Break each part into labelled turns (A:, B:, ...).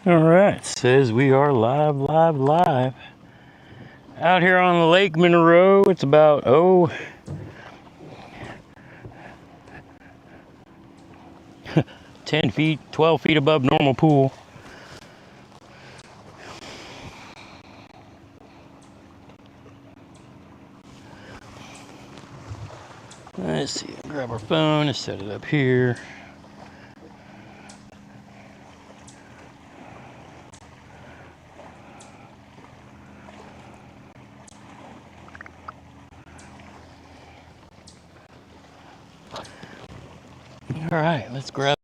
A: All right, says we are live. Out here on Lake Monroe, it's about, 10 feet, 12 feet above normal pool. Let's see, grab our phone and set it up here. All right, let's grab.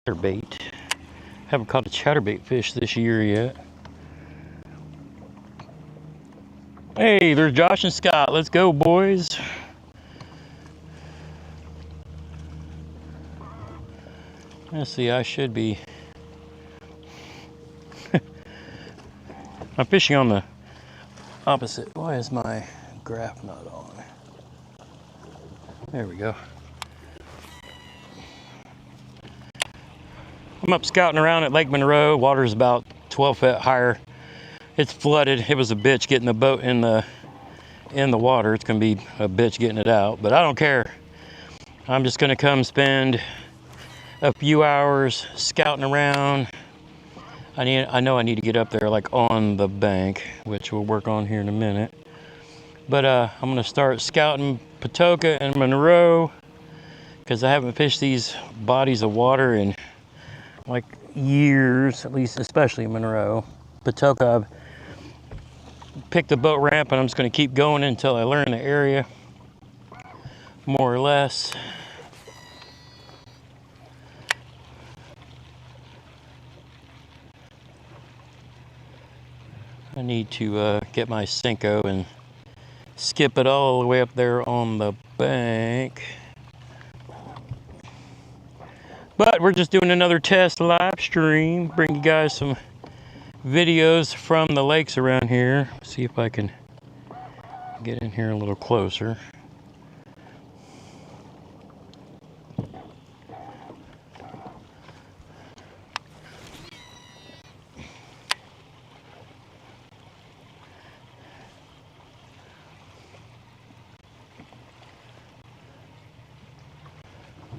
A: Chatterbait. Haven't caught a chatterbait fish this year yet. Hey, there's Josh and Scott. Let's go, boys. Let's see, I should be. I'm fishing on the opposite. Why is my graph not on? There we go. I'm up scouting around at Lake Monroe. Water's about 12 feet higher. It's flooded. It was a bitch getting the boat in the water. It's gonna be a bitch getting it out, but I don't care. I'm just gonna come spend a few hours scouting around. I know I need to get up there like on the bank, which we'll work on here in a minute. But I'm gonna start scouting Patoka and Monroe because I haven't fished these bodies of water in like years, at least, especially Monroe. Patoka, I've picked the boat ramp and I'm just gonna keep going until I learn the area, more or less. I need to get my Senko and skip it all the way up there on the bank. But we're just doing another test live stream, bring you guys some videos from the lakes around here. See if I can get in here a little closer.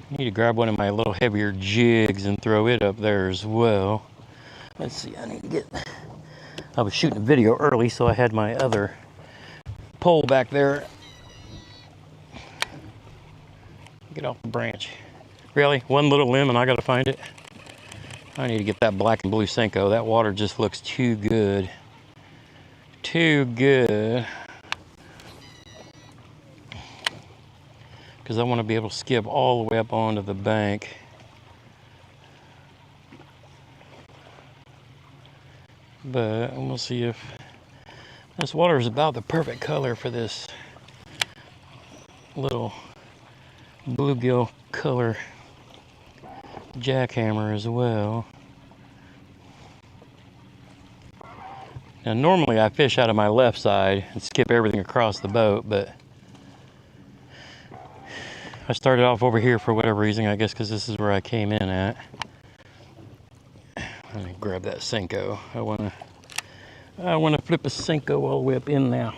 A: I need to grab one of my little heavier jigs and throw it up there as well. Let's see, I was shooting a video early, so I had my other pole back there. Get off the branch. Really? One little limb and I gotta find it? I need to get that black and blue Senko. That water just looks too good. Too good. Because I want to be able to skip all the way up onto the bank. But we'll see if this water is about the perfect color for this little bluegill color jackhammer as well. Now normally I fish out of my left side and skip everything across the boat, but I started off over here for whatever reason, I guess because this is where I came in at. Let me grab that Senko. I wanna flip a Senko all the way up in now.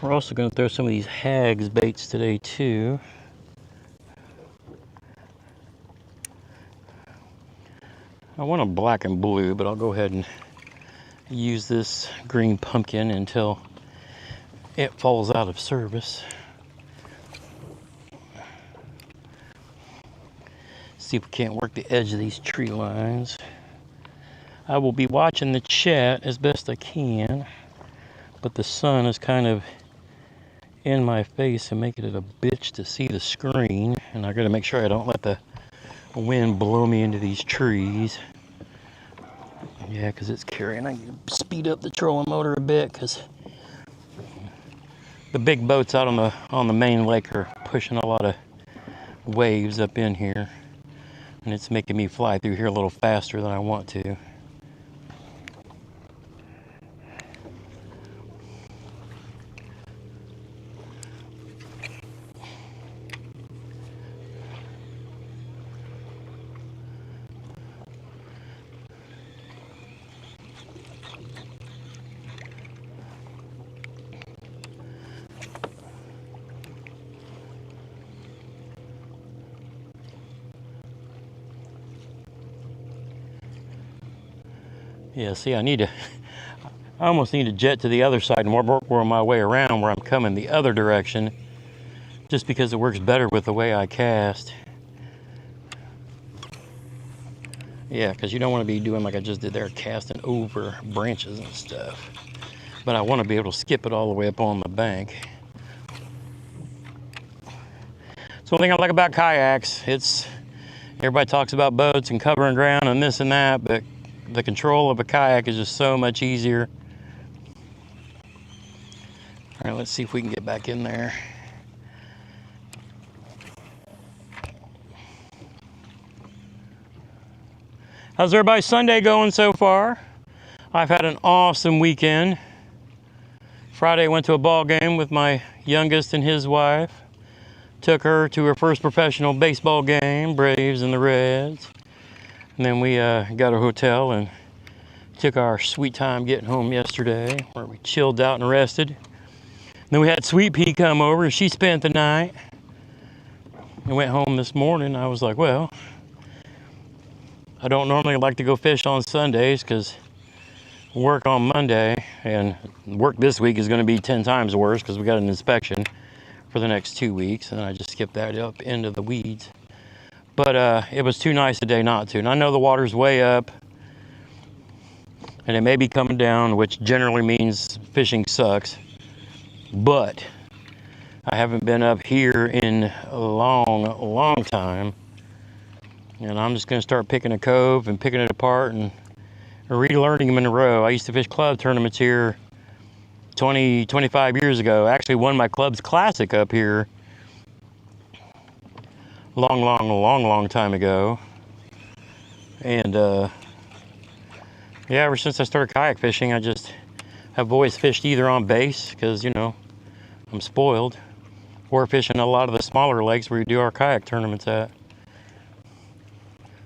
A: We're also gonna throw some of these hags baits today too. I want a black and blue, but I'll go ahead and use this green pumpkin until it falls out of service. See if we can't work the edge of these tree lines. I will be watching the chat as best I can, but the sun is kind of in my face and making it a bitch to see the screen, and I gotta make sure I don't let the wind blow me into these trees. Yeah, because it's carrying. I need to speed up the trolling motor a bit because the big boats out on the main lake are pushing a lot of waves up in here. And it's making me fly through here a little faster than I want to. Yeah, see, I almost need to jet to the other side and work my way around where I'm coming the other direction, just because it works better with the way I cast. Yeah, because you don't want to be doing like I just did there, casting over branches and stuff. But I want to be able to skip it all the way up on the bank. So one thing I like about kayaks, everybody talks about boats and covering ground and this and that, but the control of a kayak is just so much easier. All right, let's see if we can get back in there. How's everybody's Sunday going so far? I've had an awesome weekend. Friday went to a ball game with my youngest and his wife. Took her to her first professional baseball game, Braves and the Reds. And then we got a hotel and took our sweet time getting home yesterday, where we chilled out and rested. Then we had Sweet Pea come over and she spent the night. And went home this morning. I was like, well, I don't normally like to go fish on Sundays because work on Monday, and work this week is going to be 10 times worse because we got an inspection for the next 2 weeks, and I just skipped that up into the weeds. But it was too nice a day not to. And I know the water's way up and it may be coming down, which generally means fishing sucks, but I haven't been up here in a long time, and I'm just going to start picking a cove and picking it apart and relearning Monroe. I used to fish club tournaments here 25 years ago. Actually won my club's classic up here long time ago. And yeah, ever since I started kayak fishing, I just have always fished either on base because, you know, I'm spoiled, or fishing a lot of the smaller lakes where we do our kayak tournaments at.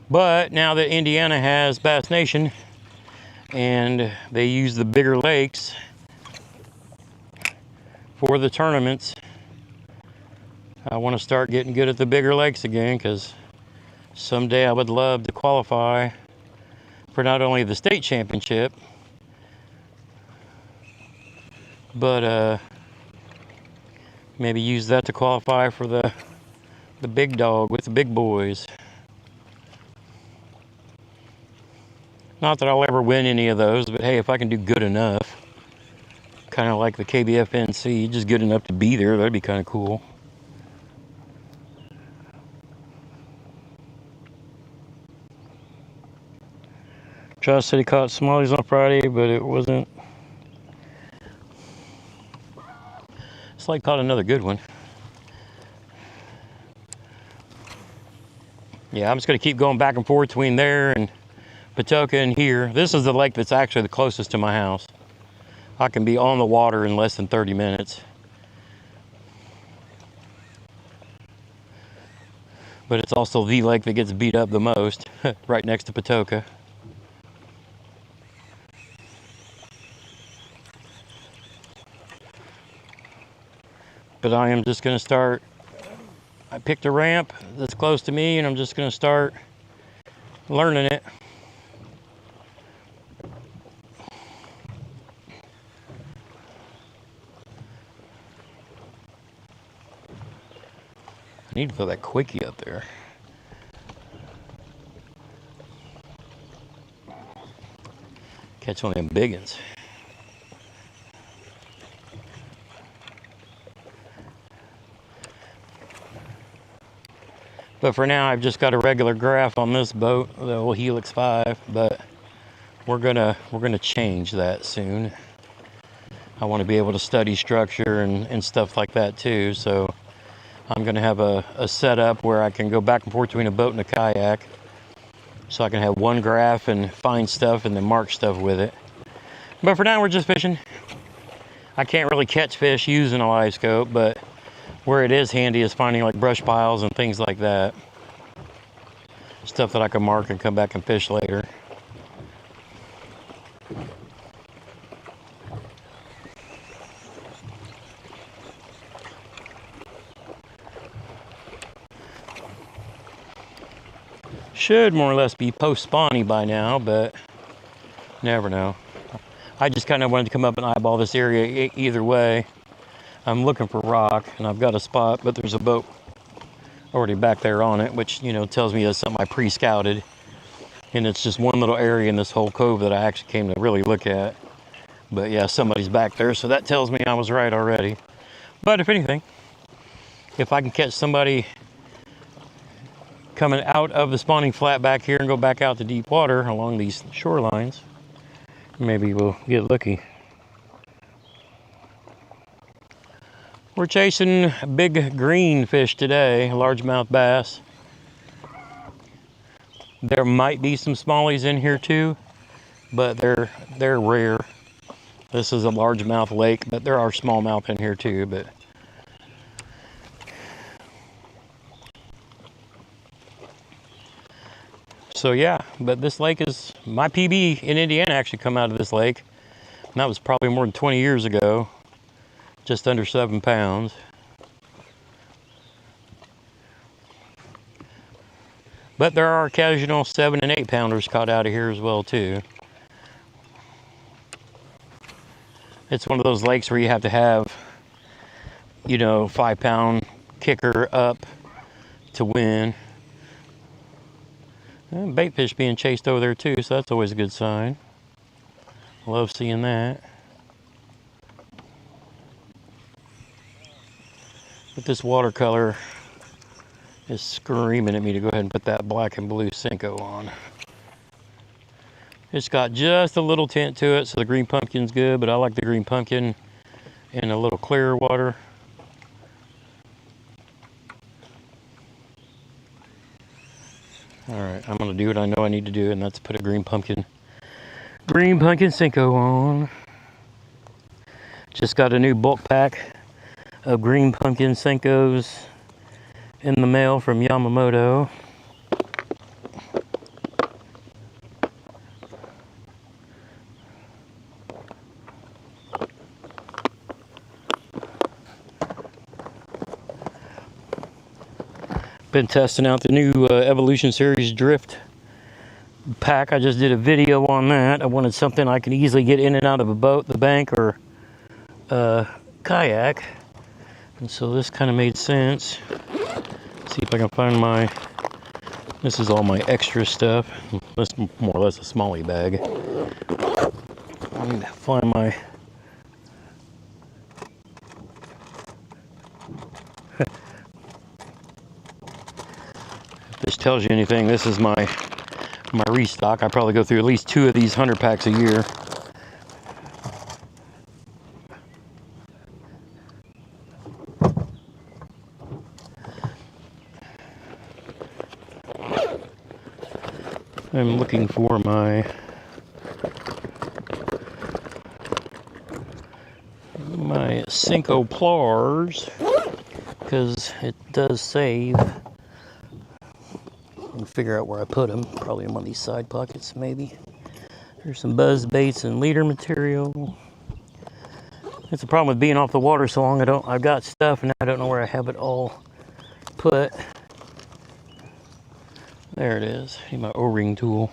A: But now that Indiana has Bass Nation and they use the bigger lakes for the tournaments, I want to start getting good at the bigger lakes again, because someday I would love to qualify for not only the state championship, but maybe use that to qualify for the big dog with the big boys. Not that I'll ever win any of those, but hey, if I can do good enough, kind of like the KBFNC, just good enough to be there, that'd be kind of cool. Josh said he caught smallies on Friday, but it wasn't. Slade caught another good one. Yeah, I'm just going to keep going back and forth between there and Patoka and here. This is the lake that's actually the closest to my house. I can be on the water in less than 30 minutes. But it's also the lake that gets beat up the most, right next to Patoka. But I am just going to start. I picked a ramp that's close to me, and I'm just going to start learning it. I need to throw that quickie up there. Catch one of them big ones. But for now, I've just got a regular graph on this boat, the old Helix 5, but we're gonna change that soon. I want to be able to study structure and stuff like that too, so I'm gonna have a setup where I can go back and forth between a boat and a kayak, so I can have one graph and find stuff and then mark stuff with it. But for now, we're just fishing. I can't really catch fish using a live scope, but where it is handy is finding like brush piles and things like that. Stuff that I can mark and come back and fish later. Should more or less be post-spawny by now, but Never know. I just kind of wanted to come up and eyeball this area either way. I'm looking for rock, and I've got a spot, but there's a boat already back there on it, which, you know, tells me that's something I pre-scouted. And it's just one little area in this whole cove that I actually came to really look at. But yeah, somebody's back there, so that tells me I was right already. But if anything, if I can catch somebody coming out of the spawning flat back here and go back out to deep water along these shorelines, maybe we'll get lucky. We're chasing big green fish today, largemouth bass. There might be some smallies in here too, but they're rare. This is a largemouth lake, but there are smallmouth in here too. But so yeah, but this lake is my PB in Indiana. Actually, come out of this lake, and that was probably more than 20 years ago. Just under 7 pounds. But there are occasional 7 and 8 pounders caught out of here as well too. It's one of those lakes where you have to have, you know, 5-pound kicker up to win. And bait fish being chased over there too, so that's always a good sign. Love seeing that. But this watercolor is screaming at me to go ahead and put that black and blue Senko on. It's got just a little tint to it, so the green pumpkin's good, but I like the green pumpkin in a little clearer water. All right, I'm gonna do what I know I need to do, and that's put a green pumpkin Senko on. Just got a new bulk pack of green pumpkin Senkos in the mail from Yamamoto. Been testing out the new Evolution Series Drift pack. I just did a video on that. I wanted something I could easily get in and out of a boat, the bank, or kayak. And so this kind of made sense. See if I can find this is all my extra stuff. This is more or less a smallie bag. I need to find my if this tells you anything, this is my restock. I probably go through at least 2 of these 100 packs a year. I'm looking for my Senko Plars, because it does save. I can figure out where I put them. Probably in one of these side pockets, maybe. There's some buzz baits and leader material. That's the problem with being off the water so long. I've got stuff and I don't know where I have it all put. There it is. Need my O-ring tool.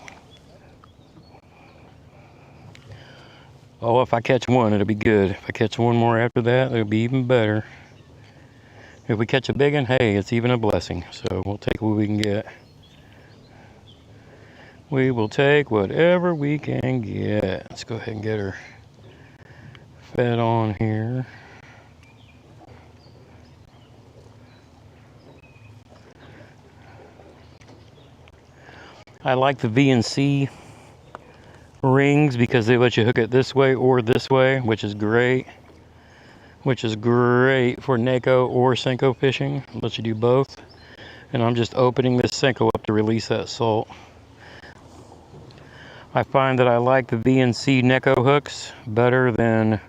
A: Oh, if I catch one, it'll be good. If I catch one more after that, it'll be even better. If we catch a big one, hey, it's even a blessing. So we'll take what we can get. We will take whatever we can get. Let's go ahead and get her fed on here. I like the VNC rings because they let you hook it this way or this way, which is great. Which is great for Neko or Senko fishing. It lets you do both. And I'm just opening this Senko up to release that salt. I find that I like the VNC Neko hooks better than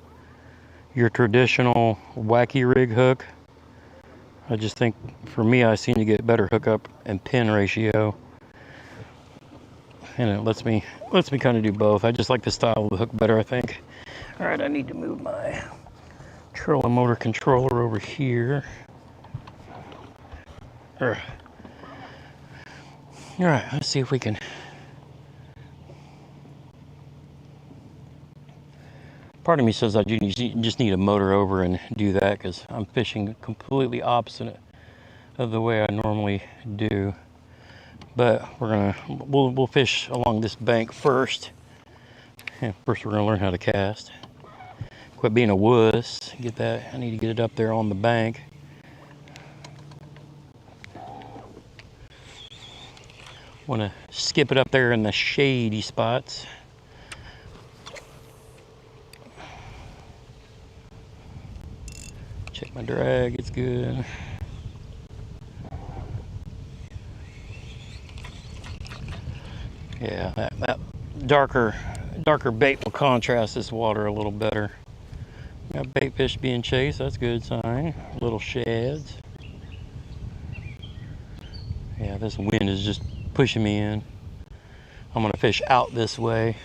A: your traditional wacky rig hook. I just think, for me, I seem to get better hookup and pin ratio. And it lets me kind of do both. I just like the style of the hook better, I think. All right, I need to move my trolling motor controller over here. All right, let's see if we can Part of me says I just need a motor over and do that because I'm fishing completely opposite of the way I normally do. But we'll fish along this bank first. And first we're gonna learn how to cast. Quit being a wuss. Get that. I need to get it up there on the bank. Want to skip it up there in the shady spots. Check my drag, it's good. Yeah, that darker bait will contrast this water a little better. Got bait fish being chased, that's a good sign. Little shads. Yeah, this wind is just pushing me in. I'm gonna fish out this way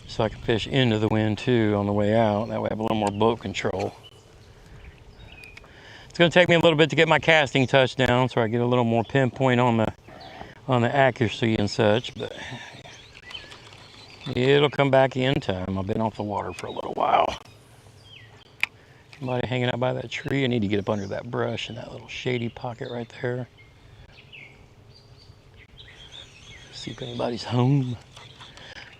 A: so I can fish into the wind too on the way out. That way I have a little more boat control. It's gonna take me a little bit to get my casting touch down so I get a little more pinpoint on the accuracy and such, but it'll come back in time. I've been off the water for a little while. Somebody hanging out by that tree. I need to get up under that brush in that little shady pocket right there. See if anybody's home.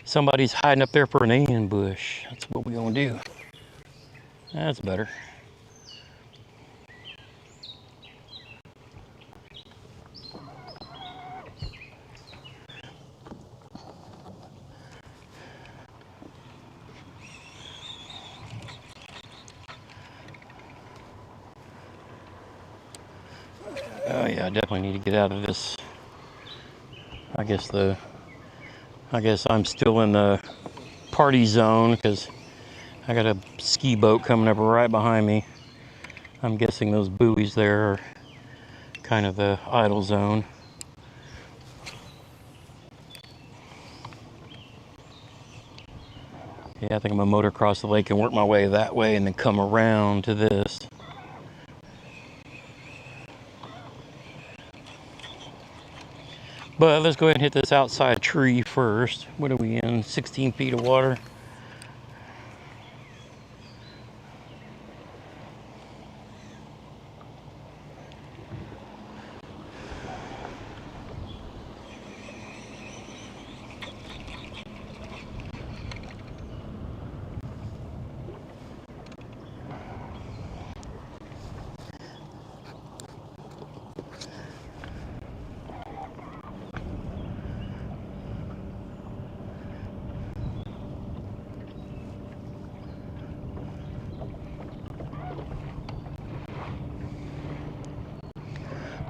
A: Somebody's hiding up there for an ambush. That's what we're gonna do. That's better. Oh yeah, I definitely need to get out of this. I guess I'm still in the party zone because I got a ski boat coming up right behind me. I'm guessing those buoys there are kind of the idle zone. Yeah, I think I'm gonna motor across the lake and work my way that way and then come around to this. But let's go ahead and hit this outside tree first. What are we in? 16 feet of water.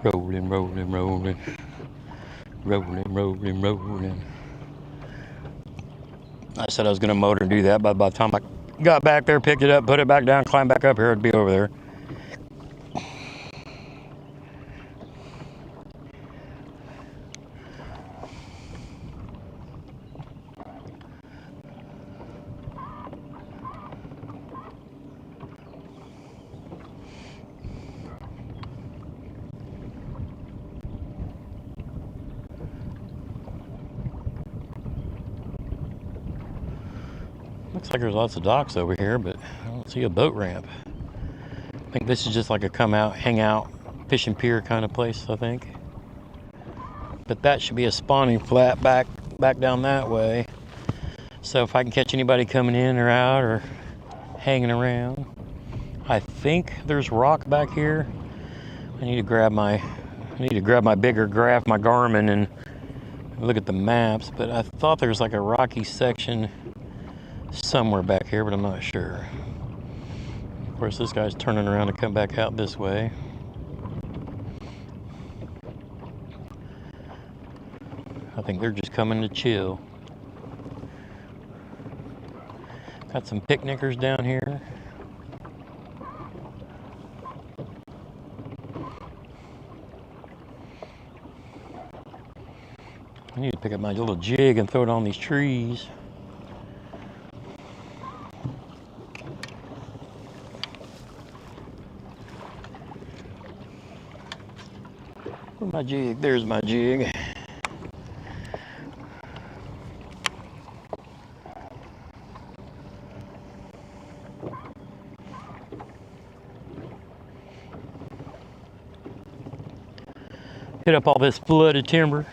A: Rolling, rolling, rolling. Rolling, rolling, rolling. I said I was gonna motor and do that, but by the time I got back there, picked it up, put it back down, climbed back up here, it'd be over there. Looks like there's lots of docks over here, but I don't see a boat ramp. I think this is just like a come out, hang out, fishing pier kind of place, I think. But that should be a spawning flat back down that way. So if I can catch anybody coming in or out or hanging around. I think there's rock back here. I need to grab my bigger graph, my Garmin, and look at the maps, but I thought there was like a rocky section somewhere back here, but I'm not sure. Of course, this guy's turning around to come back out this way. I think they're just coming to chill. Got some picnickers down here. I need to pick up my little jig and throw it on these trees. Where's my jig? There's my jig. hit up all this flooded timber.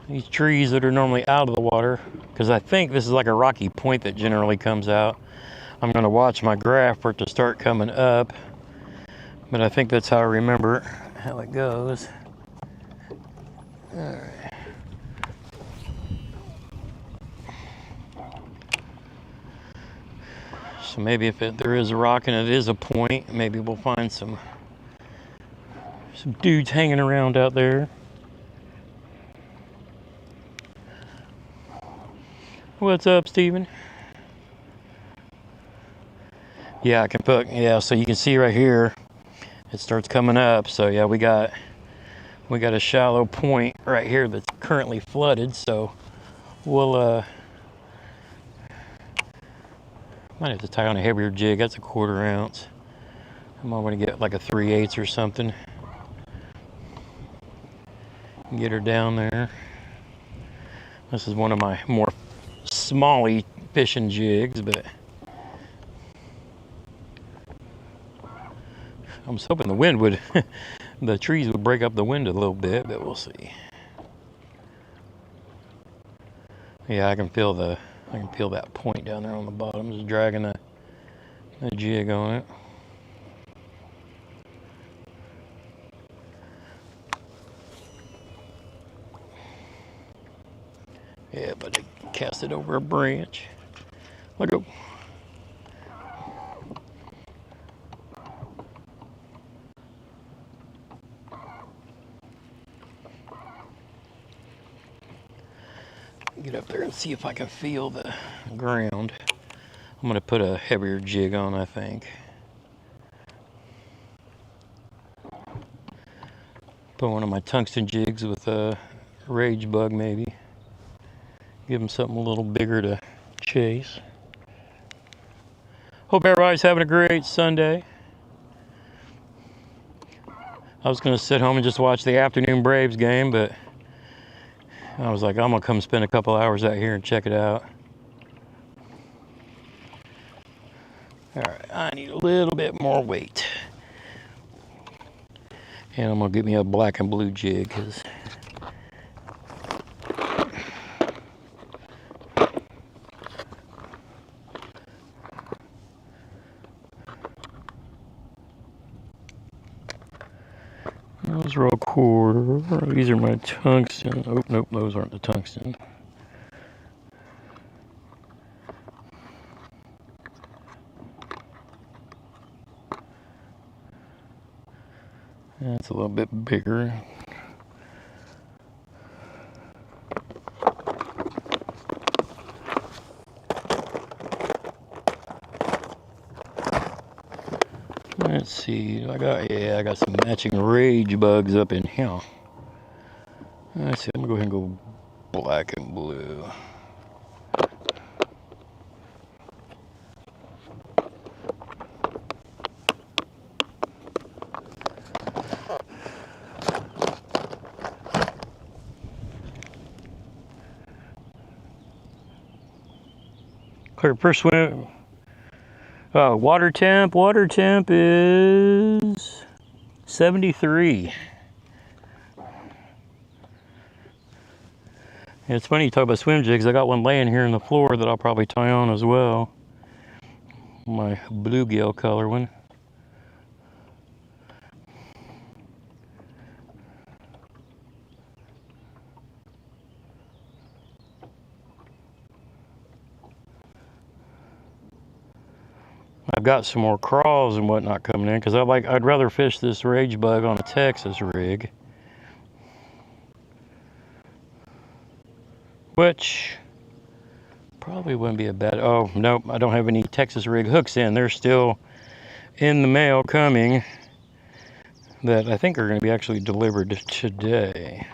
A: These trees that are normally out of the water, because I think this is like a rocky point that generally comes out. I'm going to watch my graph for it to start coming up, but I think that's how I remember how it goes. All right. So maybe if there is a rock and it is a point, maybe we'll find some dudes hanging around out there. What's up, Steven? Yeah, I can put, yeah, so you can see right here, it starts coming up. So yeah, we got a shallow point right here that's currently flooded. So we'll, might have to tie on a heavier jig. That's a 1/4 ounce. I'm going to get like a 3/8 or something. Get her down there. This is one of my more smally fishing jigs, but I was hoping the wind would, the trees would break up the wind a little bit, but we'll see. Yeah, I can feel that point down there on the bottom, just dragging the jig on it. Yeah, but I cast it over a branch. Look go. Get up there and see if I can feel the ground. I'm gonna put a heavier jig on, I think. Put one of my tungsten jigs with a rage bug, maybe. Give them something a little bigger to chase. Hope everybody's having a great Sunday. I was gonna sit home and just watch the afternoon Braves game, but I was like, I'm gonna come spend a couple hours out here and check it out. All right, I need a little bit more weight. And I'm gonna get me a black and blue jig, because those are all 1/4. These are my tungsten. Oh, nope, those aren't the tungsten. That's a little bit bigger. Let's see, I got some matching rage bugs up in here. Let's see, I'm gonna go ahead and go black and blue. Clear first swim. Water temp is 73. Yeah, it's funny you talk about swim jigs. I got one laying here on the floor that I'll probably tie on as well. My bluegill color one. I've got some more crawls and whatnot coming in, because I'd rather fish this rage bug on a Texas rig, which probably wouldn't be a bad. Oh nope, I don't have any Texas rig hooks in. They're still in the mail coming, that I think are going to be actually delivered today.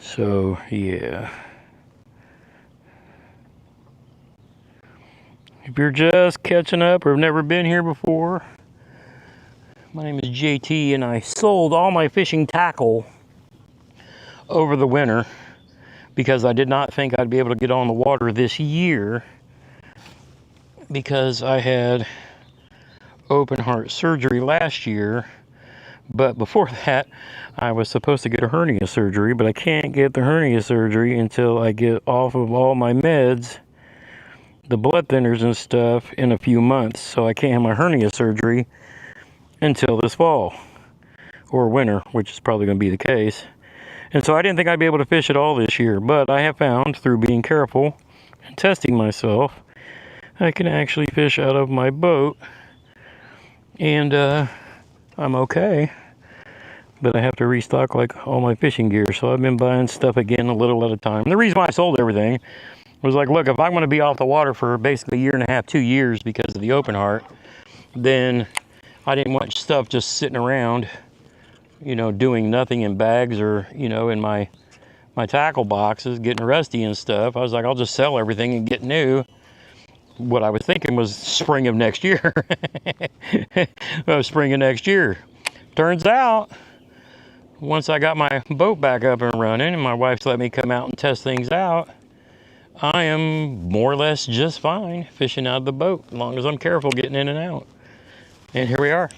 A: So yeah. If you're just catching up or have never been here before, my name is JT, and I sold all my fishing tackle over the winter because I did not think I'd be able to get on the water this year, because I had open heart surgery last year But before that, I was supposed to get a hernia surgery, but I can't get the hernia surgery until I get off of all my meds, the blood thinners and stuff, in a few months. So I can't have my hernia surgery until this fall or winter, which is probably going to be the case. And so I didn't think I'd be able to fish at all this year, but I have found through being careful and testing myself, I can actually fish out of my boat, and I'm okay. But I have to restock like all my fishing gear, so I've been buying stuff again a little at a time. And the reason why I sold everything was like, look, if I'm going to be off the water for basically a year and a half, 2 years because of the open heart, then I didn't want stuff just sitting around, you know, doing nothing in bags or, you know, in my tackle boxes, getting rusty and stuff. I was like, I'll just sell everything and get new. What I was thinking was spring of next year. Spring of next year. Turns out, once I got my boat back up and running and my wife's let me come out and test things out, I am more or less just fine fishing out of the boat, as long as I'm careful getting in and out. And here we are.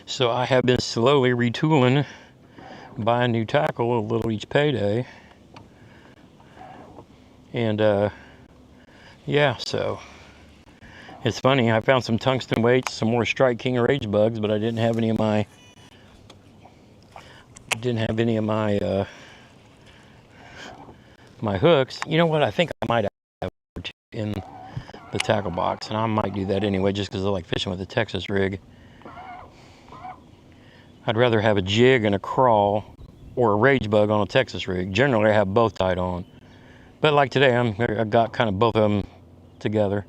A: So I have been slowly retooling, buying new tackle a little each payday. And yeah, so it's funny, I found some tungsten weights, some more Strike King Rage bugs, but I didn't have any of my my hooks. You know what, I think I might have in the tackle box, and I might do that anyway just because I like fishing with a Texas rig. I'd rather have a jig and a crawl or a rage bug on a Texas rig. Generally I have both tied on, but like today I got kind of both of them together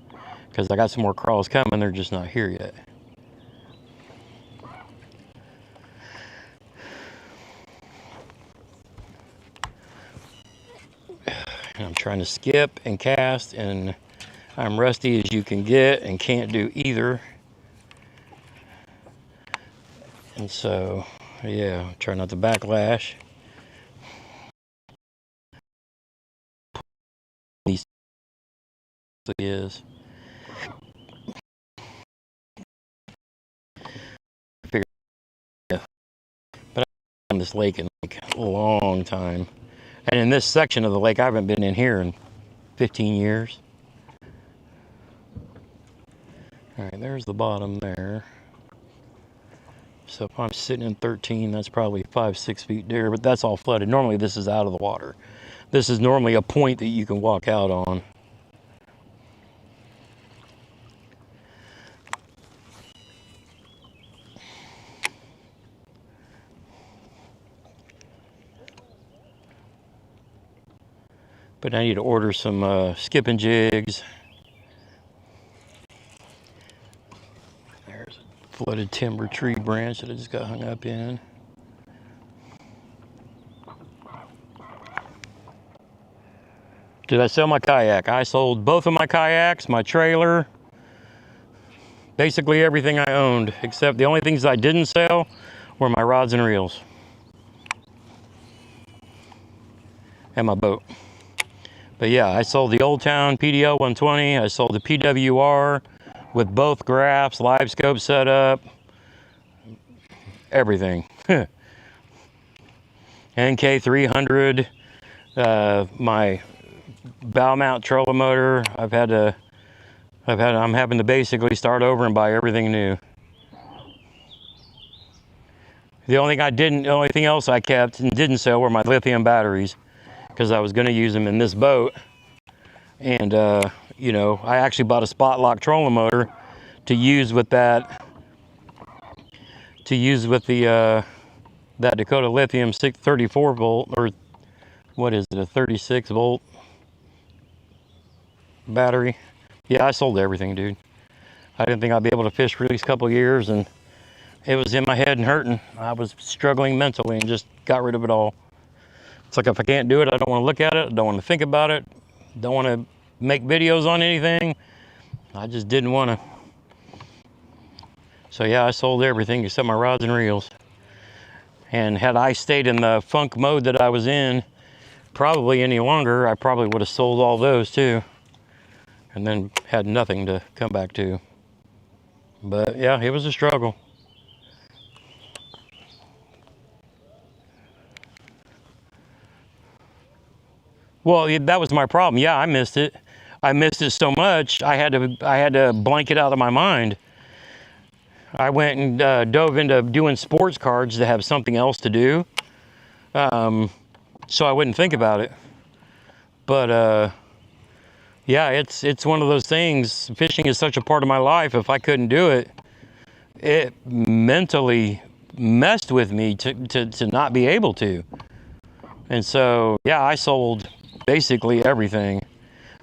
A: because I got some more crawls coming. They're just not here yet. And I'm trying to skip and cast, and I'm rusty as you can get and can't do either. And so, yeah, try not to backlash. These is. But I've been on this lake in like a long time. And in this section of the lake, I haven't been in here in 15 years. All right, there's the bottom there. So if I'm sitting in 13, that's probably 5-6 feet there, but that's all flooded. Normally this is out of the water. This is normally a point that you can walk out on. But I need to order some skipping jigs. There's a flooded timber tree branch that I just got hung up in. Did I sell my kayak? I sold both of my kayaks, my trailer, basically everything I owned, except the only things I didn't sell were my rods and reels and my boat. But yeah, I sold the Old Town PDL 120. I sold the PWR with both graphs, live scope setup, everything. NK 300, my bow mount trolling motor. I'm having to basically start over and buy everything new. The only thing else I kept and didn't sell were my lithium batteries, because I was going to use them in this boat. And you know, I actually bought a spot lock trolling motor to use with that, that Dakota Lithium 634 volt, or what is it, a 36 volt battery. Yeah, I sold everything, dude. I didn't think I'd be able to fish for these couple years, and it was in my head and hurting. I was struggling mentally and just got rid of it all. It's like, if I can't do it, I don't want to look at it. I don't want to think about it. Don't want to make videos on anything. I just didn't want to. So yeah, I sold everything except my rods and reels. And had I stayed in the funk mode that I was in probably any longer, I probably would have sold all those too, and then had nothing to come back to. But yeah, it was a struggle. Well, that was my problem. Yeah, I missed it. I missed it so much. I had to blank it out of my mind. I went and dove into doing sports cards to have something else to do, so I wouldn't think about it. But yeah, it's one of those things. Fishing is such a part of my life. If I couldn't do it, it mentally messed with me to not be able to. And so, yeah, I sold basically everything.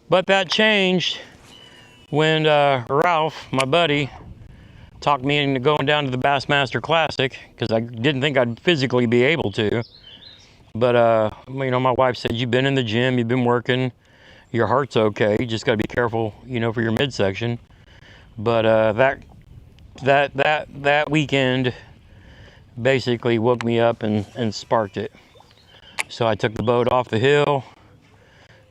A: But that changed when Ralph, my buddy, talked me into going down to the Bassmaster Classic, because I didn't think I'd physically be able to. But, you know, my wife said, you've been in the gym, you've been working, your heart's okay, you just got to be careful, you know, for your midsection. But that weekend basically woke me up and sparked it. So I took the boat off the hill,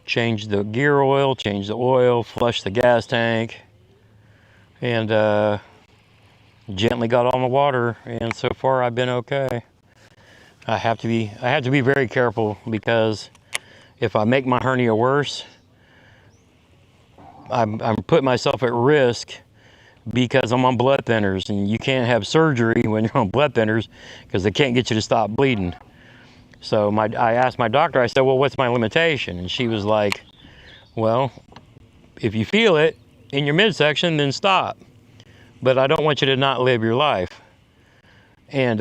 A: changed the gear oil, changed the oil, flushed the gas tank, and gently got on the water, and so far I've been okay. I have to be very careful, because if I make my hernia worse, I'm putting myself at risk, because I'm on blood thinners, and you can't have surgery when you're on blood thinners because they can't get you to stop bleeding. So I asked my doctor, I said, well, what's my limitation? And she was like, well, if you feel it in your midsection, then stop. But I don't want you to not live your life. And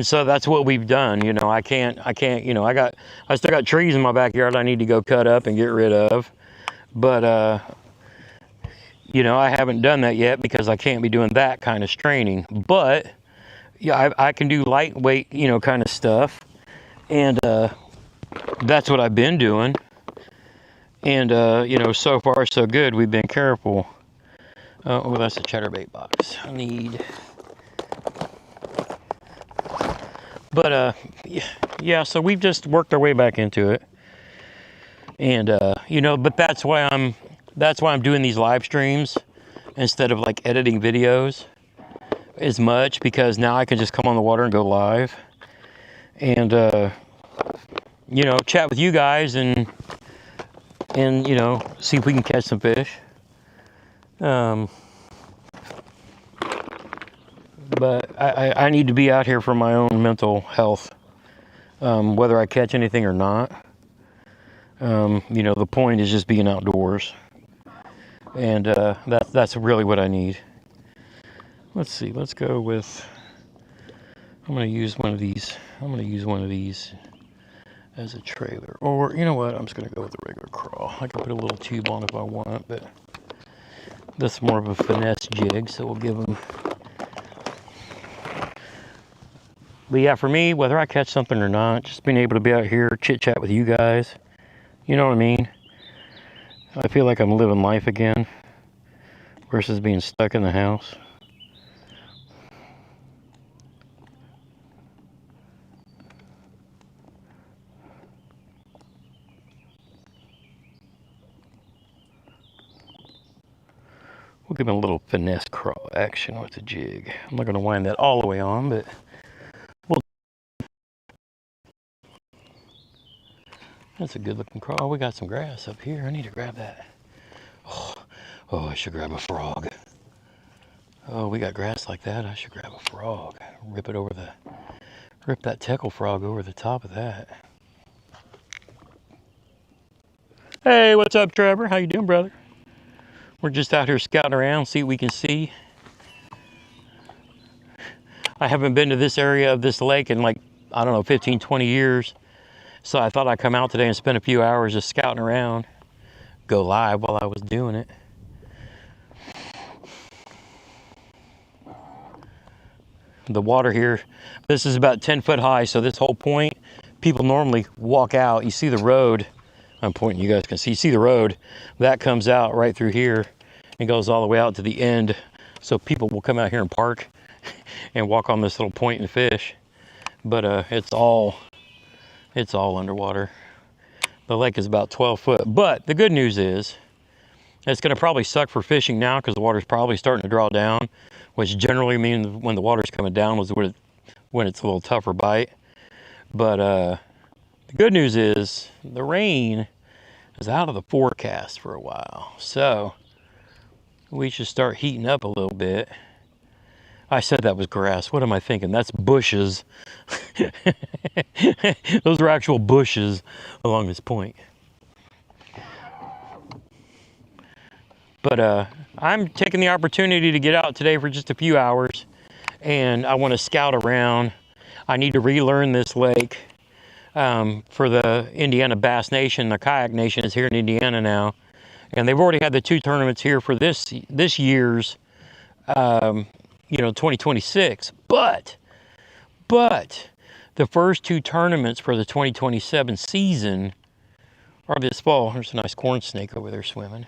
A: so that's what we've done. You know, I can't, you know, I still got trees in my backyard I need to go cut up and get rid of. But, you know, I haven't done that yet because I can't be doing that kind of straining. But yeah, I can do lightweight, you know, kind of stuff. And that's what I've been doing. And, you know, so far so good. We've been careful. Oh, that's a chatterbait box. I need... But, yeah, so we've just worked our way back into it. And, you know, but that's why I'm doing these live streams instead of, like, editing videos as much, because now I can just come on the water and go live and you know, chat with you guys and you know, see if we can catch some fish. But I need to be out here for my own mental health, whether I catch anything or not. You know, the point is just being outdoors, and that's really what I need. Let's see, let's go with, I'm going to use one of these. I'm going to use one of these as a trailer. Or, you know what, I'm just going to go with a regular crawl. I can put a little tube on if I want, but that's more of a finesse jig, so we'll give them. But yeah, for me, whether I catch something or not, just being able to be out here, chit-chat with you guys, you know what I mean? I feel like I'm living life again versus being stuck in the house. We'll give him a little finesse crawl action with the jig. I'm not going to wind that all the way on, but we'll... That's a good looking crawl. Oh, we got some grass up here. I need to grab that. Oh, I should grab a frog. Oh, we got grass like that. I should grab a frog. Rip that tackle frog over the top of that. Hey, what's up, Trevor? How you doing, brother? We're just out here scouting around, see what we can see. I haven't been to this area of this lake in, like, I don't know, 15, 20 years. So I thought I'd come out today and spend a few hours just scouting around. Go live while I was doing it. The water here, this is about 10 foot high, so this whole point, people normally walk out. You see the road. I'm pointing, you guys can see. You see the road. That comes out right through here and goes all the way out to the end. So people will come out here and park and walk on this little point and fish. But it's all underwater. The lake is about 12 foot. But the good news is, it's going to probably suck for fishing now because the water's probably starting to draw down, which generally means when the water's coming down was when it's a little tougher bite. But The good news is the rain is out of the forecast for a while, so we should start heating up a little bit. I said that was grass. What am I thinking? That's bushes. Those are actual bushes along this point. But I'm taking the opportunity to get out today for just a few hours, and I want to scout around. I need to relearn this lake. For the Indiana Bass Nation. The Kayak Nation is here in Indiana now, and they've already had the 2 tournaments here for this year's 2026, but the first 2 tournaments for the 2027 season are this fall. There's a nice corn snake over there swimming,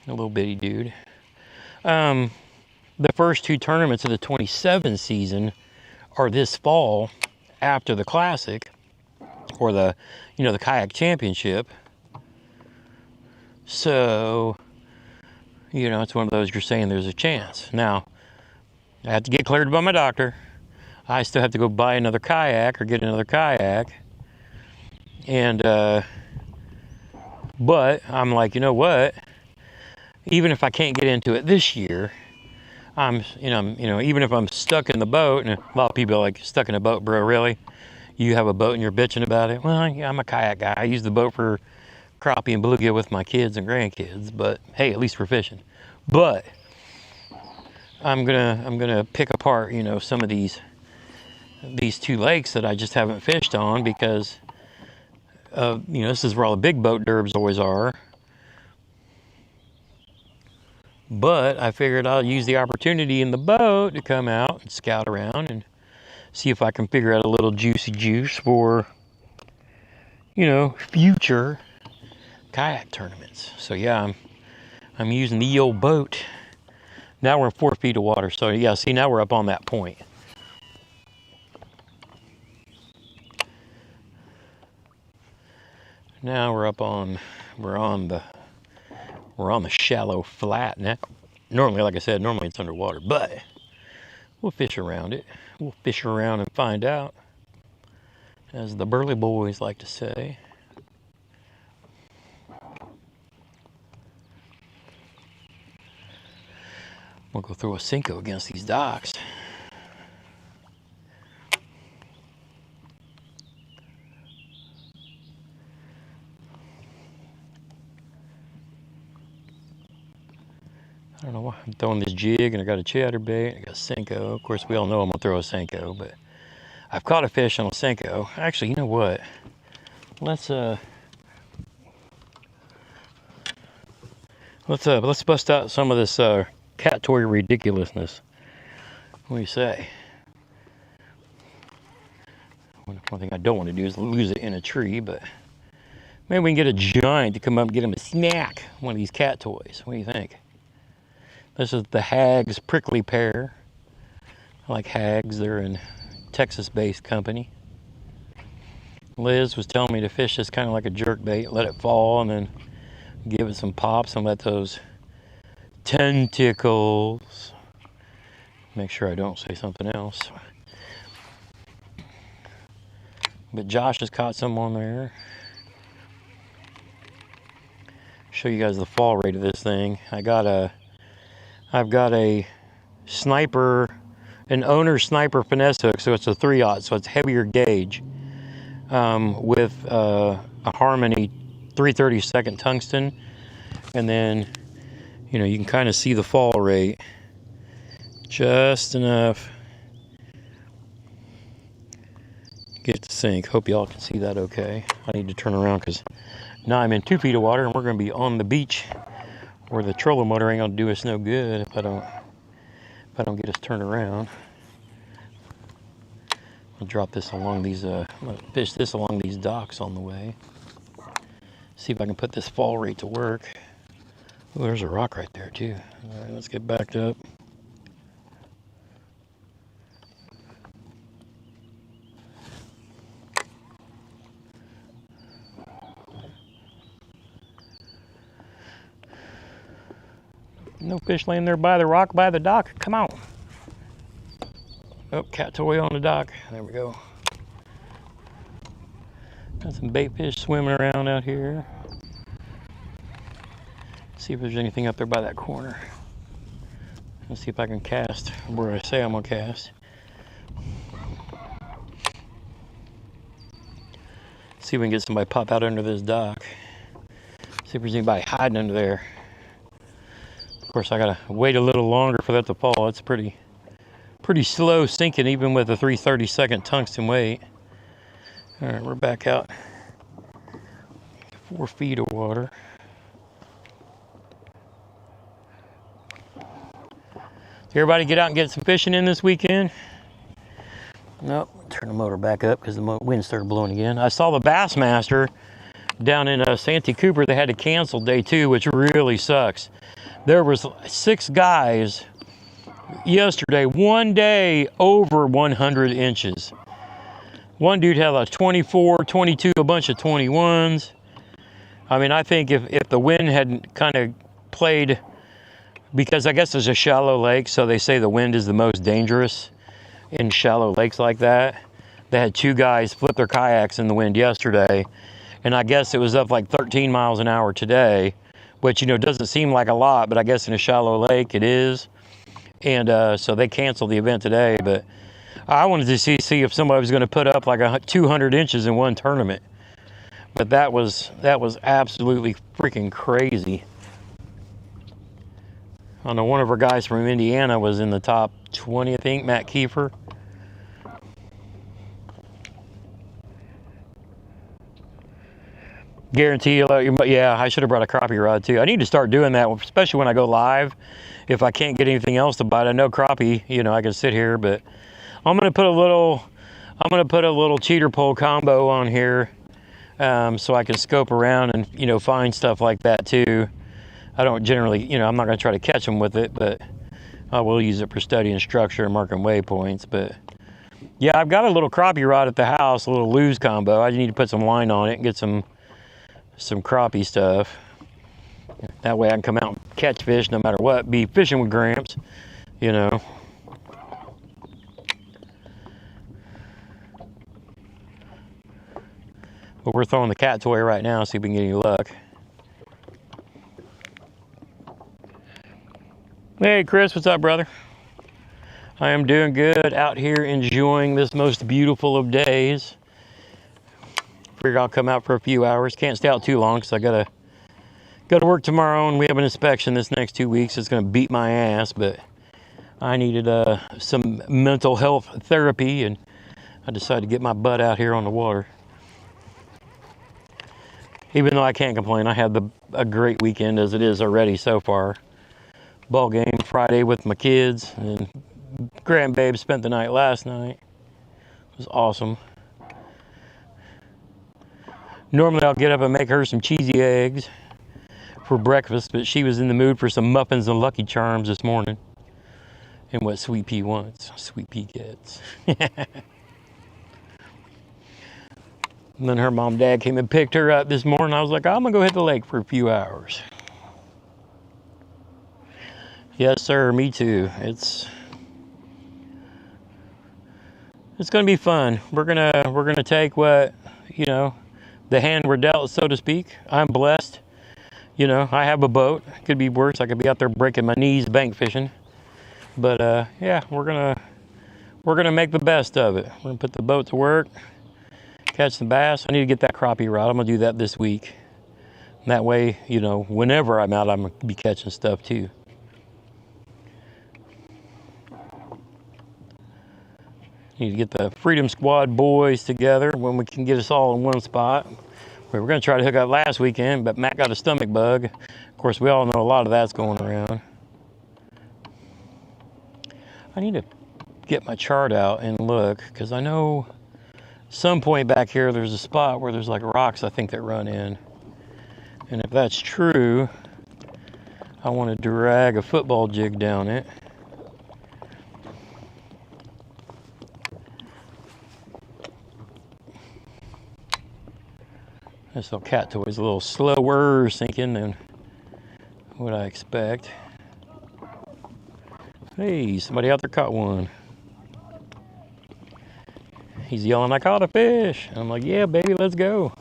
A: a little bitty dude. The first 2 tournaments of the 27 season are this fall, after the Classic, or the Kayak Championship. So, it's one of those you're saying there's a chance. Now, I have to get cleared by my doctor. I still have to go buy another kayak or get another kayak. And, but I'm like, you know what? Even if I can't get into it this year, even if I'm stuck in the boat, and a lot of people are like, stuck in a boat, bro, really? You have a boat and you're bitching about it? Well, yeah, I'm a kayak guy. I use the boat for crappie and bluegill with my kids and grandkids, but hey, at least we're fishing. But I'm gonna pick apart, some of these 2 lakes that I just haven't fished on, because this is where all the big boat derbs always are. But I figured I'll use the opportunity in the boat to come out and scout around and see if I can figure out a little juicy juice for, future kayak tournaments. So yeah, I'm using the old boat. Now we're in 4 feet of water. So yeah, see, now we're up on that point. Now we're on the shallow flat now. Normally, like I said, normally it's underwater, but we'll fish around it. We'll fish around and find out, as the burly boys like to say. We'll go throw a Cinco against these docks. I don't know why I'm throwing this jig, and I got a chatterbait, I got a Cinco. Of course, we all know I'm gonna throw a Cinco, but I've caught a fish on a Cinco. Actually, you know what? Let's bust out some of this cat toy ridiculousness. What do you say? One thing I don't want to do is lose it in a tree, but maybe we can get a giant to come up and get him a snack. One of these cat toys. What do you think? This is the Hags Prickly Pear. I like Hags. They're a Texas-based company. Liz was telling me to fish this kind of like a jerk bait, let it fall, and then give it some pops and let those tentacles. Make sure I don't say something else. But Josh has caught some on there. Show you guys the fall rate of this thing. I've got a sniper, an owner sniper finesse hook, so it's a 3/0, so it's heavier gauge, with a Harmony 3/32 tungsten, and then you can kind of see the fall rate just enough. Get to sink. Hope y'all can see that okay. I need to turn around because now I'm in 2 feet of water, and we're going to be on the beach where the trolling motor ain't gonna do us no good if I don't get us turned around. I'll drop this along these fish this along these docks on the way. See if I can put this fall rate to work. Oh, there's a rock right there too. All right, let's get backed up. No fish laying there by the rock, by the dock. Come on. Oh, cat toy on the dock. There we go. Got some bait fish swimming around out here. See if there's anything up there by that corner. Let's see if I can cast where I say I'm gonna cast. See if we can get somebody pop out under this dock. See if there's anybody hiding under there. Of course, I gotta wait a little longer for that to fall. It's pretty slow sinking, even with a 3/32 tungsten weight. All right, we're back out. 4 feet of water. Did everybody get out and get some fishing in this weekend? Nope. Turn the motor back up because the wind started blowing again. I saw the Bassmaster down in Santee Cooper. They had to cancel day 2, which really sucks. There was 6 guys yesterday, one day over 100 inches. One dude had a 24, 22, a bunch of 21s. I mean, I think if the wind hadn't kind of played, because I guess it's a shallow lake, so they say the wind is the most dangerous in shallow lakes like that. They had 2 guys flip their kayaks in the wind yesterday, and I guess it was up like 13 miles an hour today, which, you know, doesn't seem like a lot, but I guess in a shallow lake it is. And so they canceled the event today, but I wanted to see if somebody was going to put up like 200 inches in one tournament. But that was absolutely freaking crazy. I know one of our guys from Indiana was in the top 20, I think, Matt Kiefer. Guarantee you, yeah, I should have brought a crappie rod too. I need to start doing that, especially when I go live. If I can't get anything else to bite, I know crappie, you know, I can sit here, but I'm gonna put a little cheater pole combo on here, so I can scope around and, you know, find stuff like that too. I don't generally, you know, I'm not gonna try to catch them with it, but I will use it for studying structure and marking waypoints. But yeah, I've got a little crappie rod at the house, a little lose combo. I just need to put some line on it and get some crappie stuff. That way I can come out and catch fish no matter what. Be fishing with Gramps, you know. But we're throwing the cat toy right now, see if we can get any luck. Hey Chris, what's up, brother? I am doing good out here enjoying this most beautiful of days. Figure I'll come out for a few hours. Can't stay out too long because I gotta work tomorrow, and we have an inspection this next 2 weeks. It's gonna beat my ass, but I needed some mental health therapy, and I decided to get my butt out here on the water. Even though I can't complain, I had a great weekend as it is already so far. Ball game Friday with my kids, and grandbabe spent the night last night. It was awesome. Normally I'll get up and make her some cheesy eggs for breakfast, but she was in the mood for some muffins and Lucky Charms this morning. And what Sweet Pea wants, Sweet Pea gets. And then her mom and dad came and picked her up this morning. I was like, I'm gonna go hit the lake for a few hours. Yes, sir, me too. It's gonna be fun. We're gonna take what, you know, the hand we're dealt, so to speak. I'm blessed. You know, I have a boat. Could be worse. I could be out there breaking my knees bank fishing. But yeah, we're gonna make the best of it. We're gonna put the boat to work, catch some bass. I need to get that crappie rod. I'm gonna do that this week. And that way, you know, whenever I'm out, I'm gonna be catching stuff too. Need to get the Freedom Squad boys together when we can get us all in one spot. We were going to try to hook up last weekend, but Matt got a stomach bug. Of course, we all know a lot of that's going around. I need to get my chart out and look, because I know some point back here there's a spot where there's like rocks, I think, that run in. And if that's true, I want to drag a football jig down it. This little cat toy is a little slower sinking than what I expect. Hey, somebody out there caught one. he's yelling, I caught a fish. And I'm like, yeah, baby, let's go.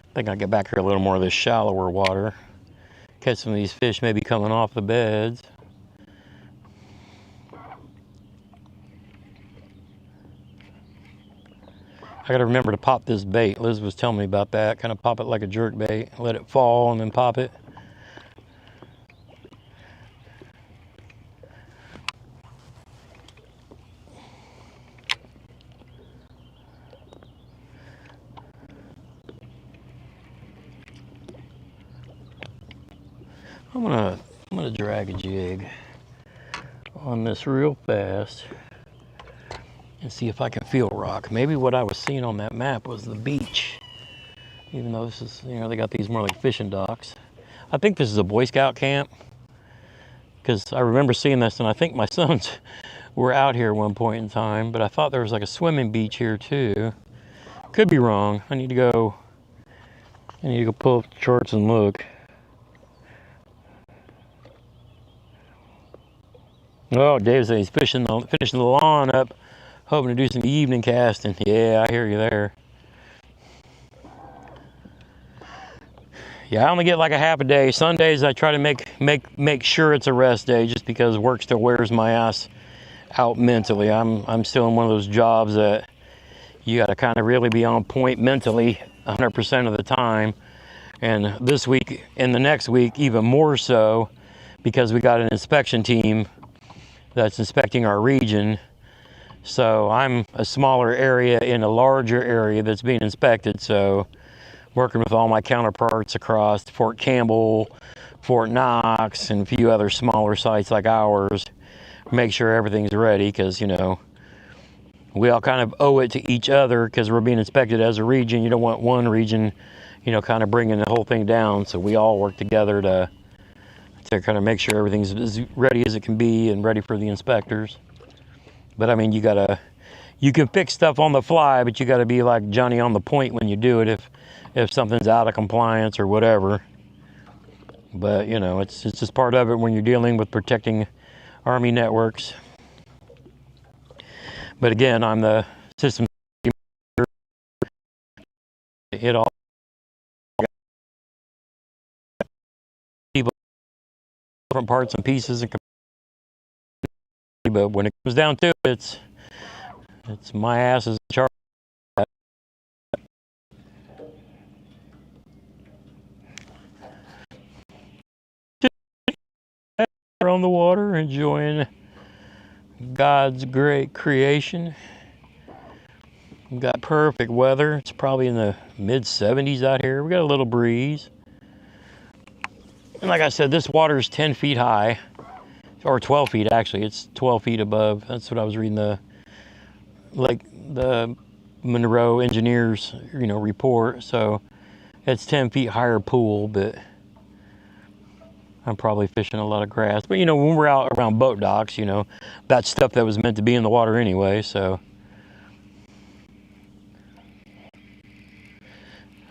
A: I think I'll get back here a little more of this shallower water. Catch some of these fish maybe coming off the beds. I gotta remember to pop this bait. Liz was telling me about that. Kind of pop it like a jerk bait. Let it fall and then pop it. I'm gonna drag a jig on this real fast and see if I can feel rock. Maybe what I was seeing on that map was the beach. Even though this is, you know, they got these more like fishing docks. I think this is a Boy Scout camp, because I remember seeing this, and I think my sons were out here at one point in time, but I thought there was like a swimming beach here too. Could be wrong. I need to go pull up the charts and look. Oh, Dave said he's finishing the lawn up, hoping to do some evening casting. Yeah, I hear you there. Yeah, I only get like a half a day. Sundays I try to make sure it's a rest day, just because work still wears my ass out mentally. I'm still in one of those jobs that you got to kind of really be on point mentally 100% of the time. And this week and the next week even more so, because we got an inspection team that's inspecting our region. So I'm a smaller area in a larger area that's being inspected. So working with all my counterparts across Fort Campbell, Fort Knox, and a few other smaller sites like ours, make sure everything's ready, because, you know, we all kind of owe it to each other because we're being inspected as a region. You don't want one region, you know, kind of bringing the whole thing down. So we all work together to kind of make sure everything's as ready as it can be and ready for the inspectors. But I mean, you can fix stuff on the fly, but you gotta be like Johnny on the point when you do it if something's out of compliance or whatever. But you know, it's just part of it when you're dealing with protecting Army networks. But again, I'm the system. It all people, different parts and pieces, and but when it comes down to it, it's my ass is in charge. On the water, enjoying God's great creation. We've got perfect weather. It's probably in the mid 70s out here. We got a little breeze. And like I said, this water is 10 feet high, or 12 feet actually. It's 12 feet above. That's what I was reading the Monroe engineers, you know, report. So it's 10 feet higher pool, but I'm probably fishing a lot of grass. But you know, when we're out around boat docks, you know, that's stuff that was meant to be in the water anyway. So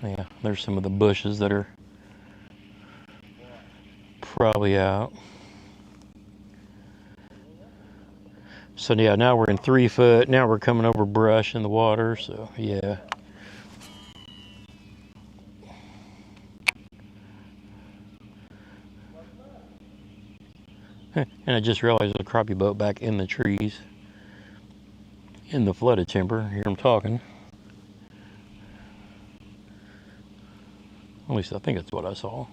A: yeah, there's some of the bushes that are probably out. So yeah, now we're in 3 foot. Now we're coming over brush in the water. So yeah. And I just realized there's a crappie boat back in the trees, in the flooded timber. Here I'm talking. At least I think that's what I saw.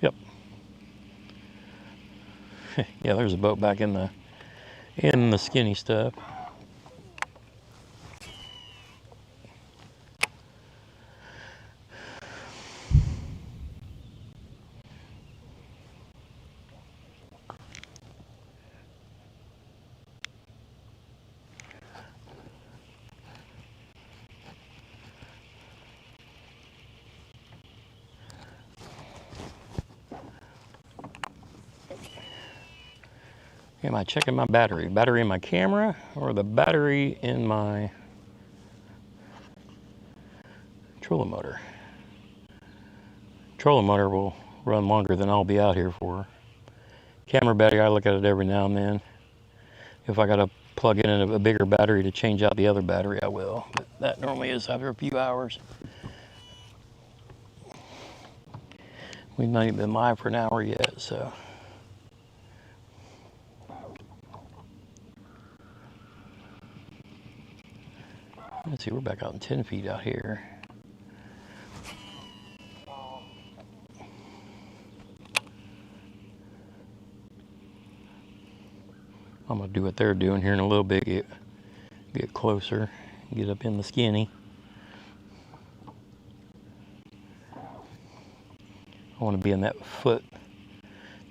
A: Yep. Yeah, there's a boat back in the skinny stuff. Am I checking my battery? Battery in my camera or the battery in my trolling motor? Trolling motor will run longer than I'll be out here for. Camera battery, I look at it every now and then. If I gotta plug in a bigger battery to change out the other battery, I will. But that normally is after a few hours. We've not even been live for an hour yet, so. Let's see, we're back out in 10 feet out here. I'm gonna do what they're doing here in a little bit, get closer, get up in the skinny. I want to be in that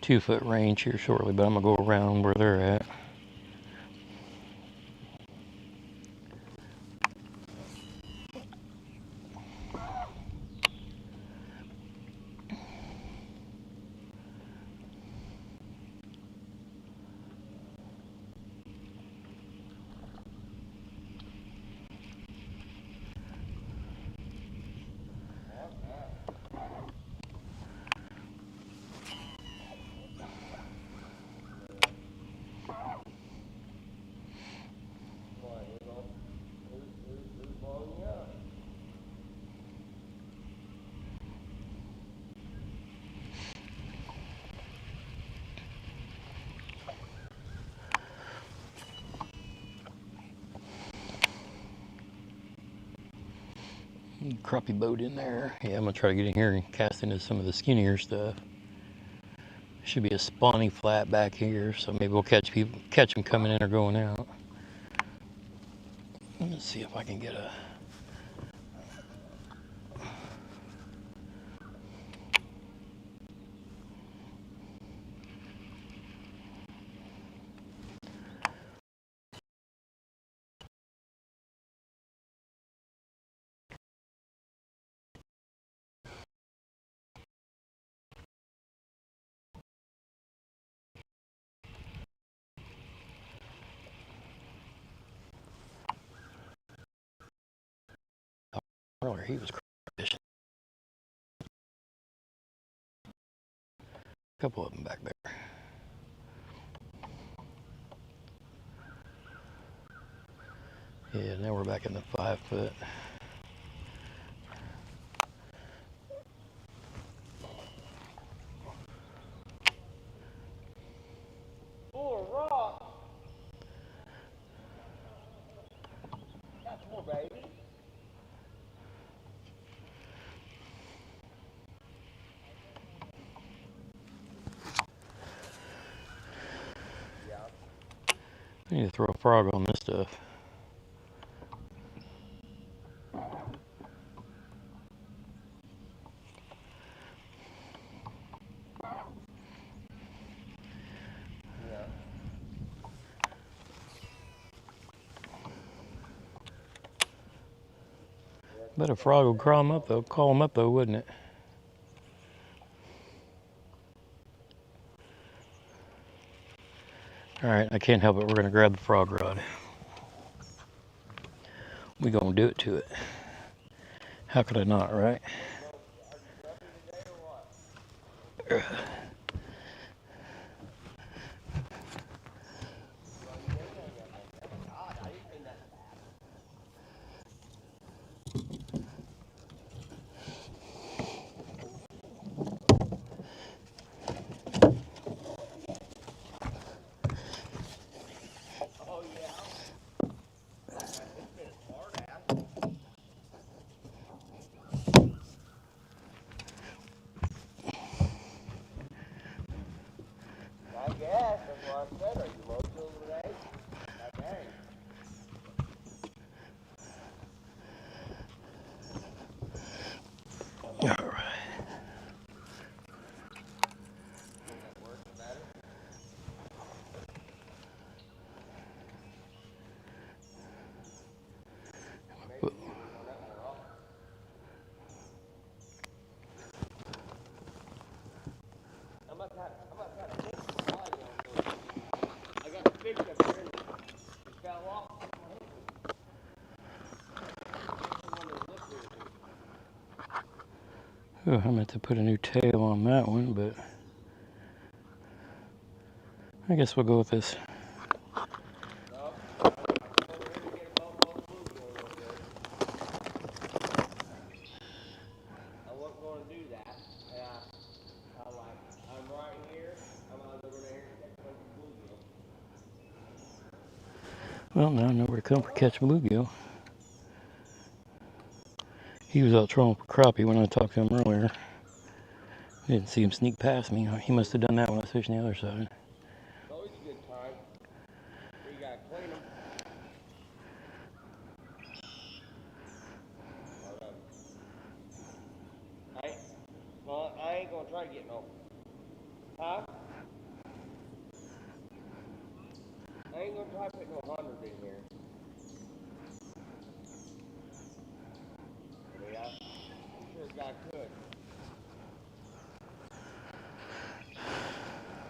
A: 2 foot range here shortly, but I'm gonna go around where they're at. Crappie boat in there. Yeah, I'm gonna try to get in here and cast into some of the skinnier stuff. Should be a spawny flat back here, so maybe we'll catch them coming in or going out. Let's see if I can get a. Earlier he was fishing. A couple of them back there. Yeah, now we're back in the 5 foot.
B: Full of rocks. Catch more, baby.
A: I need to throw a frog on this stuff. Bet a frog would call him up though, wouldn't it? All right, I can't help it. We're gonna grab the frog rod. We're gonna do it to it. How could I not, right? Oh, I meant to put a new tail on that one, but I guess we'll go with this. Well, now I know where to come for catch bluegill. He was out trolling for crappie when I talked to him earlier. I didn't see him sneak past me. He must have done that when I was fishing the other side.
B: It's always a good time. You gotta clean them. I ain't gonna try to get no. Huh? I ain't gonna try to put no 100 in here. Yeah, I'm sure God could.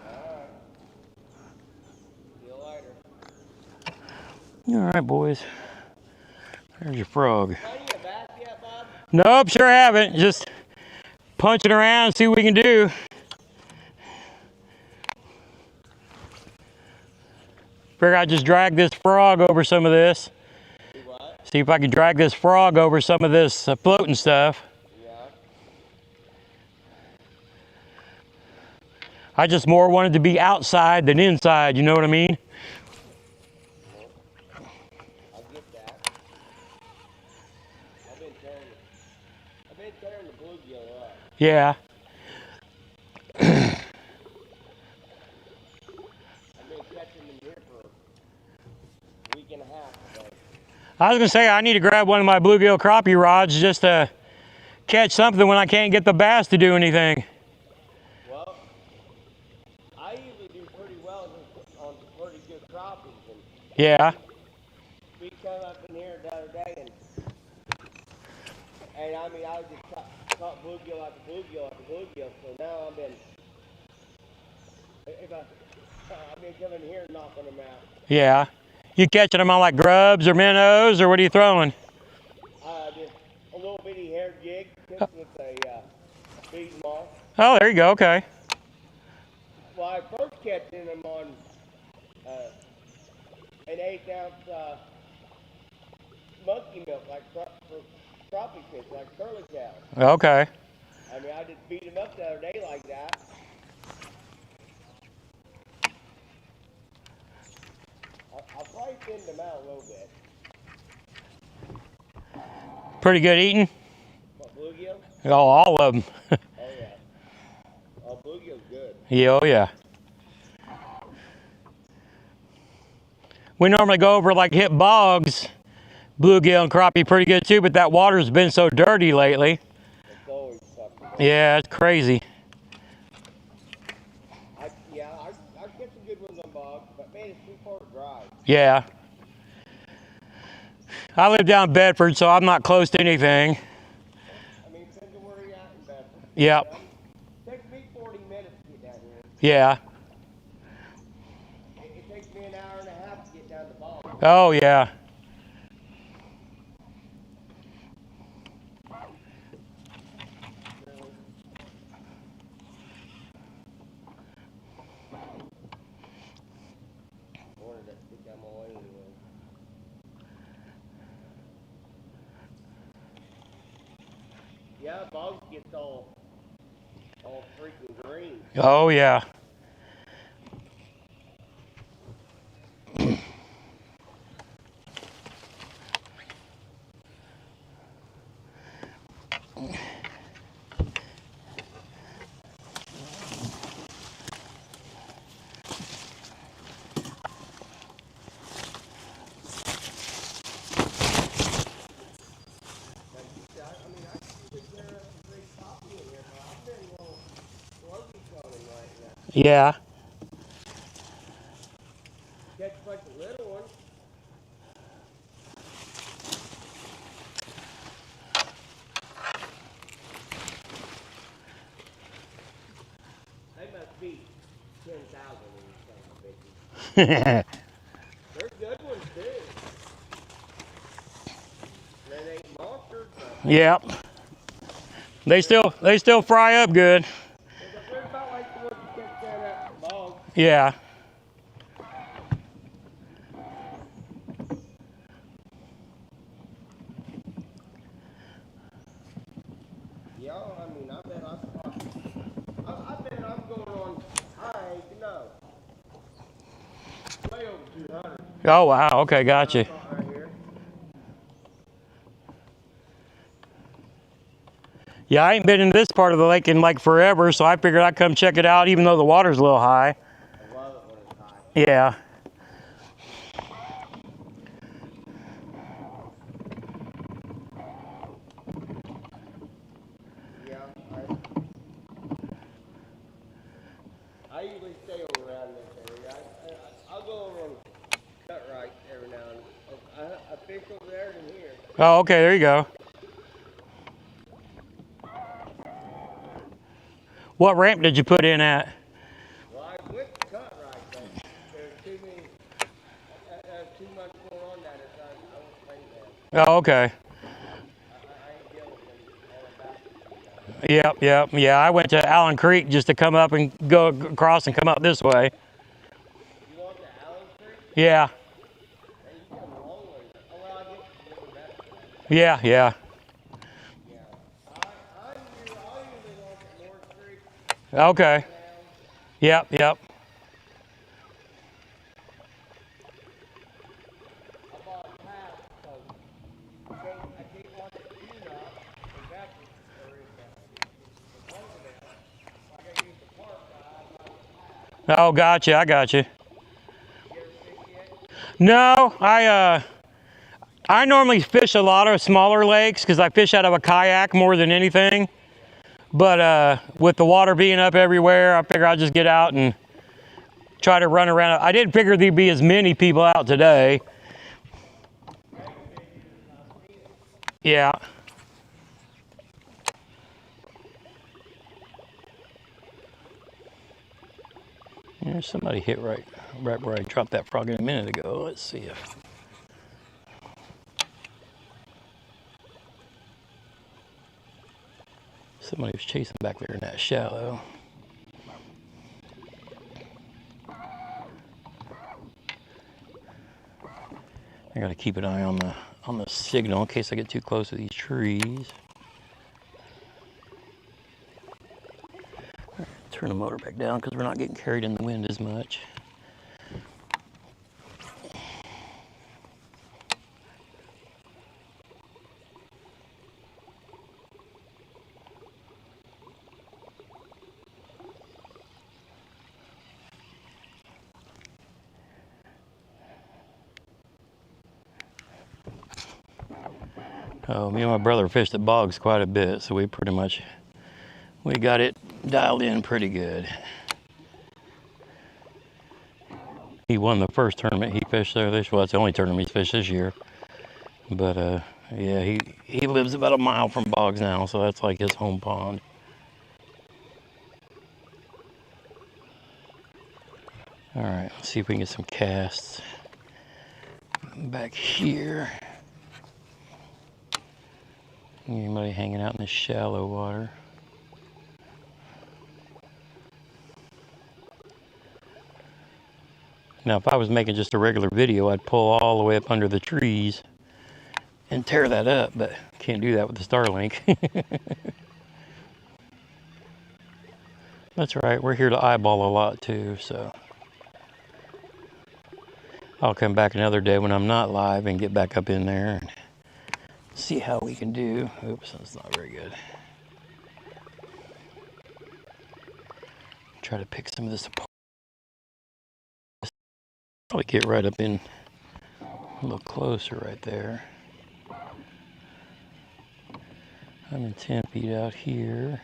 B: Alright. See you later.
A: All right, boys. There's your frog.
B: Are you a bass yet, Bob?
A: Nope, sure haven't. Just punching around, see what we can do. Figure I'd just drag this frog over some of this.
B: Do what?
A: See if I can drag this frog over some of this floating stuff.
B: Yeah.
A: I just more wanted to be outside than inside, you know what I mean?
B: I get that. I've been tearing the bluegill up.
A: Yeah.
B: I've been catching them here for a week and a half today.
A: I was gonna say I need to grab one of my bluegill crappie rods just to catch something when I can't get the bass to do anything.
B: Well, I usually do pretty well on pretty good crappies. And
A: Yeah.
B: we come up in here the other day and I mean I just caught bluegill after bluegill after bluegill. So now I've been coming here and knocking them out.
A: Yeah. You catching them on like grubs or minnows, or what are you throwing?
B: Just a little bitty hair jig tipped with a bead moss.
A: Oh, there you go. Okay.
B: Well, I first catching them on an 1/8 ounce monkey milk, like for crappie fish, like curly cows.
A: Okay.
B: I mean, I just beat them up the other day like that. I'll probably thin them out a little bit.
A: Pretty good eating?
B: What, bluegill?
A: Oh, all of them.
B: Oh, yeah. Oh, bluegill's good.
A: Yeah, oh yeah. We normally go over like hit bogs, bluegill and crappie pretty good too, but that water's been so dirty lately.
B: It's always sucking.
A: Yeah, it's crazy.
B: I get some good ones on bogs, but man, it's too far to drive.
A: Yeah. I live down Bedford, so I'm not close to anything.
B: I mean, depends on where you're at in Bedford.
A: Yep.
B: It takes me 40 minutes to get down here.
A: Yeah.
B: It takes me an hour and a half to get down the bog.
A: Oh, yeah.
B: Yeah, bogs gets all freaking green.
A: Oh, yeah. Yeah.
B: Catch a bunch of little ones. They must be 10,000 in these bitches. They're good ones too. They ain't monsters, but
A: Yep. They still fry up good.
B: They're about like the ones you catch down at the bog.
A: Yeah.
B: Yeah, I mean, I bet I'm going on, I ain't know, way over 200.
A: Oh wow. Okay, gotcha.
B: Right here.
A: Yeah, I ain't been in this part of the lake in like forever, so I figured I'd come check it out, even though the water's a little high.
B: I love it when it's high.
A: Yeah.
B: Yeah, I usually stay over around this area. I'll go over on Cut Right every now and then. I fish over there than here.
A: Oh, okay. There you go. What ramp did you put in at?
B: Well, I went to Cut Right, but there's too much going on down there, so I won't play that.
A: Oh, okay.
B: I ain't dealing with all about it.
A: Yep. Yeah, I went to Allen Creek just to come up and go across and come up this way.
B: You want the Allen Creek?
A: Yeah.
B: Hey, you come a long way. Oh, well, I get to go back to that.
A: Yeah.
B: Yeah. I'll usually walk at North Creek.
A: Okay. Yep.
B: I bought a pass because I can't walk at Enoch and Baptist or in Cloverdale. I gotta use the park ride.
A: Oh, gotcha. I got you.
B: You ever fish yet?
A: No, I normally fish a lot of smaller lakes because I fish out of a kayak more than anything. But with the water being up everywhere, I figure I'll just get out and try to run around. I didn't figure there'd be as many people out today. Yeah. There's somebody hit right where I dropped that frog in a minute ago. Let's see if. Somebody was chasing back there in that shallow. I gotta keep an eye on the signal in case I get too close to these trees. Turn the motor back down because we're not getting carried in the wind as much. Oh, me and my brother fished at bogs quite a bit, so we got it dialed in pretty good. He won the first tournament he fished there. Well, it's the only tournament he's fished this year. But yeah, he lives about a mile from bogs now, so that's like his home pond. All right, let's see if we can get some casts back here. Anybody hanging out in this shallow water? Now, if I was making just a regular video, I'd pull all the way up under the trees and tear that up, but can't do that with the Starlink. That's right, we're here to eyeball a lot too, so I'll come back another day when I'm not live and get back up in there and see how we can do. Oops, that's not very good. Try to pick some of this apart. Probably get right up in a little closer right there. I'm in 10 feet out here.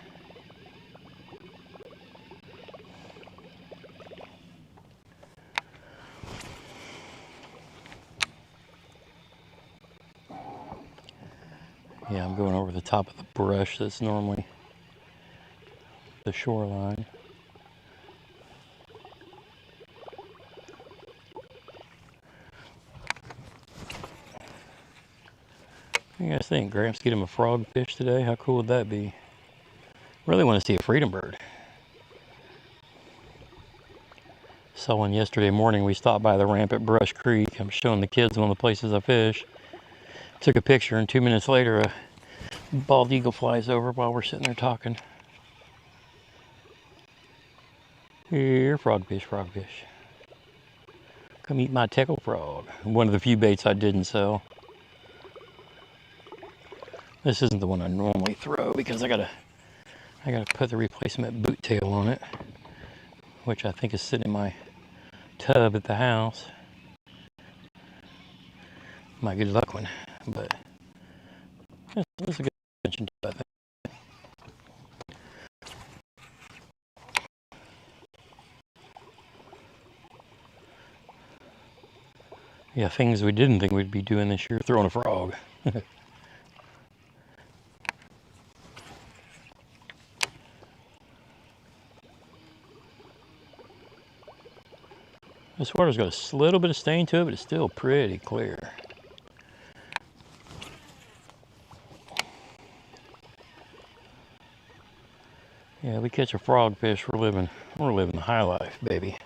A: Yeah, I'm going over the top of the brush that's normally the shoreline. What do you guys think? Gramps get him a frog fish today? How cool would that be? Really want to see a freedom bird. Saw one yesterday morning. We stopped by the ramp at Brush Creek. I'm showing the kids one of the places I fish. Took a picture, and 2 minutes later, a bald eagle flies over while we're sitting there talking. Here, frogfish, frogfish. Come eat my tackle frog. One of the few baits I didn't sell. This isn't the one I normally throw because I gotta put the replacement boot tail on it, which I think is sitting in my tub at the house. My good luck one, but it's a good attention to, I think. Yeah, things we didn't think we'd be doing this year, throwing a frog. This water's got a little bit of stain to it, but it's still pretty clear. Yeah, we catch a frogfish, we're living the high life, baby.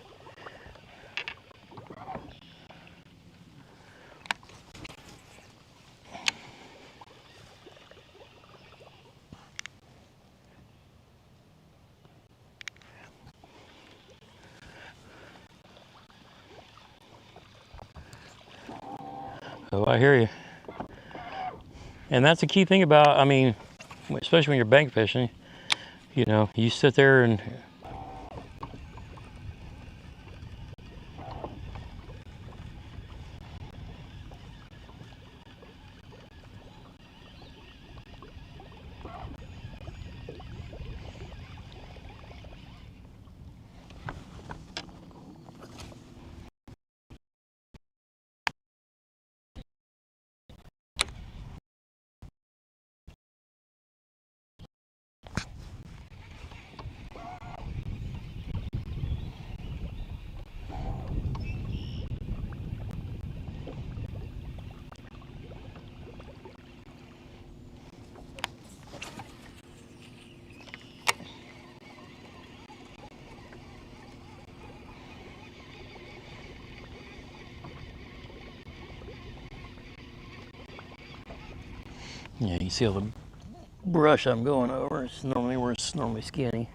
A: Oh, I hear you. And that's the key thing about, I mean, especially when you're bank fishing, you know, you sit there and yeah, you see all the brush I'm going over. It's normally where it's normally skinny.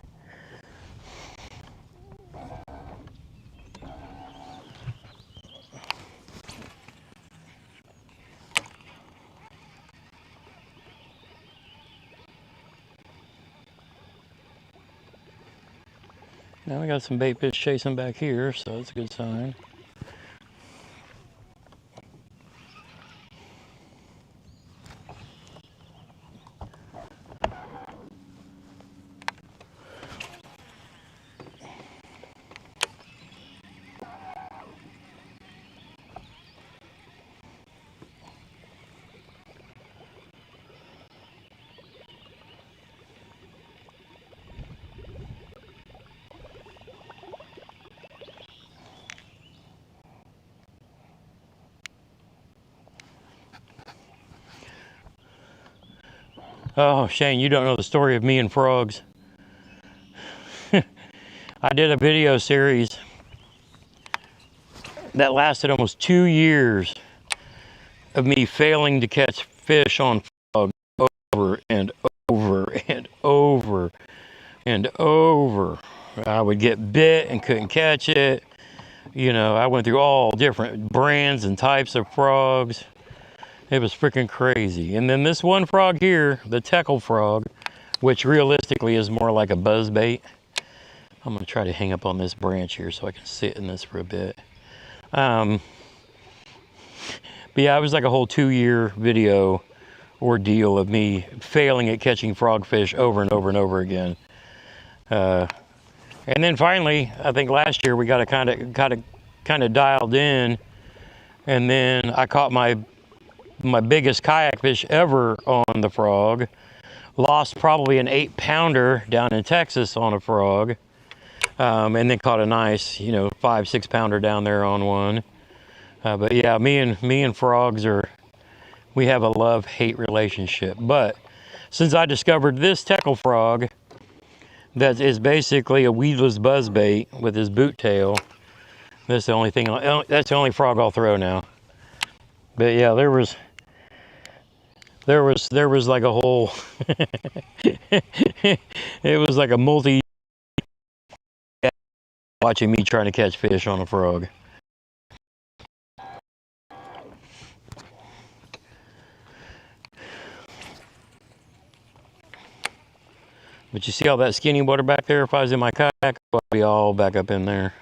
A: Now we got some bait fish chasing back here, so that's a good sign. Oh, Shane, you don't know the story of me and frogs. I did a video series that lasted almost 2 years of me failing to catch fish on frog over and over and over and over. I would get bit and couldn't catch it. You know, I went through all different brands and types of frogs. It was freaking crazy. And then this one frog here, the tackle frog, which realistically is more like a buzz bait. I'm gonna try to hang up on this branch here so I can sit in this for a bit. But yeah, it was like a whole 2-year video ordeal of me failing at catching frogfish over and over and over again. And then finally, I think last year we got it kind of dialed in, and then I caught my biggest kayak fish ever on the frog. Lost probably an 8-pounder down in Texas on a frog, and then caught a nice, 5-6 pounder down there on one. But yeah, me and frogs we have a love-hate relationship. But since I discovered this tackle frog, That is basically a weedless buzzbait with his boot tail. That's the only thing. That's the only frog I'll throw now. But yeah, there was like a whole. It was like a multi. Watching me trying to catch fish on a frog. But you see all that skinny water back there? If I was in my kayak, I'd be all back up in there.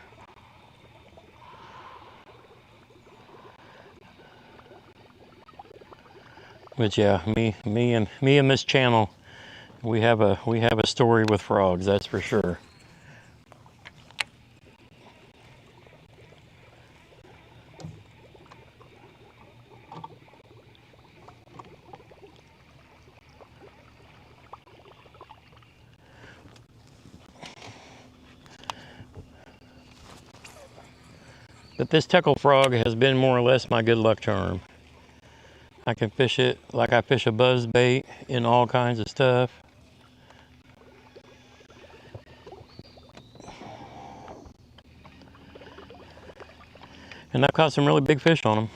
A: But yeah, me and this channel, we have a story with frogs, that's for sure. But this teckle frog has been more or less my good luck charm. I can fish it like I fish a buzz bait in all kinds of stuff. And I've caught some really big fish on them.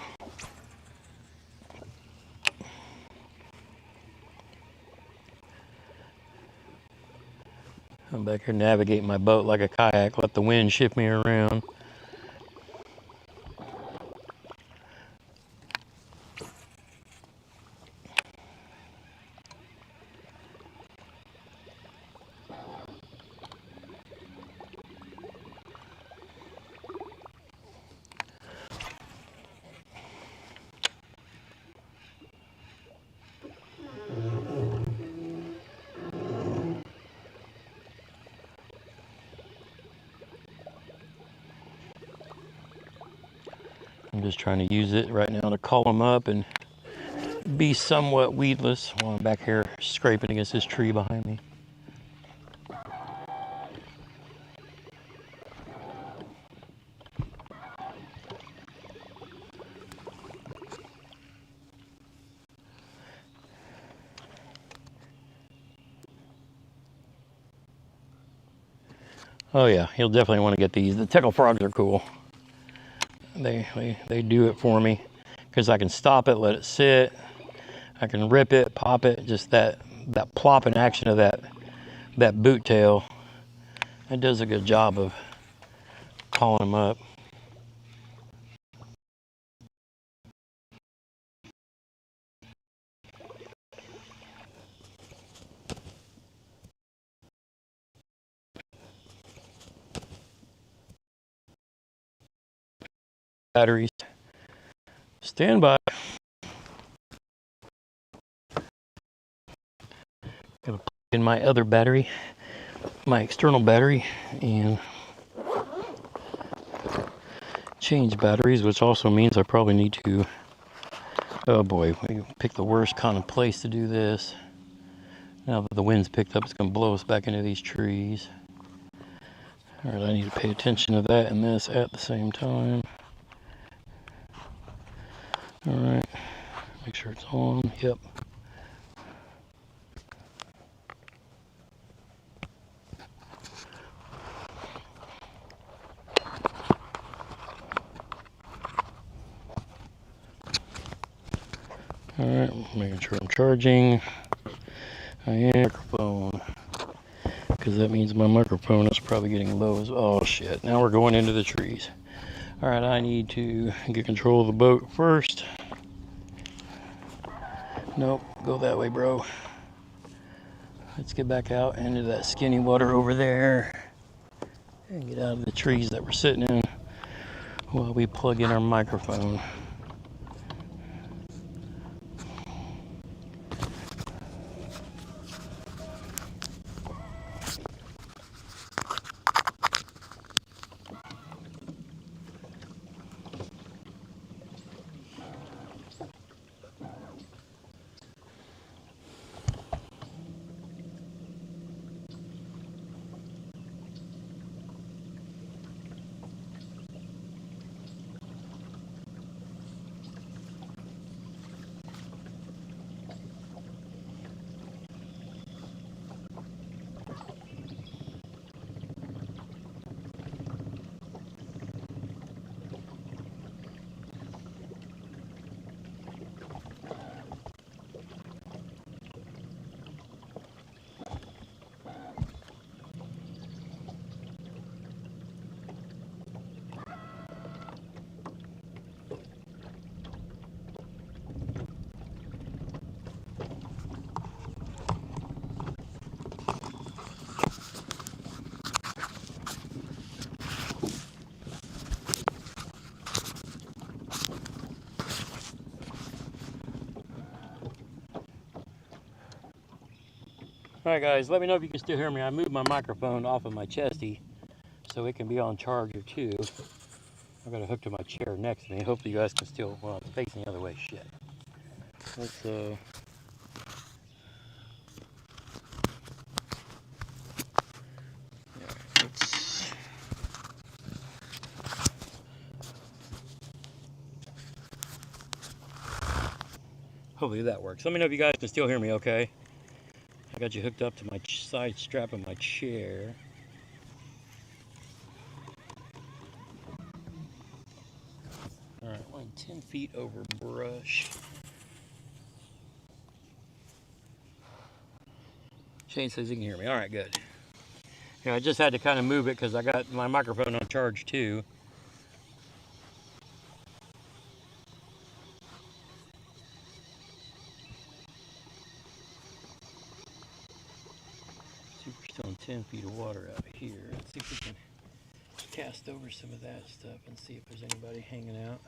A: I'm back here navigating my boat like a kayak, let the wind shift me around. I'm just trying to use it right now to call them up and be somewhat weedless while I'm back here scraping against this tree behind me. Oh yeah, you'll definitely want to get these. The teckle frogs are cool. They do it for me because I can stop it, let it sit. I can rip it, pop it. Just that plopping action of that boot tail. It does a good job of calling them up. Batteries. Stand by. Gonna plug in my other battery, my external battery, and change batteries, which also means I probably need to. Oh boy, we picked the worst kind of place to do this. Now that the wind's picked up, it's gonna blow us back into these trees. All right, I need to pay attention to that and this at the same time. All right, make sure it's on. Yep. All right, making sure I'm charging. I am microphone, because that means my microphone is probably getting low as well. Oh shit, now we're going into the trees. All right, I need to get control of the boat first. Nope, go that way, bro. Let's get back out into that skinny water over there and get out of the trees that we're sitting in while we plug in our microphone. Alright guys, let me know if you can still hear me. I moved my microphone off of my chesty so it can be on charger too. I've got it hooked to my chair next to me. Hopefully you guys can still, well, it's facing the other way, shit. Let's hopefully that works. Let me know if you guys can still hear me okay. I got you hooked up to my side strap of my chair. Alright, I'm 10 feet over brush. Shane says he can hear me. Alright, good. Yeah, I just had to kind of move it because I got my microphone on charge too. See, we're still in 10 feet of water out here. Let's see if we can cast over some of that stuff and see if there's anybody hanging out.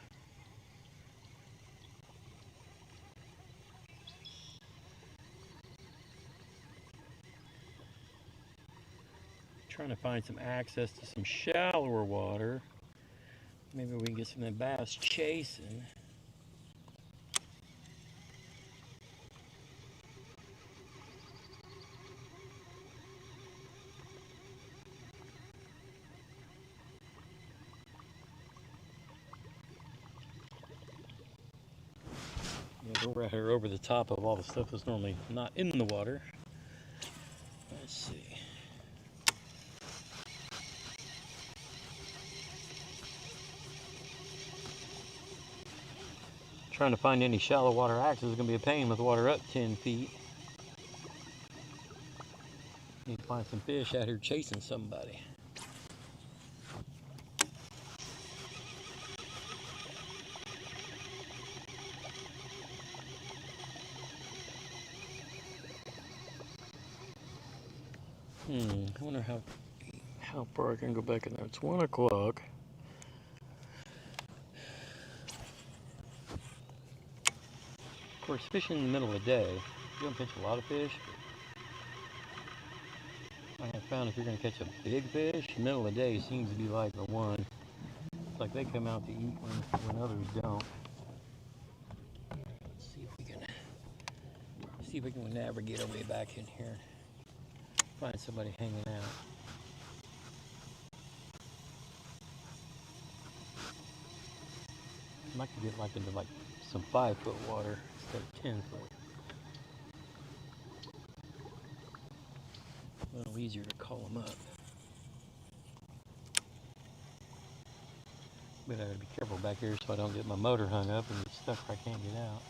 A: Trying to find some access to some shallower water. Maybe we can get some of the bass chasing. Yeah, we're right here over the top of all the stuff that's normally not in the water. Let's see. Trying to find any shallow water access is going to be a pain with water up 10 feet. Need to find some fish out here chasing somebody. I wonder how far I can go back in there. It's 1 o'clock. Of course, fishing in the middle of the day, you don't catch a lot of fish. But I have found if you're going to catch a big fish, middle of the day seems to be like the one. It's like they come out to eat when others don't. Let's see if we can navigate our way back in here. Find somebody hanging out. I'd like to get like into like some 5-foot water instead of 10 foot. A little easier to call them up. But I gotta be careful back here so I don't get my motor hung up and get stuck where I can't get out.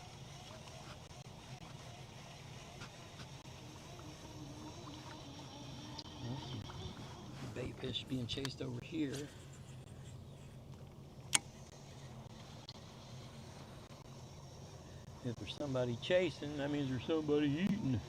A: Bait fish being chased over here. If there's somebody chasing, that means there's somebody eating.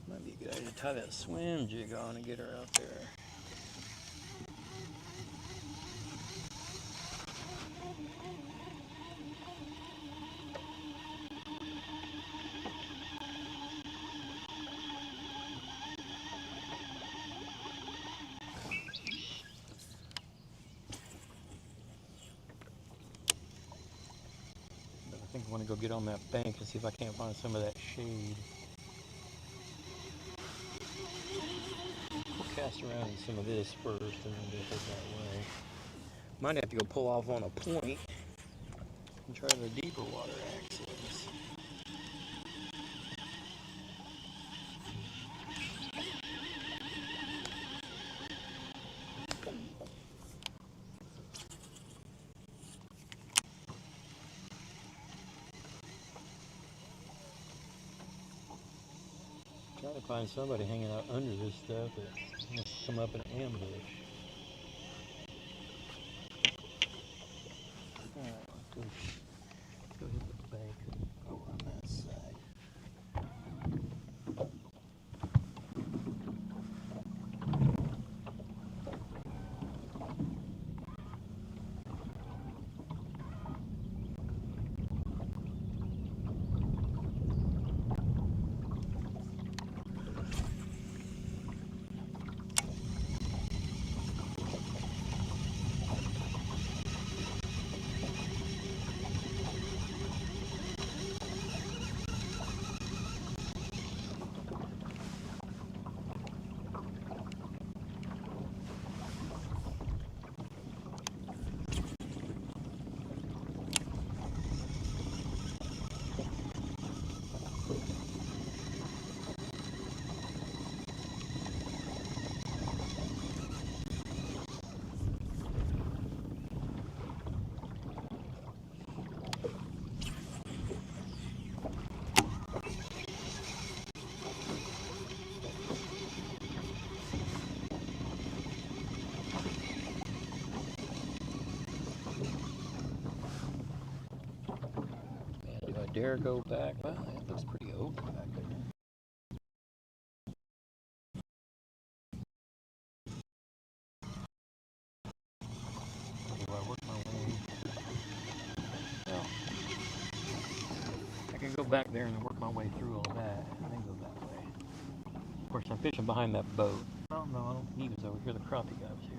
A: Might be a good idea to tie that swim jig on and get her out there. But I think I want to go get on that bank and see if I can't find some of that shade. We'll cast around in some of this first and then we'll head that way. Might have to go pull off on a point and try the deeper water access. Try to find somebody hanging out under this stuff that must come up in an ambush. Alright, let's go hit the bank over on that side. Do I dare go back? Well, that looks pretty open back there. Do I work my way? No. I can go back there and work my way through all that and then go that way. Of course, I'm fishing behind that boat. Oh no, I don't. He was over here. The crappie guy was here.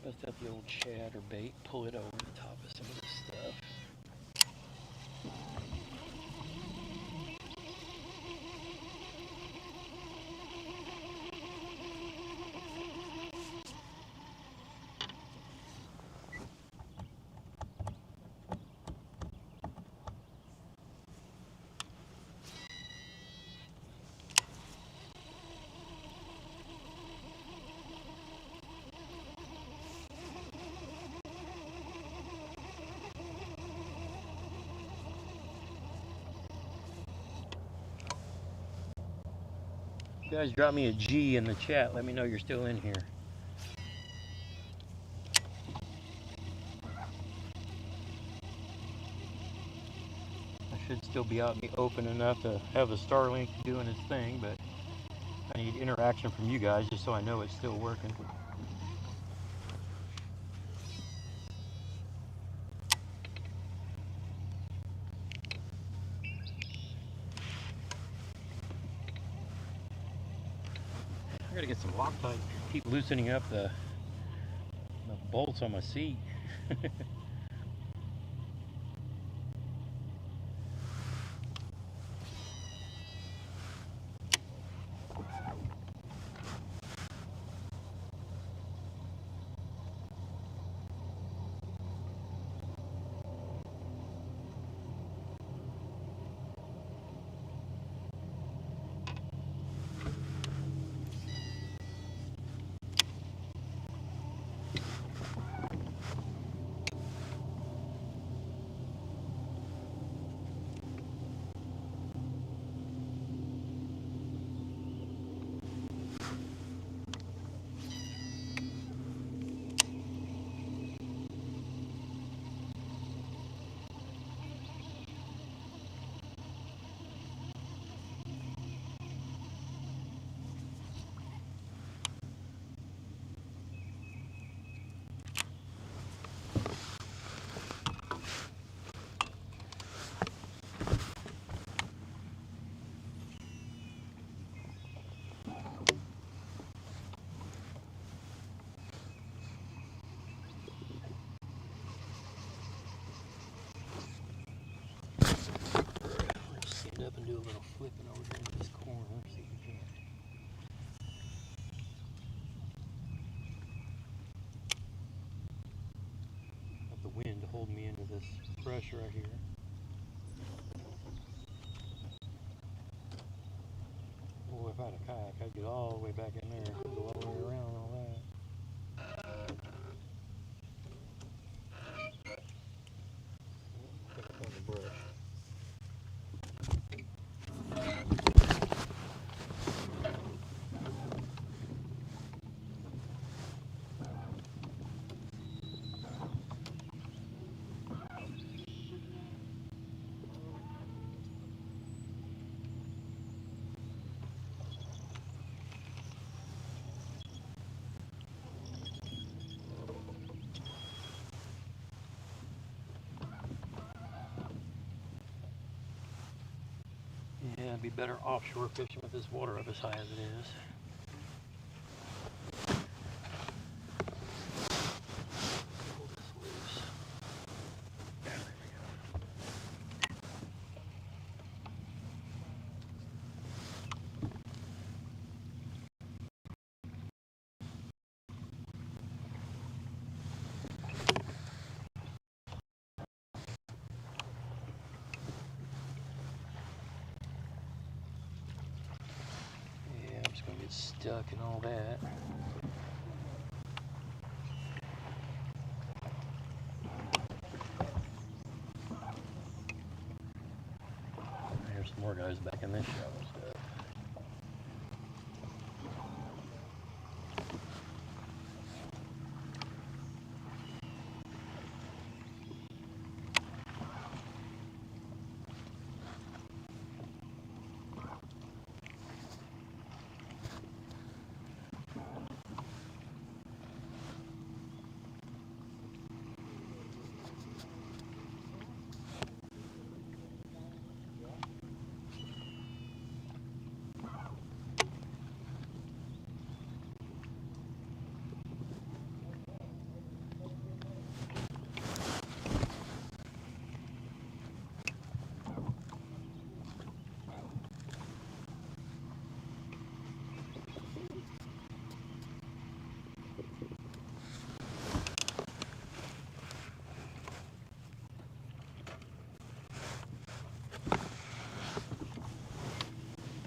A: Bust out the old shad or bait, pull it over the top of some of this stuff. You guys drop me a G in the chat. Let me know you're still in here. I should still be out in the open enough to have the Starlink doing its thing, but I need interaction from you guys just so I know it's still working. I gotta get some Loctite. Keep loosening up the bolts on my seat. Stand up and do a little flipping over here into this corner. See if we can pulled me into this brush right here. Boy, if I had a kayak, I'd get all the way back in there, go all the way around and all that. Pick up on the brush. Yeah, it'd be better offshore fishing with this water up as high as it is. Pull this loose. There we go. Yeah, I'm just gonna get stuck in all that. There's some more guys back in this shallow stuff.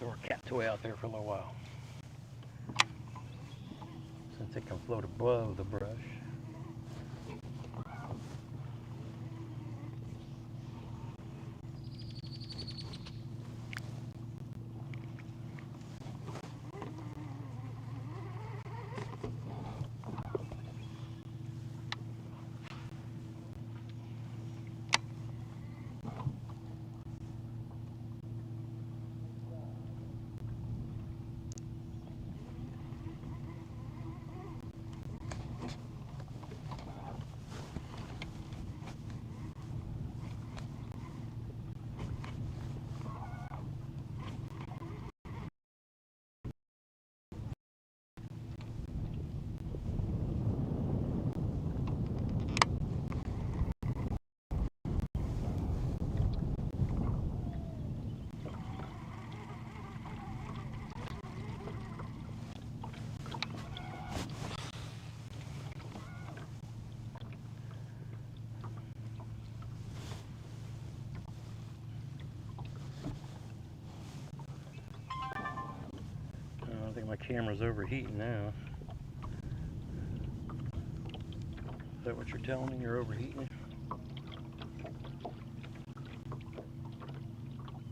A: Throw a cat toy out there for a little while, since it can float above the brush. I think my camera's overheating now. Is that what you're telling me? You're overheating?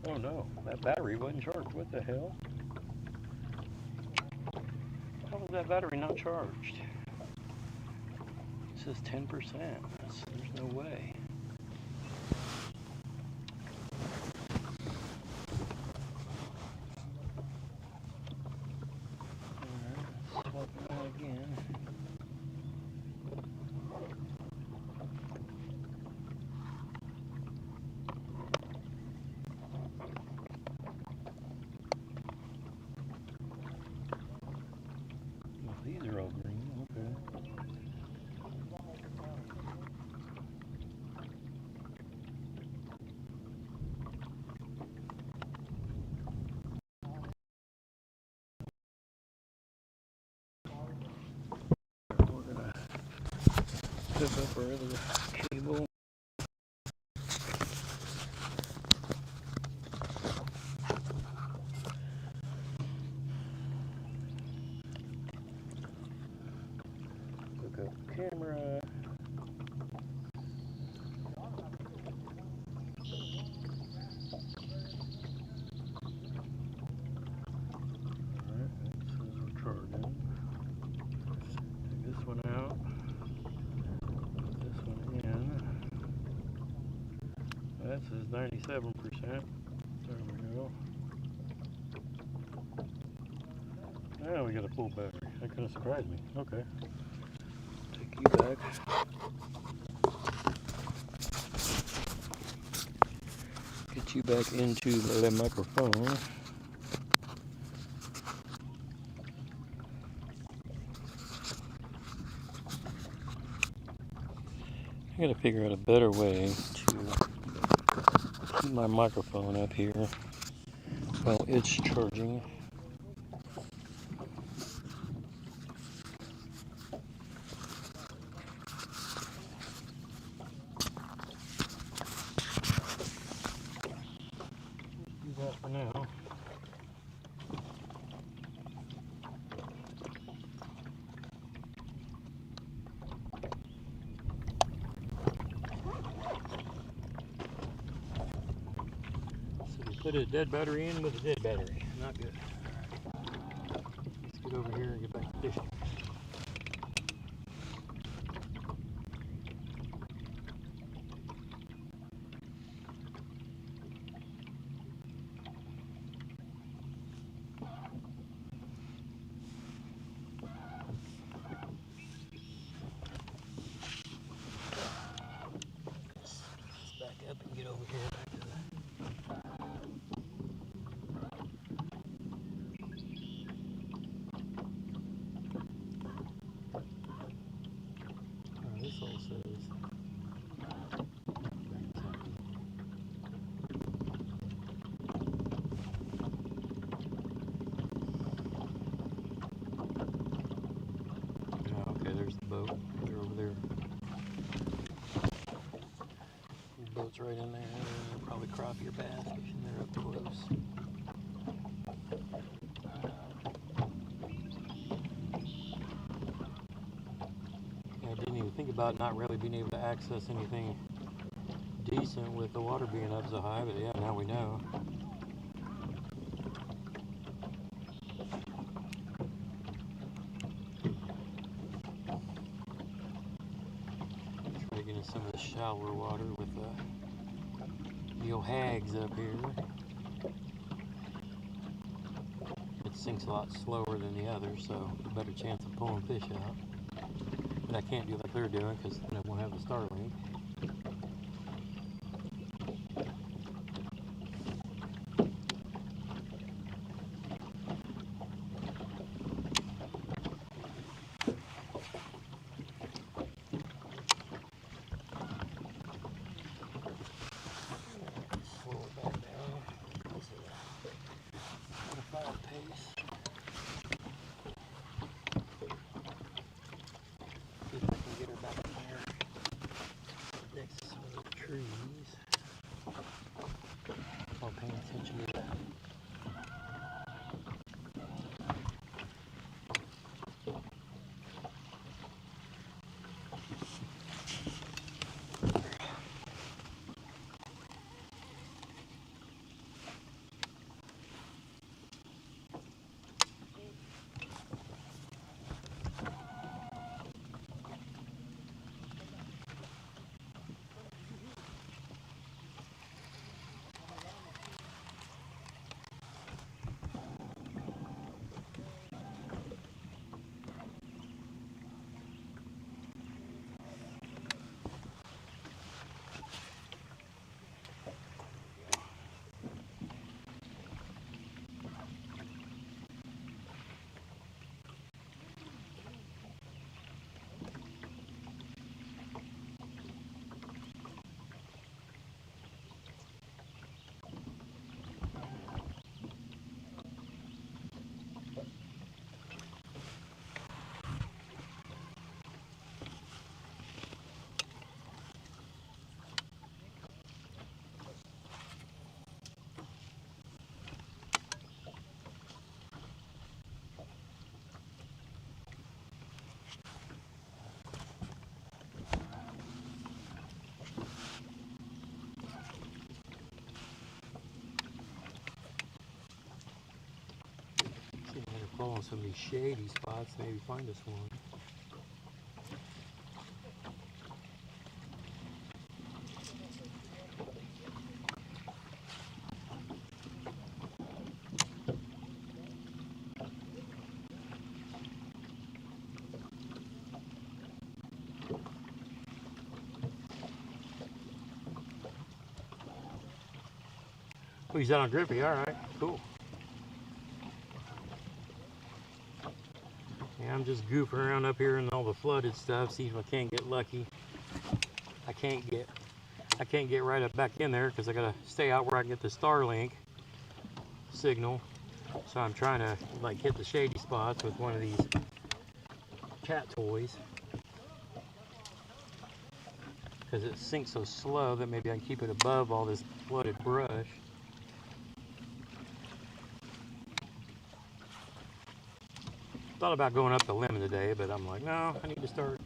A: Oh no, that battery wasn't charged. What the hell? How was that battery not charged? It says 10%. There's no way. Alright, swap it out again. Well, these are all green, okay. We're gonna hook up our other cable. camera. Alright, that's recording. Take this one out. Put this one in. That says 97%. There we go. Now we got a full battery. That kind of surprised me. Okay. Take you back. Get you back into the microphone. I gotta figure out a better way to keep my microphone up here while it's charging. Do that for now. Put a dead battery in with a dead battery. Not good. Alright. Let's get over here and get back to fishing. Let's back up and get over here. Back to the this all says. Oh, okay, there's the boat. They're over there. The boat's right in there. Probably crappie or bass fishing there up close. I didn't even think about not really being able to access anything decent with the water being up so high, but yeah, now we know. Try to get in some of the shallower water with the old hags up here. It sinks a lot slower than the others, so a better chance of pulling fish out. But I can't do like they're doing because then I won't have the Starlink. Slow it back down. Modified pace. See if I can get her back in here. call on some of these shady spots, maybe find us one. Oh, he's out on Griffey, all right, cool. Yeah, I'm just goofing around up here in all the flooded stuff, see if I can't get lucky. I can't get right up back in there because I gotta stay out where I can get the Starlink signal. So I'm trying to like hit the shady spots with one of these cat toys because it sinks so slow that maybe I can keep it above all this flooded brush. Thought about going up the limb today, but I'm like, no, I need to start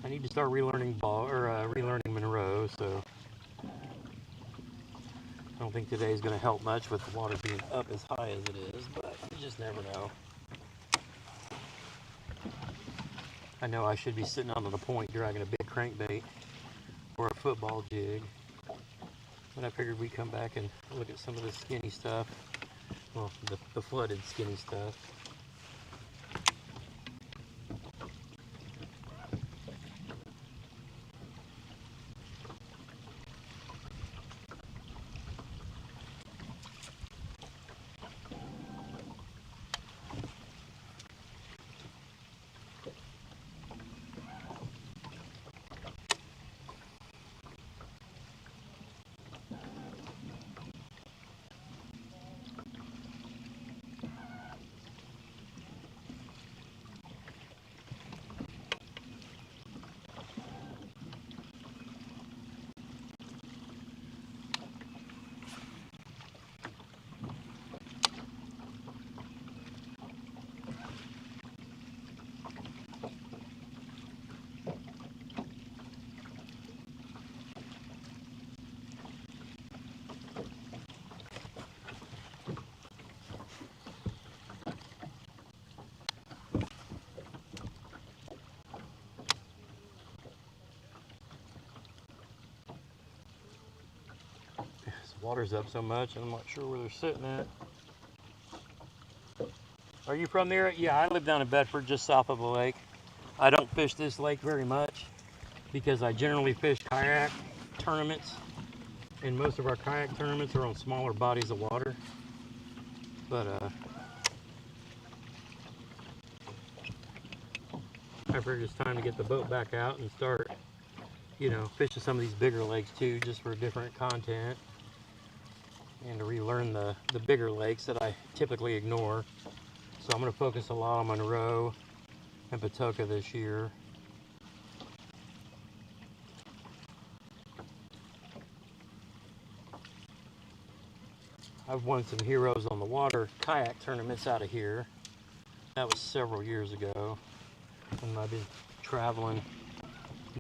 A: relearning relearning Monroe. So I don't think today is going to help much with the water being up as high as it is, but you just never know. I know I should be sitting on the point dragging a big crankbait or a football jig, but I figured we'd come back and look at some of the skinny stuff. Well, the flooded skinny stuff. Water's up so much, and I'm not sure where they're sitting at. Are you from there? Yeah, I live down in Bedford, just south of the lake. I don't fish this lake very much because I generally fish kayak tournaments, and most of our kayak tournaments are on smaller bodies of water. But I figured it's time to get the boat back out and start, fishing some of these bigger lakes too, just for different content. And to relearn the bigger lakes that I typically ignore. So I'm going to focus a lot on Monroe and Patoka this year. I've won some Heroes on the Water kayak tournaments out of here. That was several years ago. And I've been traveling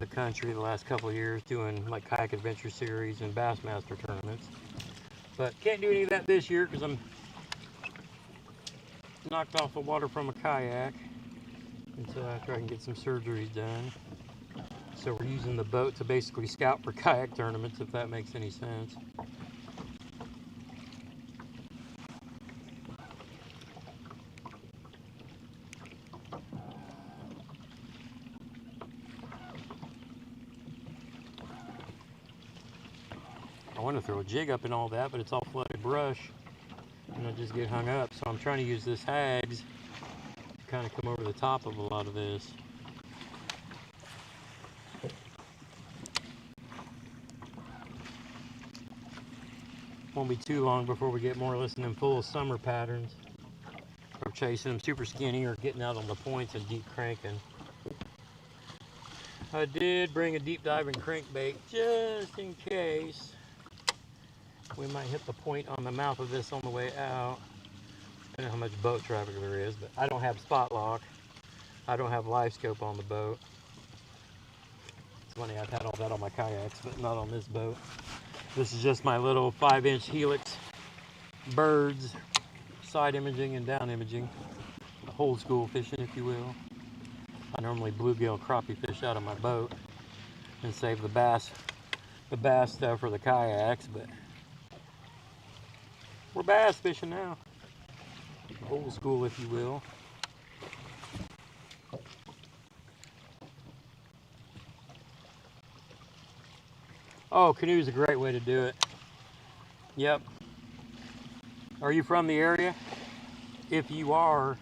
A: the country the last couple of years doing like kayak adventure series and Bassmaster tournaments. But can't do any of that this year because I'm knocked off the water from a kayak until after I can get some surgeries done. So we're using the boat to basically scout for kayak tournaments, if that makes any sense. I want to throw a jig up and all that, but it's all flooded brush and I just get hung up. So I'm trying to use this hags to kind of come over the top of a lot of this. Won't be too long before we get more or less in them full summer patterns, or chasing them super skinny or getting out on the points and deep cranking. I did bring a deep diving crankbait just in case we might hit the point on the mouth of this on the way out. I don't know how much boat traffic there is, but I don't have spot lock. I don't have live scope on the boat. It's funny, I've had all that on my kayaks, but not on this boat. This is just my little 5-inch Helix Birds side imaging and down imaging, old school fishing, if you will. I normally bluegill crappie fish out of my boat and save the bass stuff for the kayaks, but we're bass fishing now. Old school, if you will. Oh, canoe is a great way to do it. Yep. Are you from the area? If you are,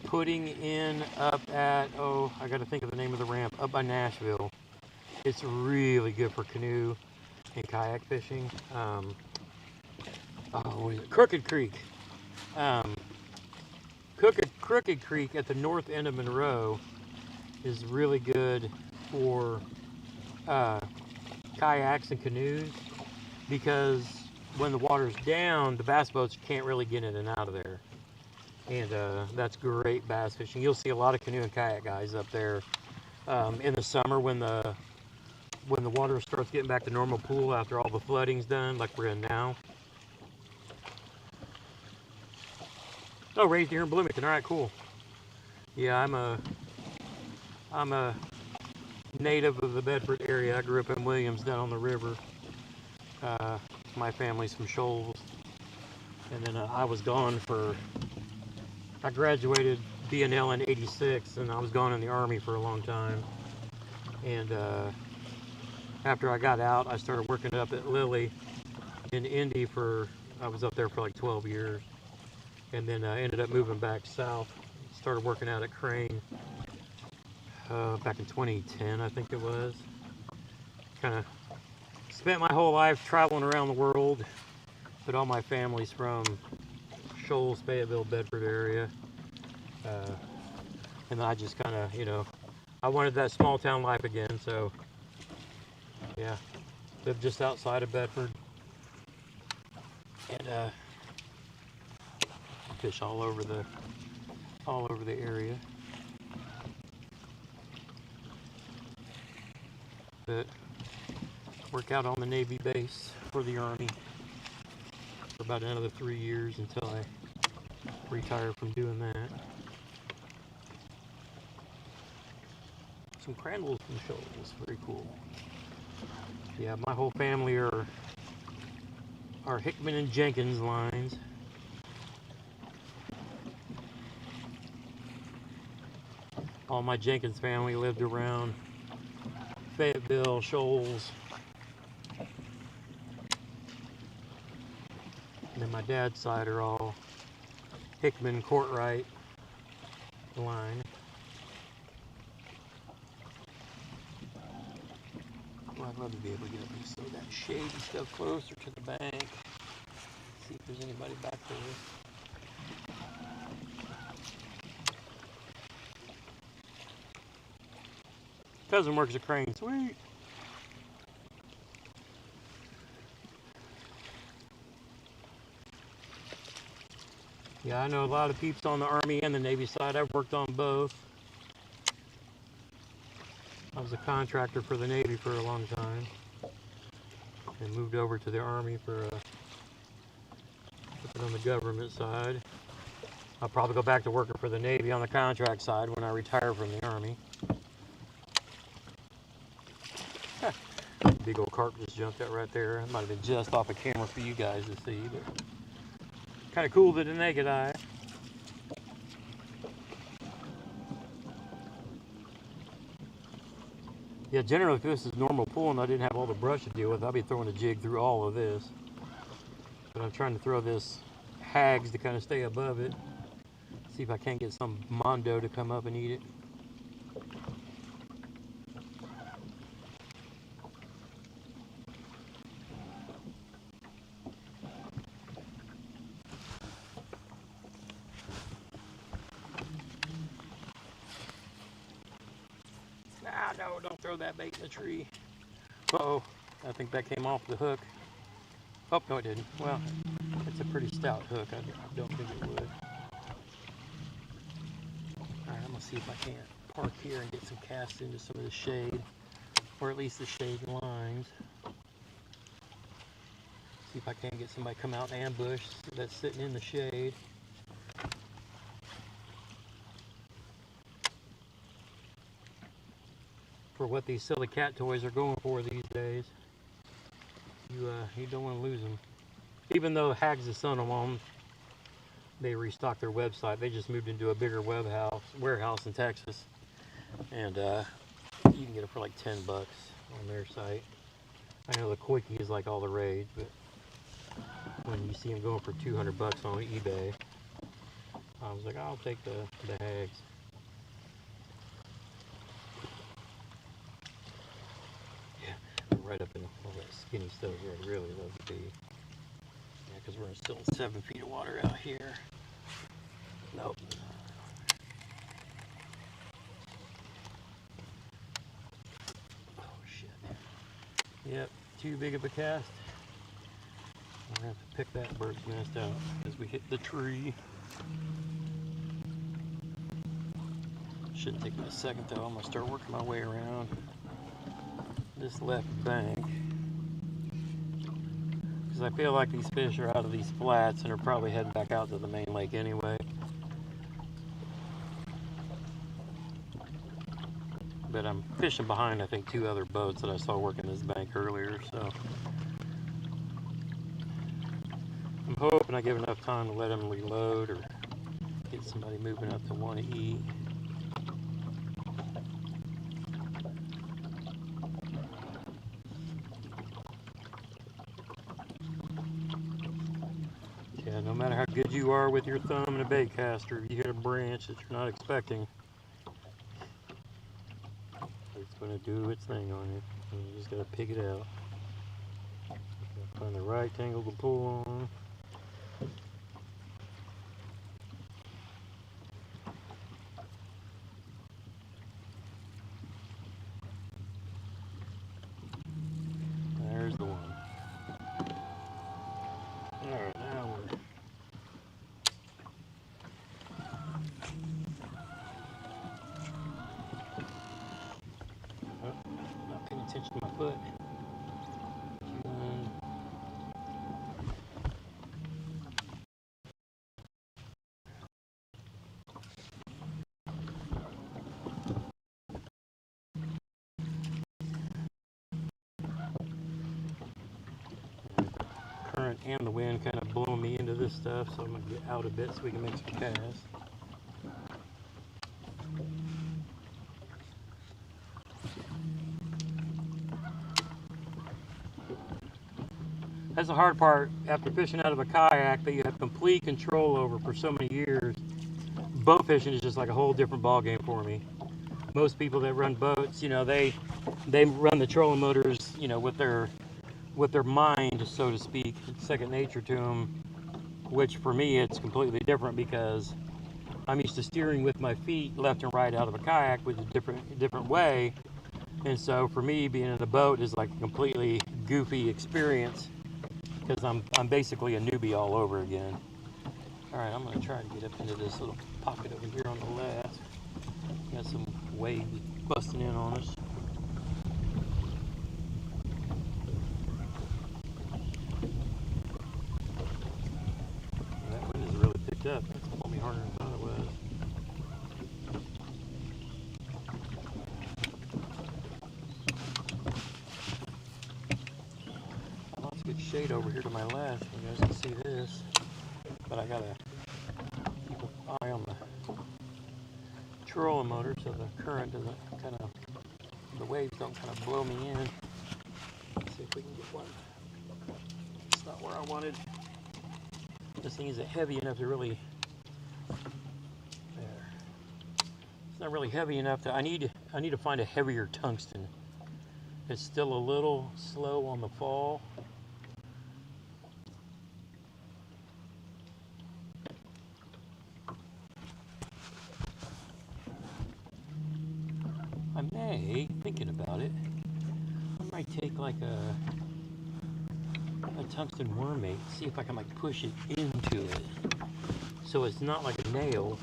A: putting in up at, oh, I got to think of the name of the ramp, up by Nashville. It's really good for canoe and kayak fishing. What is it? Crooked Creek. Crooked Creek at the north end of Monroe is really good for kayaks and canoes, because when the water's down, the bass boats can't really get in and out of there. And that's great bass fishing. You'll see a lot of canoe and kayak guys up there in the summer when the water starts getting back to normal pool after all the flooding's done, like we're in now. Oh, raised here in Bloomington. All right, cool. Yeah, I'm a native of the Bedford area. I grew up in Williams down on the river. My family's from Shoals. And then I was gone I graduated B&L in '86, and I was gone in the Army for a long time. And after I got out, I started working up at Lilly in Indy I was up there for like 12 years. And then I ended up moving back south. Started working out at Crane back in 2010, I think it was. Kind of spent my whole life traveling around the world, but all my family's from Shoals, Fayetteville, Bedford area. And I just kind of, I wanted that small town life again, so yeah, lived just outside of Bedford. And fish all over the area. But work out on the Navy base for the Army for about another 3 years until I retire from doing that. Some crandles from Shoals, very cool. Yeah, my whole family are Hickman and Jenkins lines. All my Jenkins family lived around Fayetteville, Shoals. And then my dad's side are all Hickman, Courtright line. Well, I'd love to be able to get up and see that shady stuff closer to the bank. See if there's anybody back there. Cousin works at Crane. Sweet. Yeah, I know a lot of peeps on the Army and the Navy side. I've worked on both. I was a contractor for the Navy for a long time, and moved over to the Army for on the government side. I'll probably go back to working for the Navy on the contract side when I retire from the Army. Big old carp just jumped out right there. It might have been just off a camera for you guys to see, but kind of cool to the naked eye. Yeah, generally if this is normal pool and I didn't have all the brush to deal with, I'd be throwing a jig through all of this. But I'm trying to throw this hags to kind of stay above it. See if I can't get some mondo to come up and eat it. Ah, no, don't throw that bait in the tree. Uh-oh, I think that came off the hook. Oh, no it didn't. Well, it's a pretty stout hook. I don't think it would. Alright, I'm going to see if I can't park here and get some casts into some of the shade. Or at least the shade lines. See if I can't get somebody come out and ambush that's sitting in the shade. For what these silly cat toys are going for these days, you don't want to lose them. Even though Hags of Sun on they restocked their website, they just moved into a bigger warehouse in Texas, and you can get it for like $10 on their site. I know the Quickie is like all the rage, but when you see them going for $200 on eBay, I was like, I'll take the Hags. Yeah, right up in all that skinny stuff where I'd really love to be. Yeah, because we're still in 7 feet of water out here. Nope. Oh shit. Yep, too big of a cast. I'm gonna have to pick that bird's nest out as we hit the tree. Shouldn't take me a second though. I'm gonna start working my way around this left bank, because I feel like these fish are out of these flats and are probably heading back out to the main lake anyway. But I'm fishing behind, I think, 2 other boats that I saw working this bank earlier, so I'm hoping I give enough time to let them reload or get somebody moving up to want to eat. Yeah, no matter how good you are with your thumb and a bait caster, if you hit a branch that you're not expecting, it's going to do its thing on you. And you just got to pick it out. Find the right angle to pull on. There's the one. Alright, now we're... Oh, not paying attention to my foot. Current and the wind kind of blowing me into this stuff, so I'm going to get out a bit so we can make some casts. That's the hard part after fishing out of a kayak that you have complete control over for so many years. Boat fishing is just like a whole different ball game for me. Most people that run boats, you know, they run the trolling motors, you know, with their mind, so to speak. It's second nature to them, which for me it's completely different because I'm used to steering with my feet left and right out of a kayak with a different way, and so for me being in a boat is like a completely goofy experience because I'm basically a newbie all over again. All right, I'm gonna try to get up into this little pocket over here on the left. Got some waves busting in on us. That wind has really picked up. That's pulling me harder than I thought it was. Lots of good shade over here to my left. You guys can see this. But I gotta keep an eye on the trolling motor so the current doesn't the waves don't kind of blow me in. Let's see if we can get one. It's not where I wanted. This thing isn't heavy enough to really, there. It's not really heavy enough to, I need to find a heavier tungsten. It's still a little slow on the fall. I may, thinking about it, I might take like a tungsten wormmate, see if I can like push it into it. So it's not like a nail,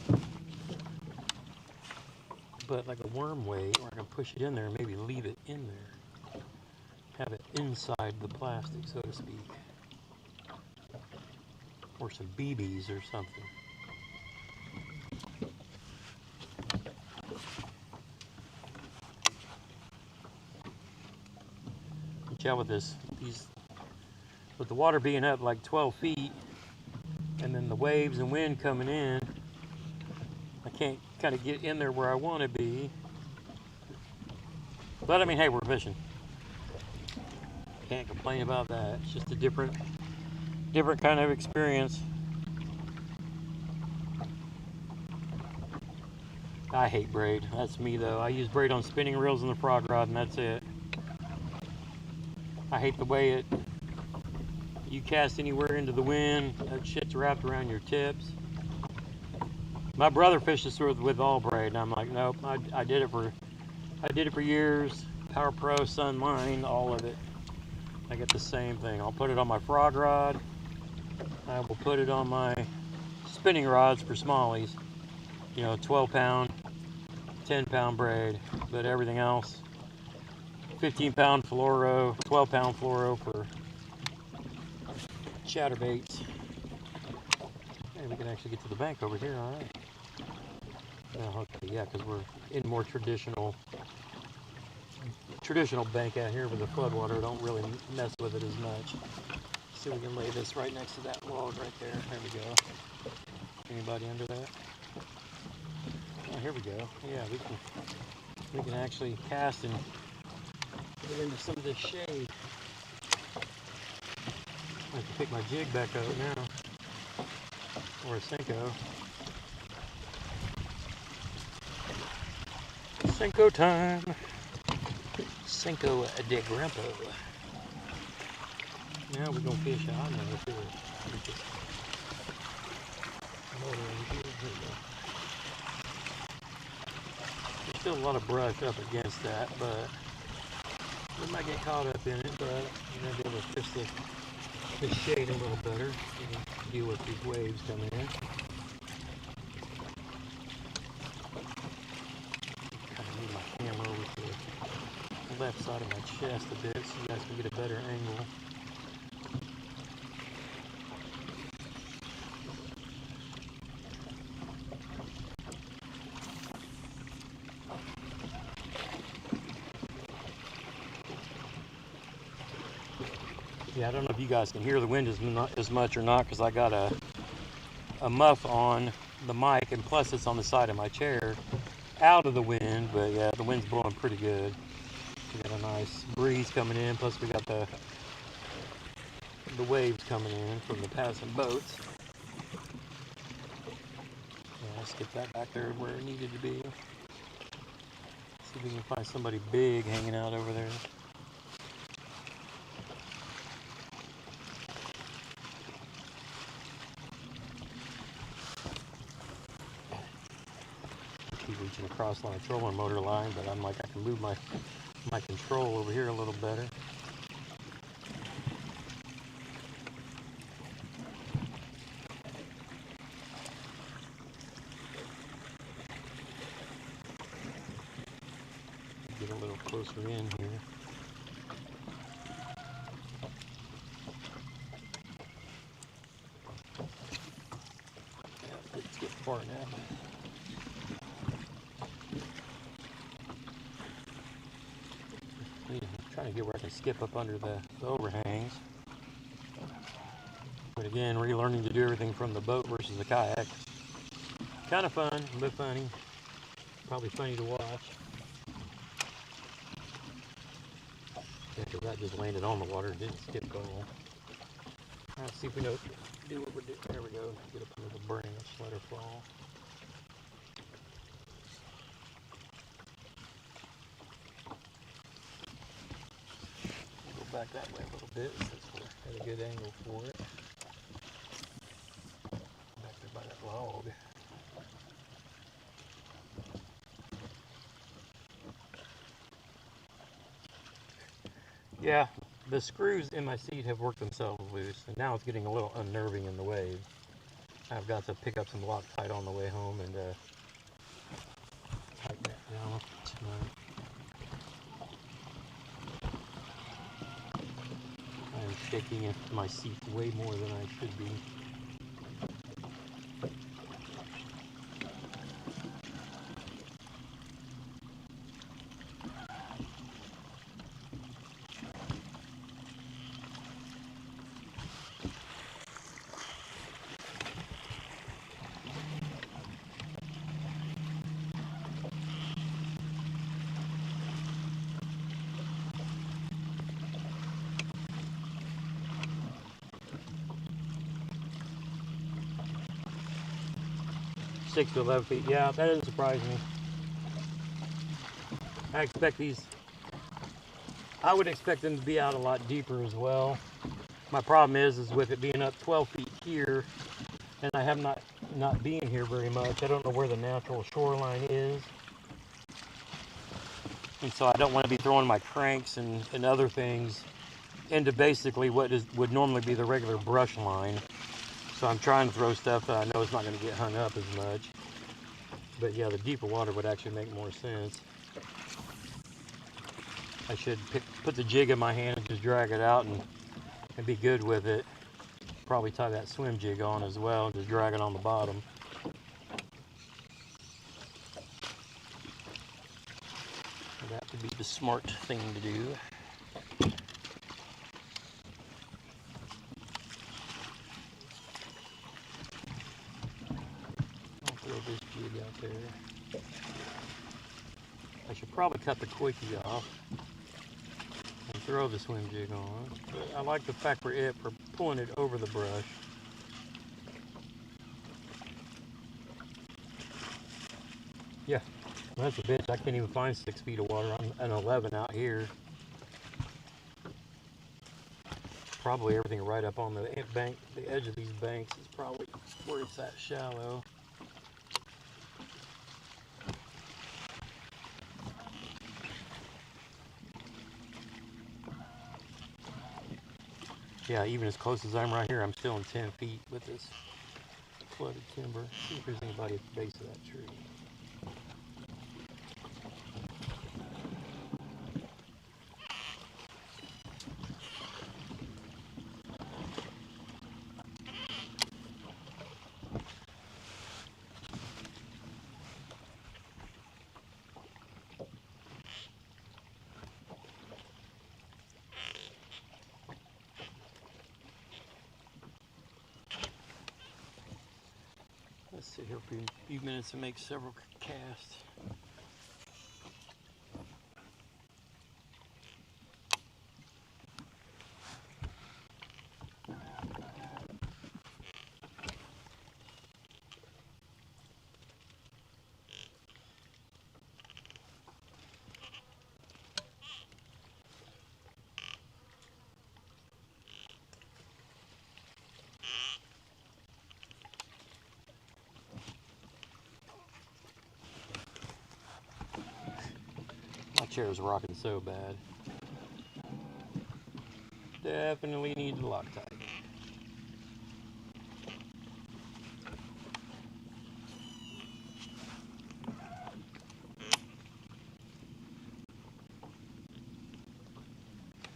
A: but like a worm weight where I can push it in there and maybe leave it in there. Have it inside the plastic, so to speak. or some BBs or something. Watch out with with the water being up like 12 feet, and then the waves and wind coming in, I can't kind of get in there where I want to be. But I mean, hey, we're fishing. Can't complain about that. It's just a different kind of experience. I hate braid. That's me though. I use braid on spinning reels and the frog rod, and that's it. I hate the way you cast anywhere into the wind. That shit's wrapped around your tips. My brother fishes with all braid, and I'm like, nope. I did it for years. Power Pro, Sunline, all of it. I get the same thing. I'll put it on my frog rod. I will put it on my spinning rods for smallies. 12 pound, 10 pound braid, but everything else, 15 pound fluoro, 12 pound fluoro for chatterbaits. And we can actually get to the bank over here, all right. Oh, okay, yeah, because we're in more traditional bank out here with the floodwater. Don't really mess with it as much. See if we can lay this right next to that log right there. There we go. Anybody under that? Oh, here we go. Yeah, we can actually cast and get into some of this shade. I have to pick my jig back up now, or a Senko. Senko time. Senko de Grandpa. Now we're gonna fish out now. There's still a lot of brush up against that, but we might get caught up in it. But we're gonna be able to fish the shade a little better. We can deal with these waves coming in. Kind of move my camera over to the left side of my chest a bit so you guys can get a better angle. Yeah, I don't know if you guys can hear the wind as much or not, because I got a muff on the mic, and plus it's on the side of my chair out of the wind. But yeah, the wind's blowing pretty good. We got a nice breeze coming in, plus we got the waves coming in from the passing boats. Yeah, let's get that back there where it needed to be. See if we can find somebody big hanging out over there. Keep reaching across my trolling motor line, but I'm like, I can move my control over here a little better. Get a little closer in here. Yeah, let's get far now. I'm trying to get where I can skip up under the overhangs. But again, relearning to do everything from the boat versus the kayak. Kind of fun, but funny. Probably funny to watch. Yeah, because that just landed on the water, didn't skip at all. Let's see if we do what we're doing. There we go. Get up under the branch, let her fall. Go back that way a little bit since we're at a good angle for it. Back there by that log. Yeah, the screws in my seat have worked themselves loose, and now it's getting a little unnerving in the wave. I've got to pick up some Loctite on the way home and tighten that down tonight. I am shaking my seat way more than I should be. 6 to 11 feet. Yeah, that doesn't surprise me. I would expect them to be out a lot deeper as well. My problem is with it being up 12 feet here, and I have not been here very much. I don't know where the natural shoreline is. And so I don't want to be throwing my cranks and other things into basically what would normally be the regular brush line. So I'm trying to throw stuff that I know is not going to get hung up as much. But yeah, the deeper water would actually make more sense. I should put the jig in my hand and just drag it out and be good with it. Probably tie that swim jig on as well, just drag it on the bottom. That would be the smart thing to do. I'll throw this jig out there. I should probably cut the quickie off and throw the swim jig on. But I like the fact for pulling it over the brush. Yeah, that's a bitch. I can't even find 6 feet of water. I'm an 11 out here. Probably everything right up on the bank, the edge of these banks is probably where it's that shallow. Yeah, even as close as I'm right here, I'm still in 10 feet with this flooded timber. See if there's anybody at the base of that tree. Let's sit here for a few minutes and make several casts. My chair is rocking so bad. Definitely needs Loctite.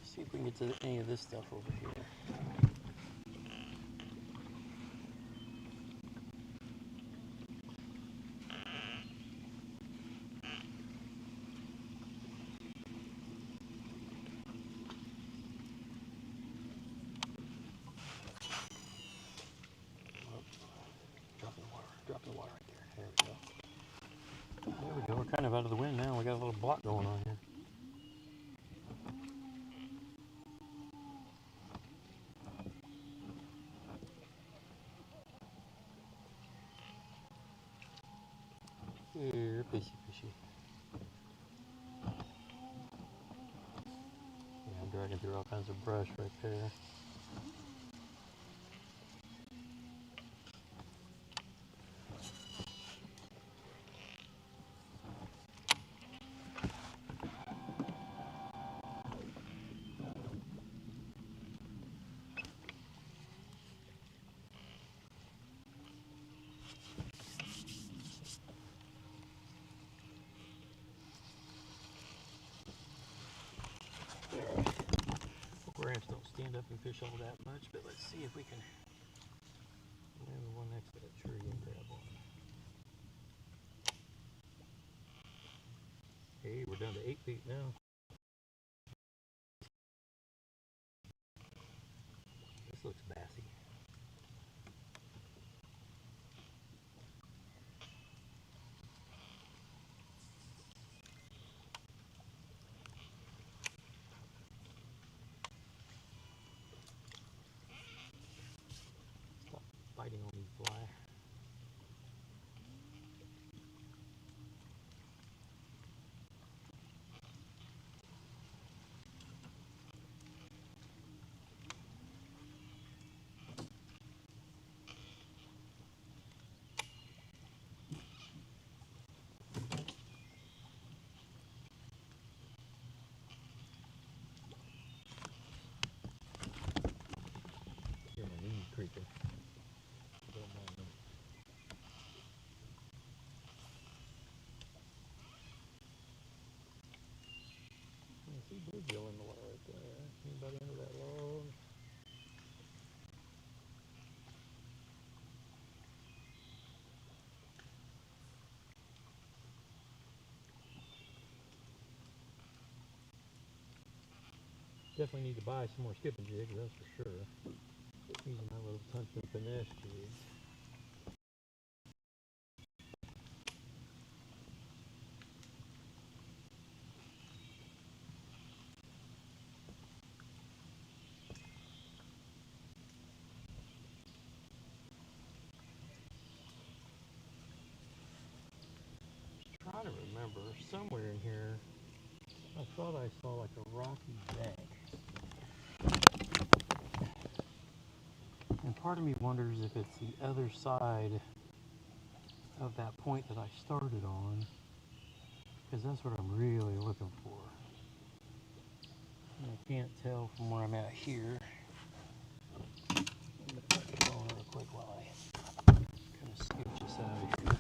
A: See if we can get to any of this stuff over here. Dropping the water right there. There we go. There we go. We're kind of out of the wind now. We got a little block going on here. Here, fishy. Yeah, I'm dragging through all kinds of brush right there. Ramps don't stand up and fish all that much, but let's see if we can land the one next to that tree and grab one. Hey, we're down to 8 feet now. This looks bassy. Stop biting on these fly. see bluegill in the water right there. Anybody under that log? Definitely need to buy some more skipping jigs, that's for sure. Using my little tungsten finesse jigs. Trying to remember, somewhere in here, I thought I saw like a rocky bank. And part of me wonders if it's the other side of that point that I started on, because that's what I'm really looking for. And I can't tell from where I'm at here. I'm gonna cut the phone real quick while I kind of scooch this out of here.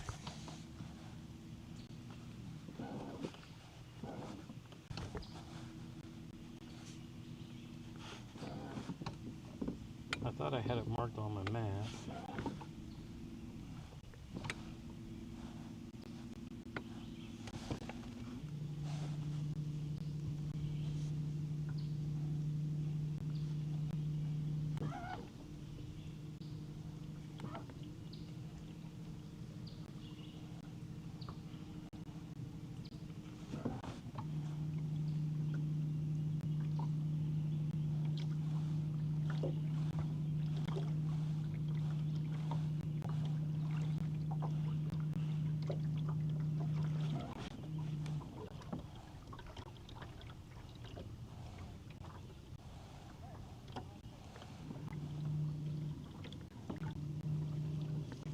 A: I thought I had it marked on my map.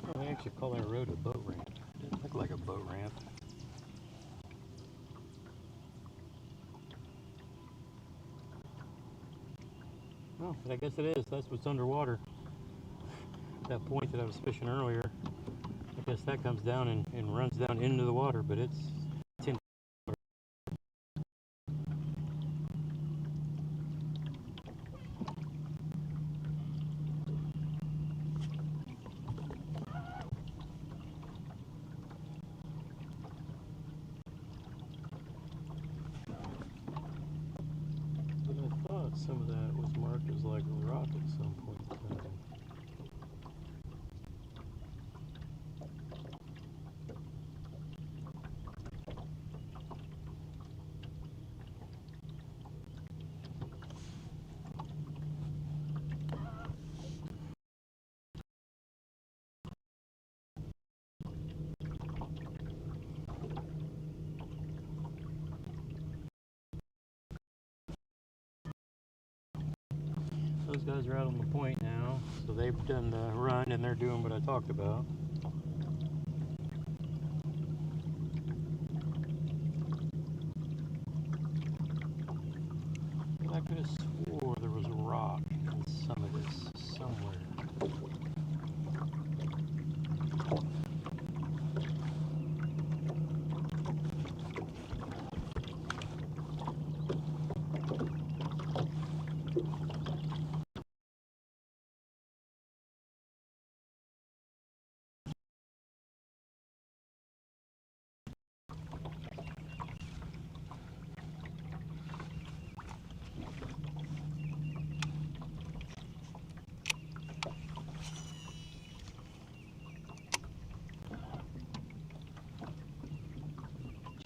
A: Oh, they actually call that road a boat ramp. It didn't look like a boat ramp. Oh, but I guess it is. That's what's underwater. That point that I was fishing earlier. I guess that comes down and runs down into the water, but it's 10. But I thought some of that was marked as like rock at some point in time. Those guys are out on the point now, so they've done the run and they're doing what I talked about. I could have swore there was a rock in some of this somewhere.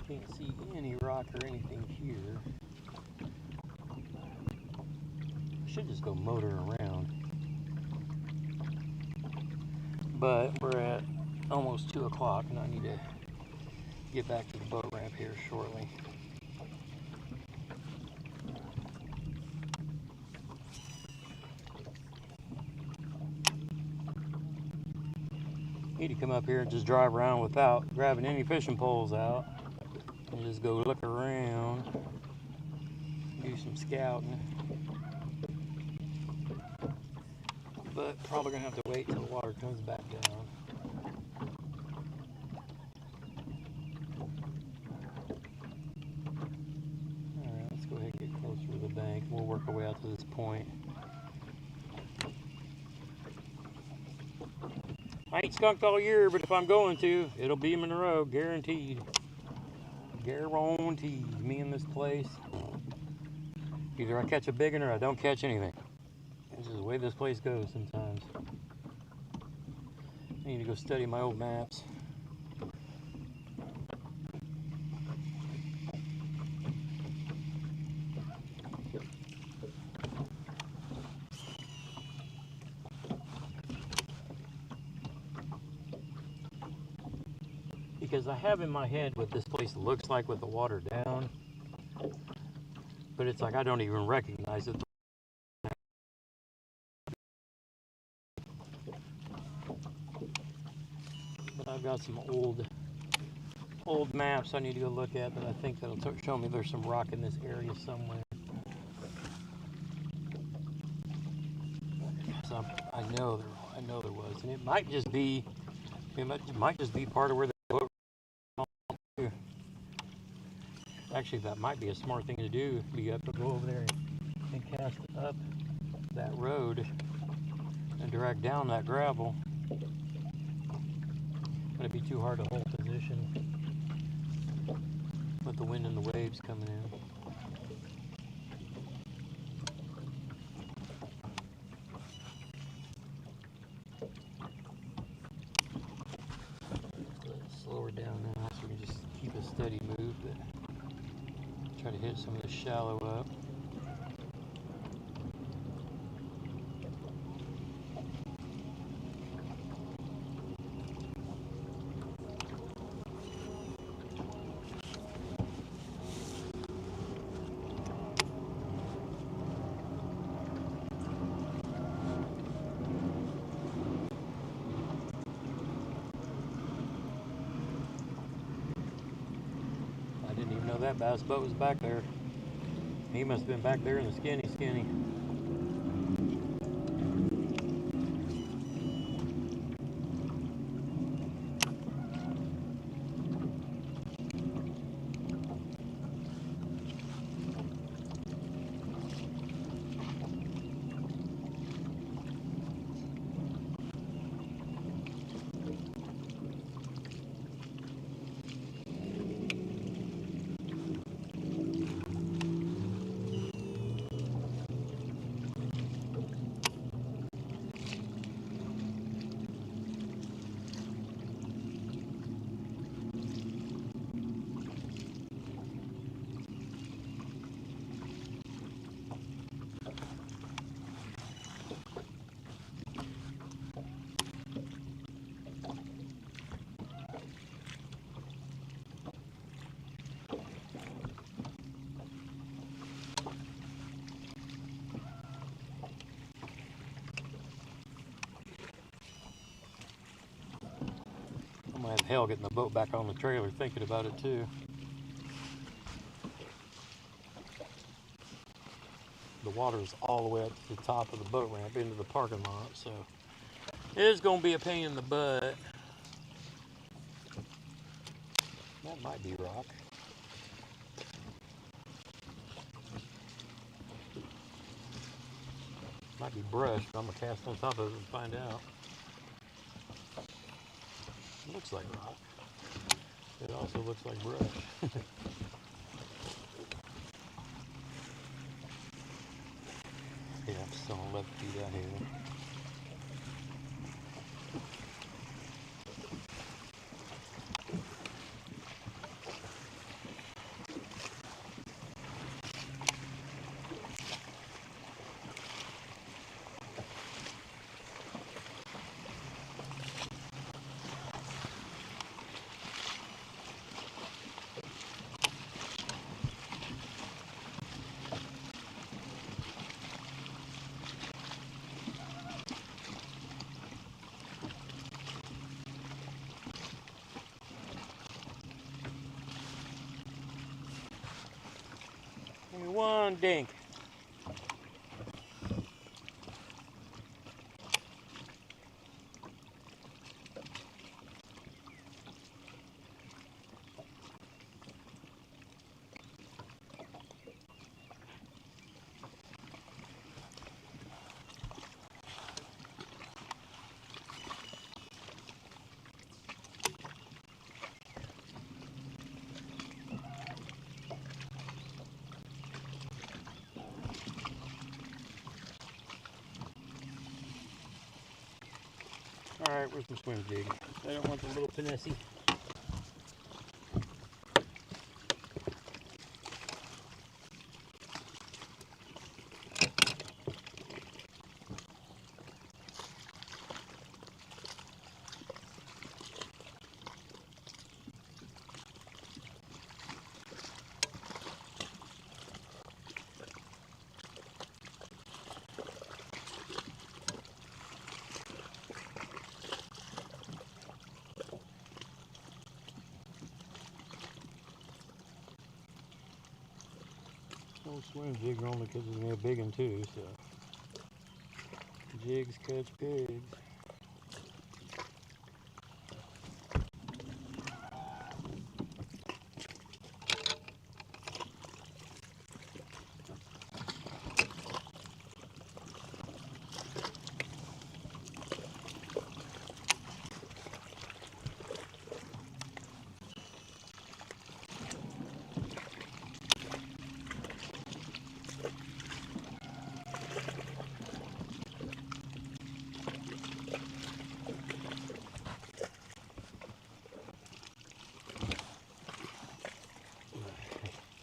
A: Can't see any rock or anything here. I should just go motor around. But we're at almost 2 o'clock and I need to get back to the boat ramp here shortly. Need to come up here and just drive around without grabbing any fishing poles out. And just go look around, do some scouting. But probably gonna have to wait till the water comes back down. Alright, let's go ahead and get work our way out to this point. I ain't skunked all year, but if I'm going to, it'll be Monroe, guaranteed. Guaranteed. Me in this place. Either I catch a big one or I don't catch anything. This is the way this place goes sometimes. I need to go study my old maps. Because I have in my head what this place looks like with the water down, but it's like I don't even recognize it. But I've got some old maps I need to go look at that I think that'll show me there's some rock in this area somewhere. So I know there was, and it might just be part of where the boat. Actually, that might be a smart thing to do. Be up to go over there and cast up that road and drag down that gravel. It'd be too hard to hold position with the wind and the waves coming in. Slow her down now so we can just keep a steady move, but try to hit some of the shallow up. I didn't even know that bass boat was back there. He must have been back there in the skinny. I'm gonna have hell getting the boat back on the trailer thinking about it too. The water's all the way up to the top of the boat ramp into the parking lot, so it is gonna be a pain in the butt. That might be rock. Might be brush, but I'm gonna cast on top of it and find out. It looks like rock. It also looks like brush. Yeah, I'm still gonna let it do that here. Give me one dink. right, where's my swim jig? I don't want the little finesse. Old swim jig only because it's gonna be a big one too, so jigs catch pigs.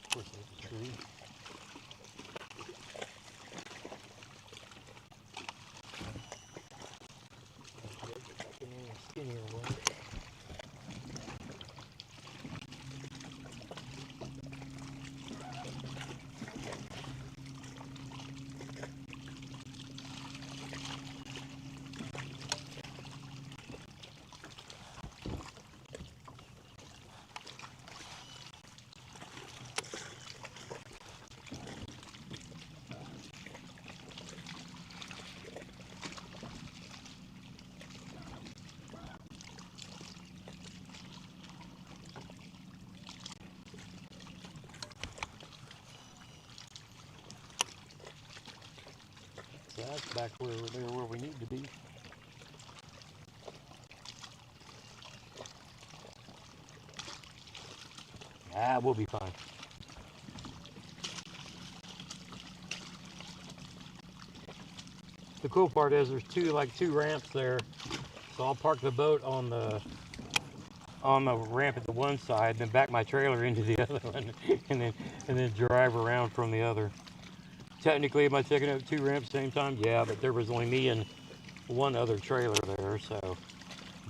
A: Of course, that's a tree. Skinnier one. So that's back where we need to be. Ah, we'll be fine. The cool part is there's two ramps there, so I'll park the boat on the ramp at the one side, then back my trailer into the other one, and then drive around from the other. Technically, am I taking up two ramps at the same time? Yeah, but there was only me and one other trailer there, so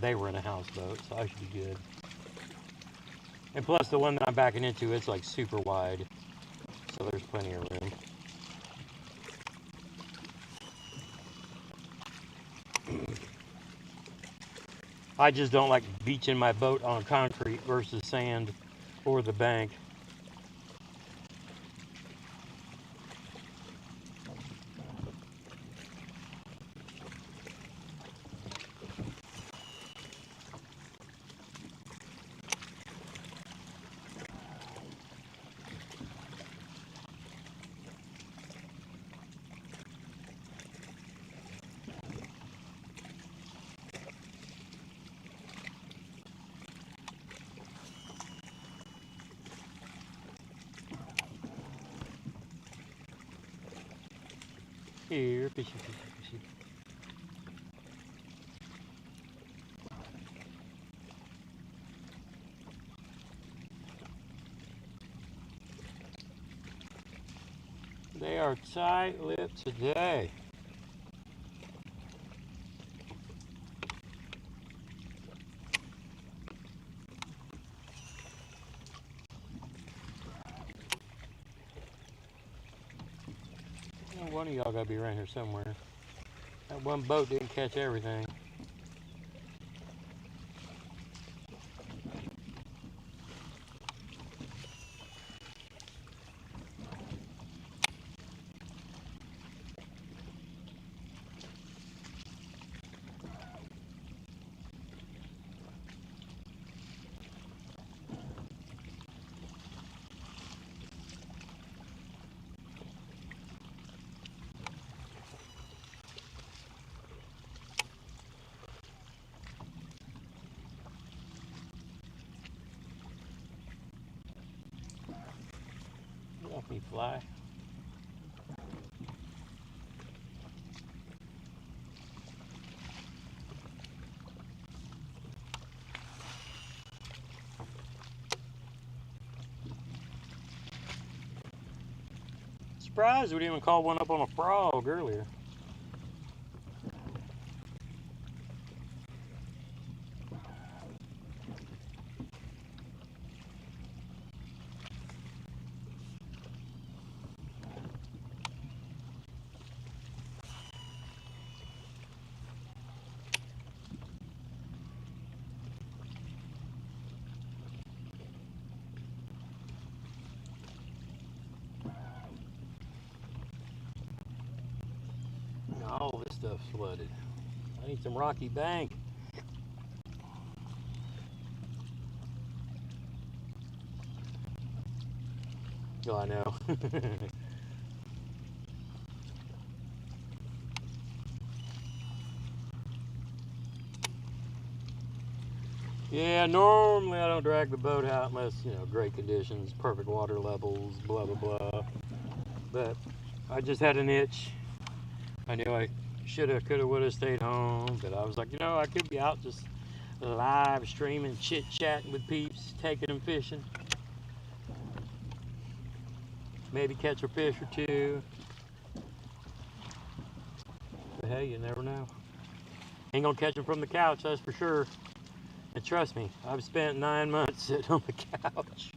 A: they were in a houseboat, so I should be good. And plus, the one that I'm backing into, it's like super wide, so there's plenty of room. I just don't like beaching my boat on concrete versus sand or the bank. Here, fishy, fishy, fishy. They are tight-lipped today. One of y'all gotta be around here somewhere. That one boat didn't catch everything. Let me fly. surprised we didn't even call one up on a frog earlier. All this stuff's flooded. I need some rocky bank. Oh, I know. Yeah, normally I don't drag the boat out unless, great conditions, perfect water levels, blah, blah, blah. But I just had an itch. I knew I shoulda, coulda, woulda stayed home, but I was like, I could be out just live streaming, chit-chatting with peeps, taking them fishing. Maybe catch a fish or two. But hey, you never know. Ain't gonna catch them from the couch, that's for sure. And trust me, I've spent 9 months sitting on the couch.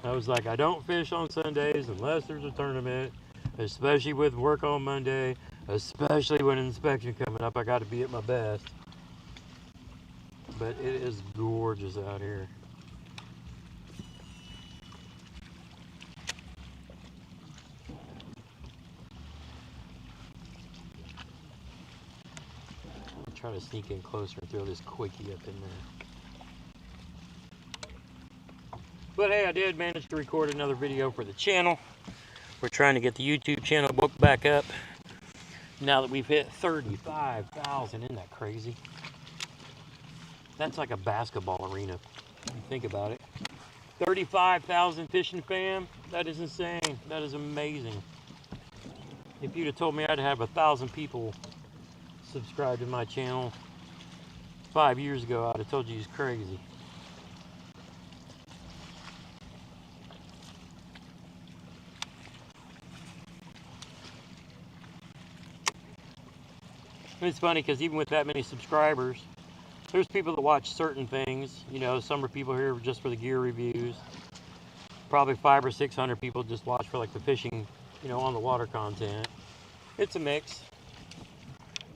A: I was like, I don't fish on Sundays unless there's a tournament, especially with work on Monday, especially when inspection coming up. I got to be at my best. But it is gorgeous out here. I'll try to sneak in closer and throw this quickie up in there. But hey, I did manage to record another video for the channel. We're trying to get the YouTube channel booked back up now that we've hit 35,000. Isn't that crazy? That's like a basketball arena, if you think about it. 35,000 fishing fam, that is insane. That is amazing. If you'd have told me I'd have 1,000 people subscribed to my channel 5 years ago, I'd have told you he's crazy. And it's funny because even with that many subscribers, there's people that watch certain things. Some are people here just for the gear reviews. Probably 500 or 600 people just watch for like the fishing, on the water content. It's a mix,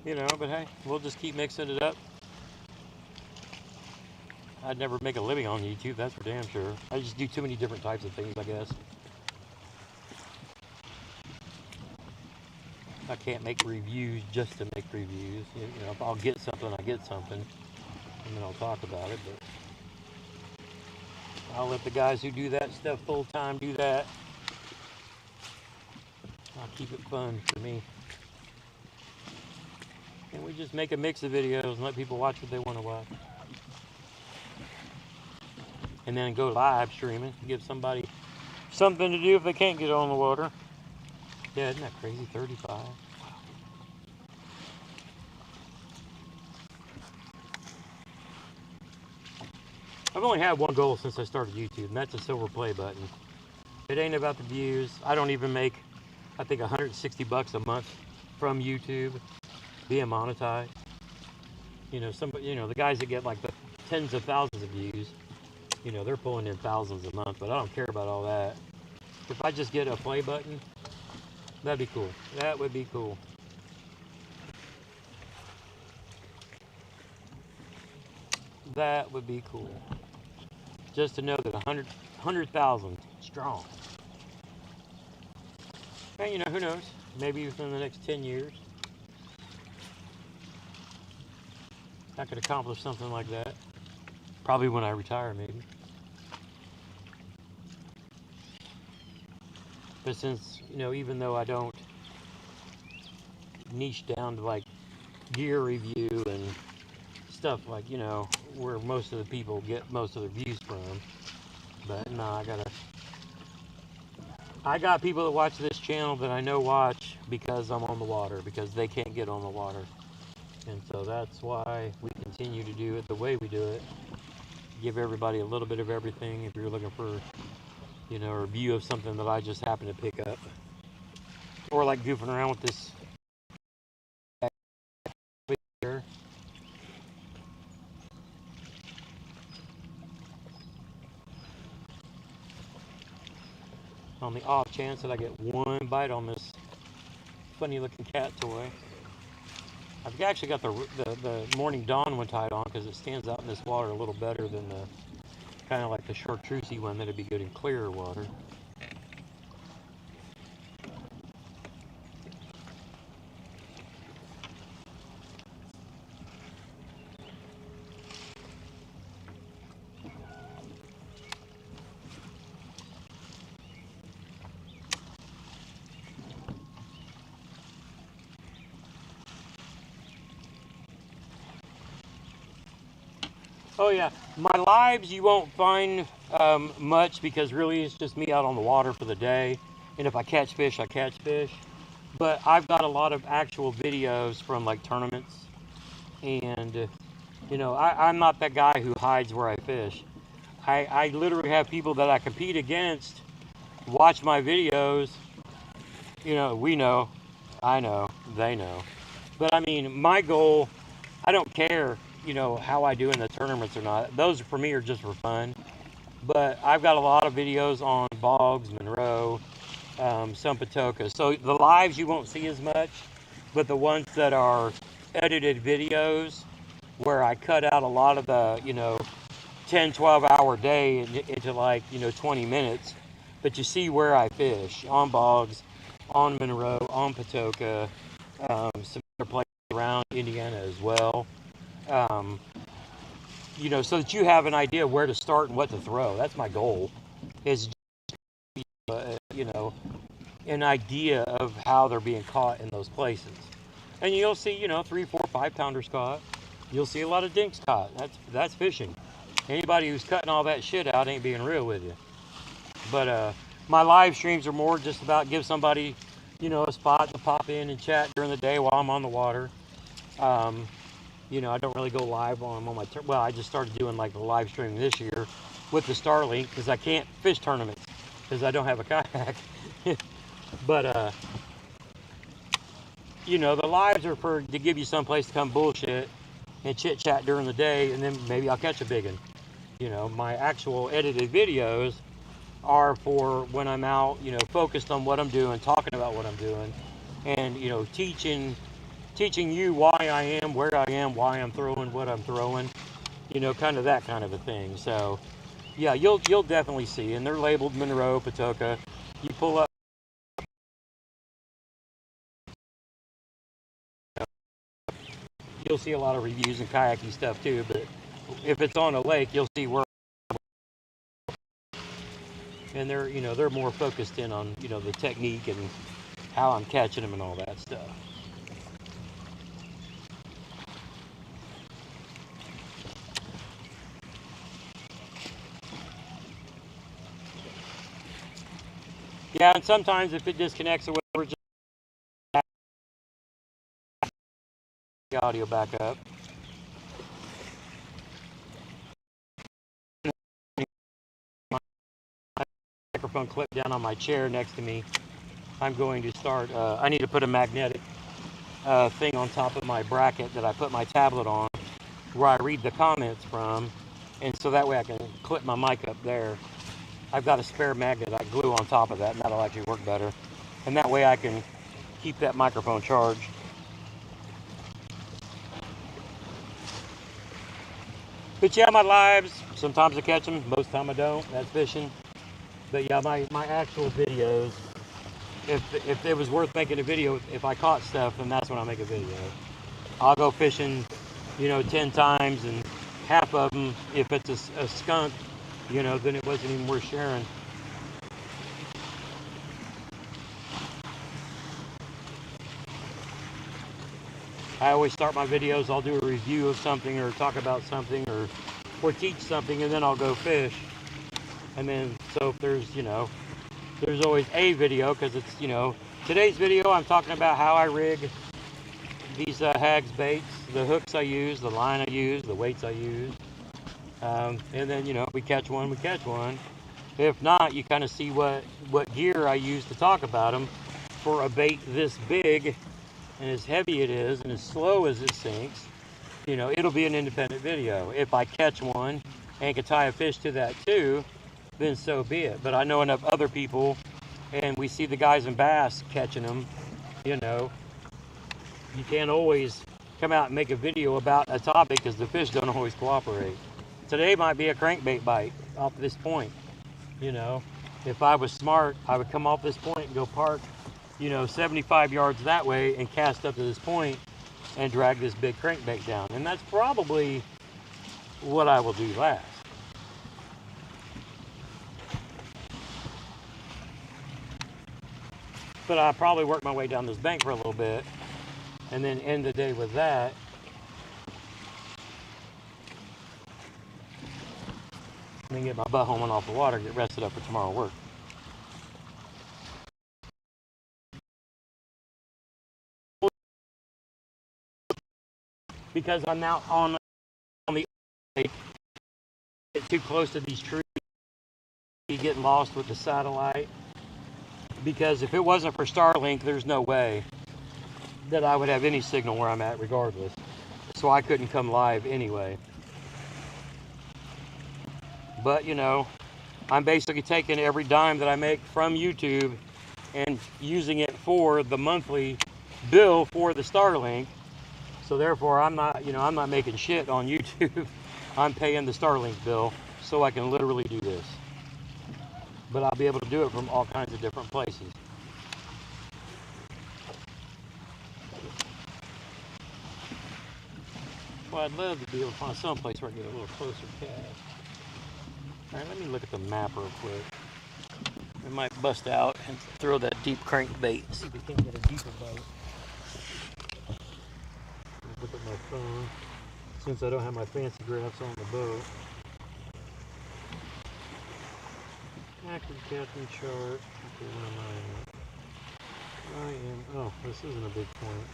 A: but hey, we'll just keep mixing it up. I'd never make a living on YouTube, that's for damn sure. I just do too many different types of things, I guess. I can't make reviews just to make reviews. If I'll get something, I get something, and then I'll talk about it. But I'll let the guys who do that stuff full time do that. I'll keep it fun for me. And we just make a mix of videos and let people watch what they want to watch. And then go live streaming, give somebody something to do if they can't get on the water. Yeah, isn't that crazy? 35. Wow. I've only had one goal since I started YouTube, and that's a silver play button. It ain't about the views. I don't even make, I think, $160 a month from YouTube being monetized. The guys that get like the tens of thousands of views, they're pulling in thousands a month, but I don't care about all that. If I just get a play button, that'd be cool. That would be cool. That would be cool. Just to know that 100,000 strong. And who knows? Maybe within the next 10 years, I could accomplish something like that. Probably when I retire, maybe. But since, even though I don't niche down to like gear review and stuff like, where most of the people get most of their views from. But no, I got people that watch this channel that I know watch because I'm on the water, because they can't get on the water. And so that's why we continue to do it the way we do it. Give everybody a little bit of everything. If you're looking for you know, or a view of something that I just happen to pick up. Or like goofing around with this here. On the off chance that I get one bite on this funny looking cat toy. I've actually got the Morning Dawn one tied on because it stands out in this water a little better than the kind of like the chartreusey one that'd be good in clearer water. Oh yeah, my lives you won't find much because really it's just me out on the water for the day. And if I catch fish, I catch fish. But I've got a lot of actual videos from like tournaments. And, you know, I'm not that guy who hides where I fish. I literally have people that I compete against watch my videos. You know, we know, I know, they know. But I mean, my goal, I don't care, you know, how I do in the tournaments or not. Those for me are just for fun. But I've got a lot of videos on bogs, Monroe, some Patoka. So the lives you won't see as much, but the ones that are edited videos where I cut out a lot of the, you know, 10, 12-hour day into like, you know, 20 minutes. But you see where I fish on bogs, on Monroe, on Patoka, some other places around Indiana as well. Um, you know, so that you have an idea where to start and what to throw. That's my goal, is, you know, an idea of how they're being caught in those places. And you'll see, you know, 3, 4, 5-pounders caught. You'll see a lot of dinks caught. That's fishing. Anybody who's cutting all that shit out ain't being real with you. But my live streams are more just about give somebody, you know, a spot to pop in and chat during the day while I'm on the water. You know, I don't really go live on my well, I just started doing like the live streaming this year with the Starlink because I can't fish tournaments because I don't have a kayak. But you know, the lives are to give you some place to come bullshit and chit chat during the day, and then maybe I'll catch a big one. You know, my actual edited videos are for when I'm out, you know, focused on what I'm doing, talking about what I'm doing, and, you know, teaching you why I am, where I am, why I'm throwing what I'm throwing, you know, kind of that kind of a thing. So, yeah, you'll definitely see, and they're labeled Monroe, Patoka. You pull up, you'll see a lot of reviews and kayaking stuff too, but if it's on a lake, you'll see where, and they're, you know, they're more focused in on, you know, the technique and how I'm catching them and all that stuff. Yeah, and sometimes if it disconnects or whatever, just the audio back up. Microphone clip down on my chair next to me. I'm going to start, I need to put a magnetic thing on top of my bracket that I put my tablet on where I read the comments from, and so that way I can clip my mic up there. I've got a spare magnet I glue on top of that, and that'll actually work better. And that way I can keep that microphone charged. But yeah, my lives, sometimes I catch them, most time I don't. That's fishing. But yeah, my actual videos, if it was worth making a video, if I caught stuff, then that's when I make a video. I'll go fishing, you know, 10 times, and half of them, if it's a skunk, you know, then it wasn't even worth sharing. I always start my videos, I'll do a review of something or talk about something or teach something, and then I'll go fish. And then, so if there's, you know, there's always a video, because it's, you know, today's video I'm talking about how I rig these hags baits, the hooks I use, the line I use, the weights I use. And then, you know, if we catch one, we catch one. If not, you kind of see what gear I use to talk about them. For a bait this big and as heavy it is and as slow as it sinks, you know, it'll be an independent video. If I catch one and can tie a fish to that too, then so be it. But I know enough other people, and we see the guys in bass catching them, you know. You can't always come out and make a video about a topic because the fish don't always cooperate. Today might be a crankbait bite off this point, you know. If I was smart, I would come off this point and go park, you know, 75 yards that way and cast up to this point and drag this big crankbait down. And that's probably what I will do last. But I'll probably work my way down this bank for a little bit and then end the day with that. And then get my butt home and off the water, get rested up for tomorrow work. Because I'm now on the lake, get too close to these trees, getting lost with the satellite. Because if it wasn't for Starlink, there's no way that I would have any signal where I'm at regardless. So I couldn't come live anyway. But you know, I'm basically taking every dime that I make from YouTube and using it for the monthly bill for the Starlink. So therefore I'm not, you know, I'm not making shit on YouTube. I'm paying the Starlink bill so I can literally do this. But I'll be able to do it from all kinds of different places. Well, I'd love to be able to find some place where I get a little closer cast. All right, let me look at the map real quick. We might bust out and throw that deep crankbait. See if we can't get a deeper bite. Look at my phone. Since I don't have my fancy graphs on the boat. Active captain chart. Okay, where am I at? I am. Oh, this isn't a big point.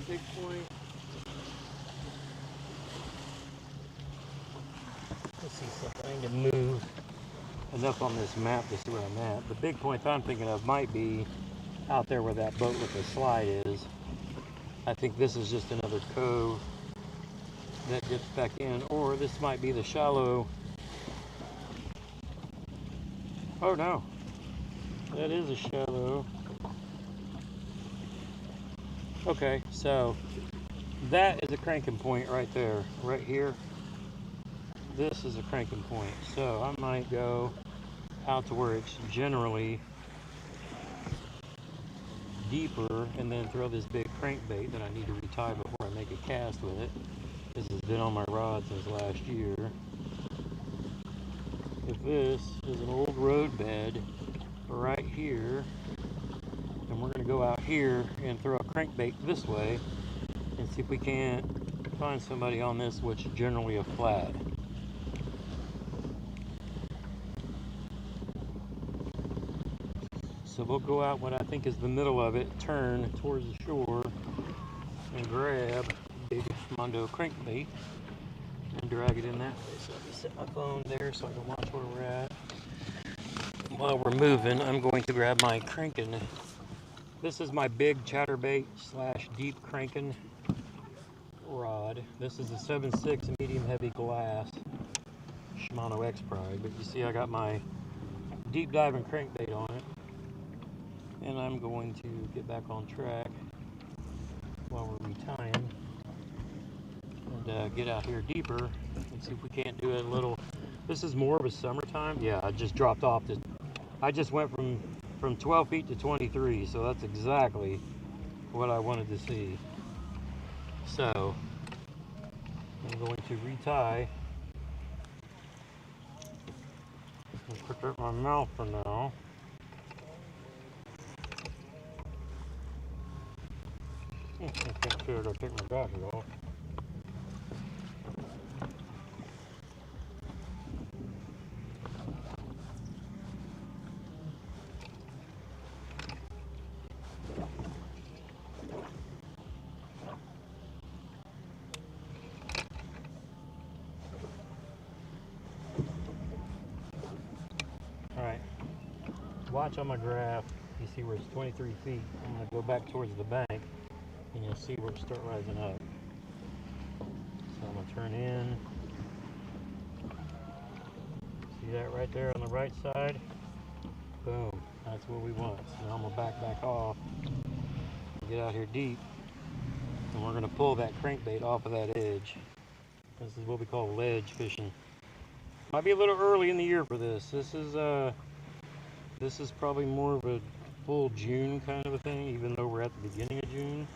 A: Big point. Let's see something. I need to move enough on this map to see where I'm at. The big point I'm thinking of might be out there where that boat with the slide is. I think this is just another cove that dips back in, or this might be the shallow. Oh no, that is a shallow. Okay, so that is a cranking point right there, right here. This is a cranking point, so I might go out to where it's generally deeper and then throw this big crankbait that I need to retie before I make a cast with it. This has been on my rod since last year. If this is an old road bed right here, and we're going to go out here and throw a crankbait this way and see if we can't find somebody on this, which is generally a flat. So we'll go out what I think is the middle of it, turn towards the shore, and grab a big Monroe crankbait and drag it in that way. So let me set my phone there so I can watch where we're at. While we're moving, I'm going to grab my cranking. This is my big chatterbait / deep cranking rod. This is a 7.6 medium heavy glass Shimano X Pride, but you see I got my deep diving crankbait on it. And I'm going to get back on track while we're retying and get out here deeper and see if we can't do a little. This is more of a summertime. Yeah, I just dropped off. I just went from 12 feet to 23, so that's exactly what I wanted to see. So I'm going to retie and put that in my mouth for now. I can't figure to take my glasses off. watch on my graph, you see where it's 23 feet. I'm going to go back towards the bank, and you'll see where it start rising up. So I'm going to turn in. See that right there on the right side? Boom. That's what we want. So now I'm going to back off, get out here deep, and we're going to pull that crankbait off of that edge. This is what we call ledge fishing. Might be a little early in the year for this. This is probably more of a full June kind of a thing, even though we're at the beginning of June.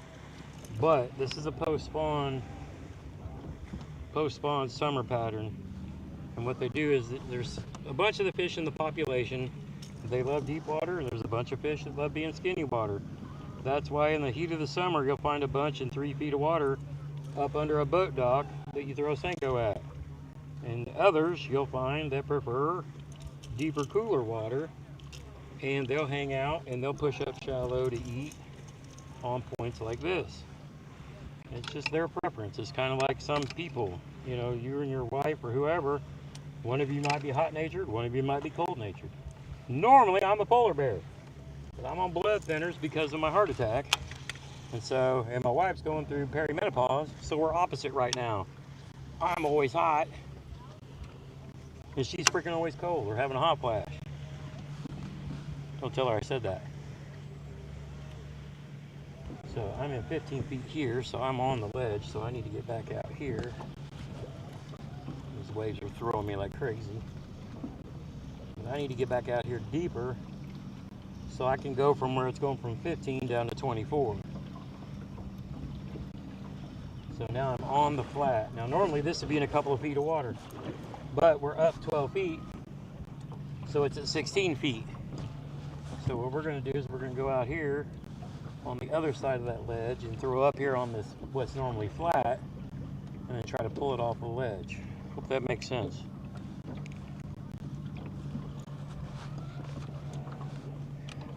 A: But this is a post-spawn summer pattern. And what they do is there's a bunch of the fish in the population, they love deep water, and there's a bunch of fish that love being skinny water. That's why in the heat of the summer, you'll find a bunch in 3 feet of water up under a boat dock that you throw a Senko at. And others you'll find that prefer deeper, cooler water, and they'll hang out and they'll push up shallow to eat on points like this. It's just their preference. It's kind of like some people, you know, you and your wife or whoever, one of you might be hot-natured, one of you might be cold-natured. Normally, I'm a polar bear, but I'm on blood thinners because of my heart attack. And my wife's going through perimenopause, so we're opposite right now. I'm always hot, and she's freaking always cold or having a hot flash. Don't tell her I said that. So I'm in 15 feet here, so I'm on the ledge, so I need to get back out here. These waves are throwing me like crazy. And I need to get back out here deeper so I can go from where it's going from 15 down to 24. So now I'm on the flat. Now normally this would be in a couple of feet of water, but we're up 12 feet, so it's at 16 feet. So what we're going to do is we're going to go out here on the other side of that ledge and throw up here on this what's normally flat, and then try to pull it off the ledge. Hope that makes sense.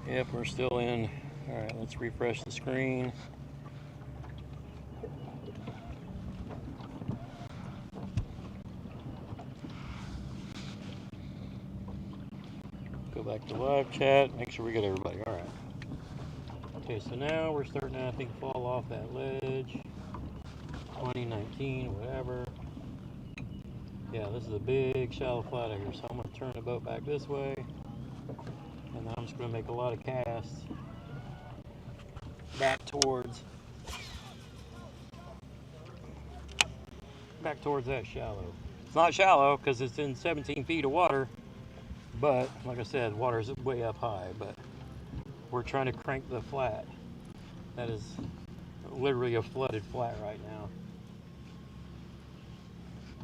A: Yep, we're still in. All right, let's refresh the screen. Go back to live chat, make sure we get everybody. All right. Okay, so now we're starting to, I think, fall off that ledge. 2019, whatever. Yeah, this is a big shallow flat out here, so I'm going to turn the boat back this way. And then I'm just going to make a lot of casts back towards that shallow. It's not shallow because it's in 17 feet of water, but like I said, water's way up high, but we're trying to crank the flat. That is literally a flooded flat right now.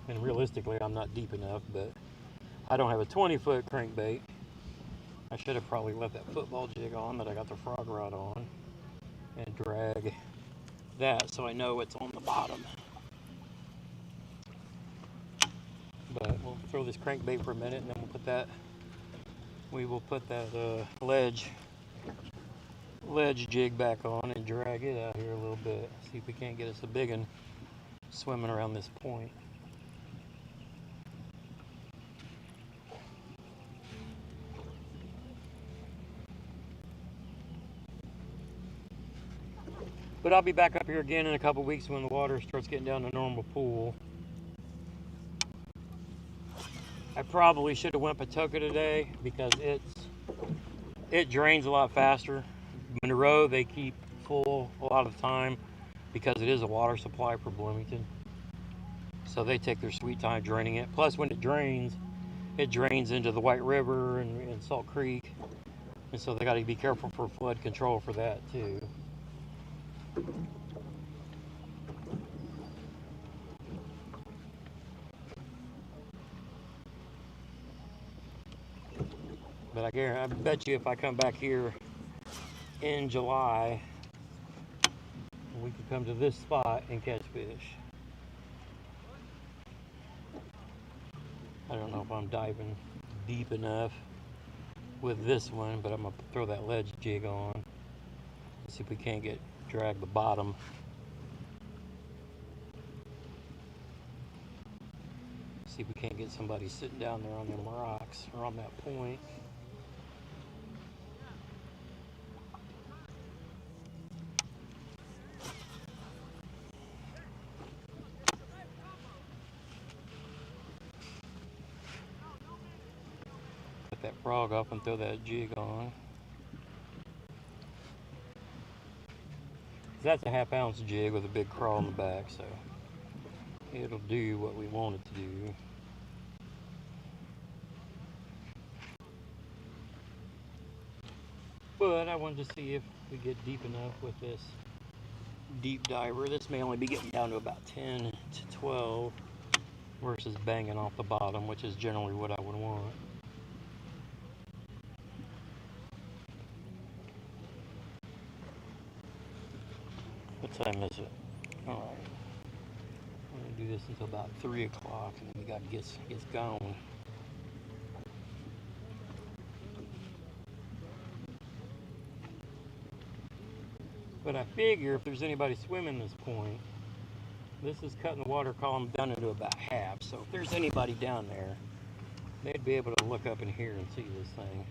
A: And realistically, I'm not deep enough, but I don't have a 20-foot crankbait. I should have probably left that football jig on that I got the frog rod on and drag that so I know it's on the bottom. But we'll throw this crankbait for a minute, and then we will put that ledge jig back on and drag it out here a little bit. See if we can't get us a big one swimming around this point. But I'll be back up here again in a couple weeks when the water starts getting down to normal pool. I probably should have went Patoka today because it drains a lot faster. Monroe, they keep full a lot of the time because it is a water supply for Bloomington. So they take their sweet time draining it. Plus when it drains into the White River and Salt Creek. And so they got to be careful for flood control for that too. But I bet you if I come back here in July, we could come to this spot and catch fish. I don't know if I'm diving deep enough with this one, but I'm gonna throw that ledge jig on. See if we can't drag the bottom. See if we can't get somebody sitting down there on them rocks or on that point. frog off and throw that jig on. That's a half-ounce jig with a big crawl in the back, so it'll do what we want it to do. But I wanted to see if we get deep enough with this deep diver. This may only be getting down to about 10 to 12 versus banging off the bottom, which is generally what I would want. What time is it? All right. I'm gonna do this until about 3 o'clock, and then we gotta get going. But I figure if there's anybody swimming this point, this is cutting the water column down into about half. So if there's anybody down there, they'd be able to look up in here and see this thing.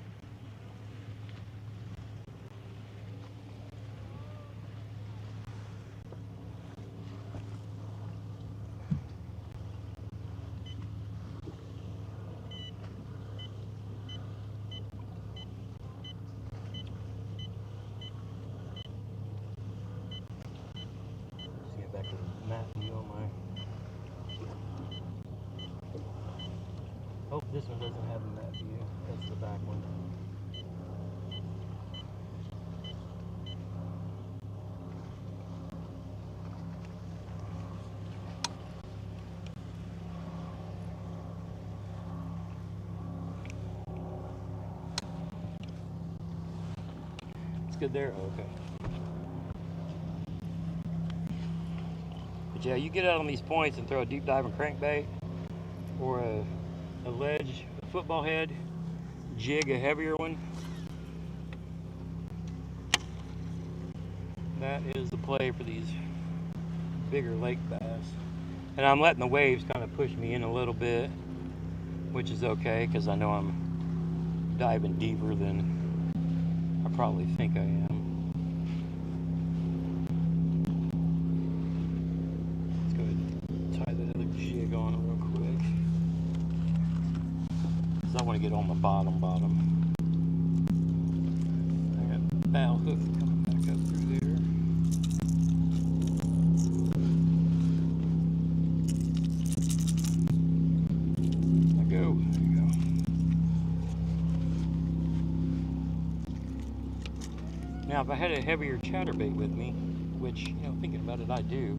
A: Let's get back to the map view on my... Oh, this one doesn't have a map view. That's the back one. It's good there? Okay. But yeah, you get out on these points and throw a deep diving crankbait or a ledge, a football head, jig a heavier one. That is the play for these bigger lake bass. And I'm letting the waves kind of push me in a little bit, which is okay because I know I'm diving deeper than I probably think I am. Let's go ahead and tie that other jig on real quick, because I want to get on the bottom. I got bow hook coming back up through there. There you go. Now, if I had a heavier chatterbait with me, which, you know, thinking about it, I do.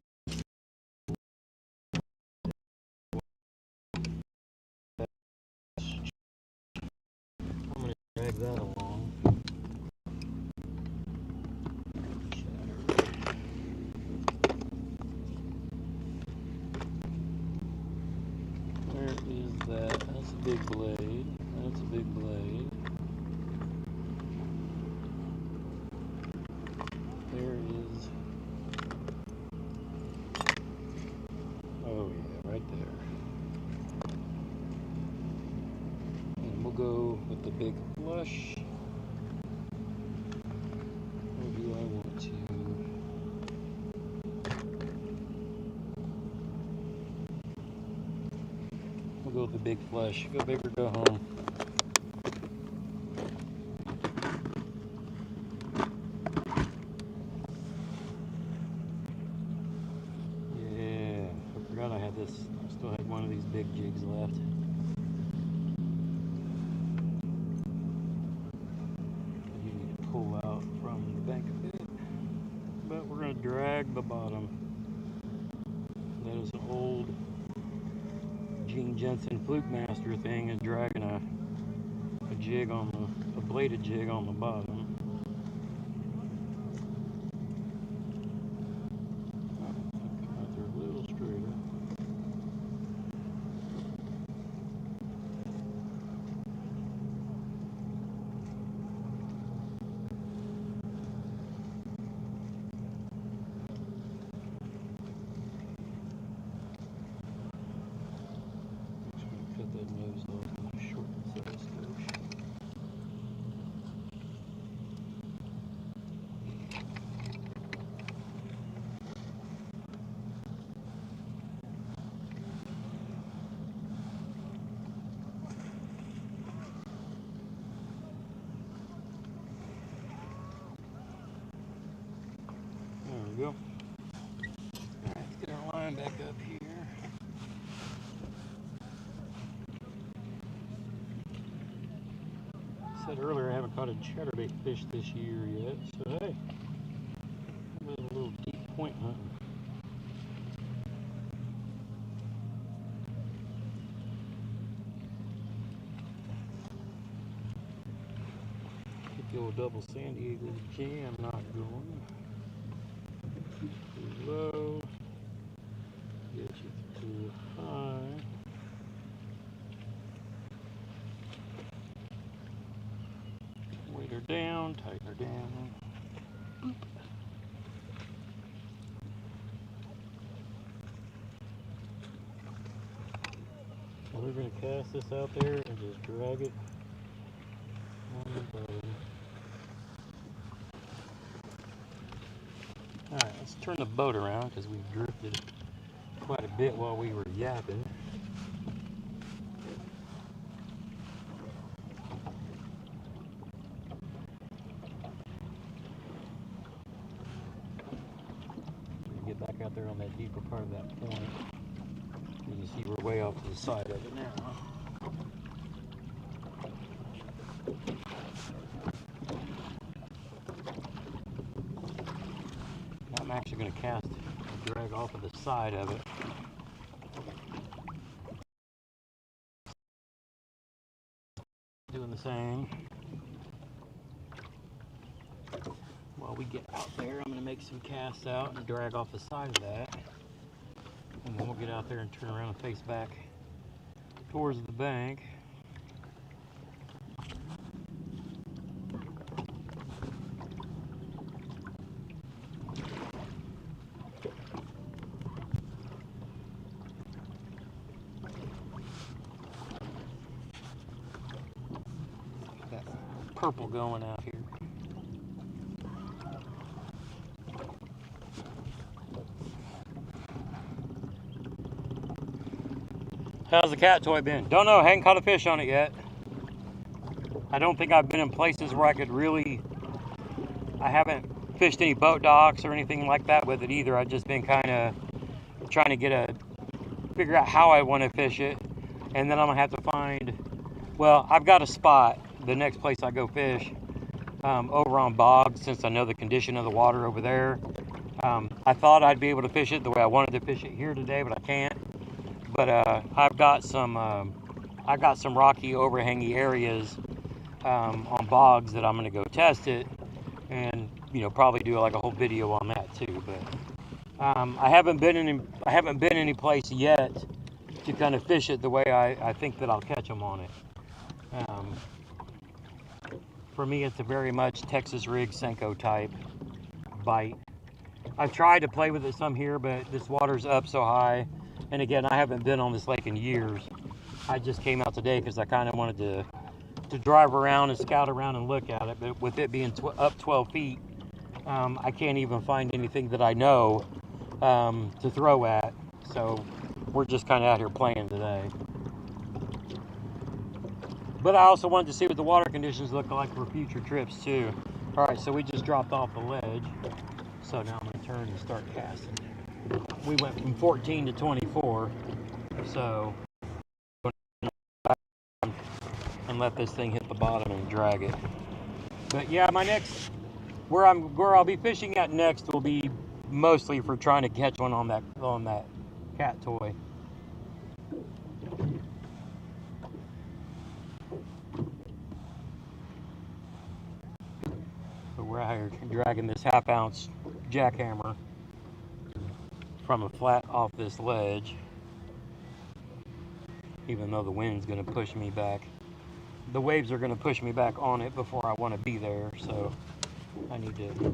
A: I'm going to drag that along. Where is that? That's a big blade. That's a big blade. There is... Oh yeah, right there. And we'll go with the big flush. Or do I want to? We'll go with the big flush. Go big or go home. Yeah, I forgot I had this. I still had one of these big jigs left. You need to pull out from the bank a bit. But we're going to drag the bottom. That is an old Gene Jensen Fluke Master thing, is dragging a jig on a bladed jig on the bottom. They're a little straighter. Cut that nose off and shorten the size. we go. Alright, let's get our line back up here. I said earlier I haven't caught a chatterbait fish this year yet, so hey, I'm doing a little deep point hunting. Get the old double San Diego jam not going. Too low. Get you too high. Weight her down, tighten her down. Boop. So we're going to cast this out there and just drag it on the bottom. Alright, let's turn the boat around because we drifted quite a bit while we were yapping. Get back out there on that deeper part of that point. You can see we're way off to the side of it now. I'm actually going to cast and drag off of the side of it. Doing the same. While we get out there, I'm going to make some casts out and drag off the side of that. And then we'll get out there and turn around and face back towards the bank. Got purple going out here. How's the cat toy been? Don't know, hadn't caught a fish on it yet. I don't think I've been in places where I could really, I haven't fished any boat docks or anything like that with it either. I've just been kind of trying to figure out how I want to fish it. And then I'm gonna have to find, well, I've got a spot, the next place I go fish, over on bogs, since I know the condition of the water over there. I thought I'd be able to fish it the way I wanted to fish it here today, but I can't. But I've got some rocky overhangy areas on bogs that I'm gonna go test it, and probably do like a whole video on that too. But I haven't been any place yet to kind of fish it the way I think that I'll catch them on it. For me, it's a very much Texas rig Senko type bite. I've tried to play with it some here, but this water's up so high. And again, I haven't been on this lake in years. I just came out today because I kind of wanted to drive around and scout around and look at it. But with it being up 12 feet, I can't even find anything that I know to throw at. So we're just kind of out here playing today. But I also wanted to see what the water conditions look like for future trips too. All right, so we just dropped off the ledge. So now I'm gonna turn and start casting. We went from 14 to 24, so and let this thing hit the bottom and drag it. But yeah, my next, where I'll be fishing at next will be mostly for trying to catch one on that cat toy. So we're out here dragging this 1/2 ounce jackhammer from a flat off this ledge, even though the wind's going to push me back. The waves are going to push me back on it before I want to be there, so I need to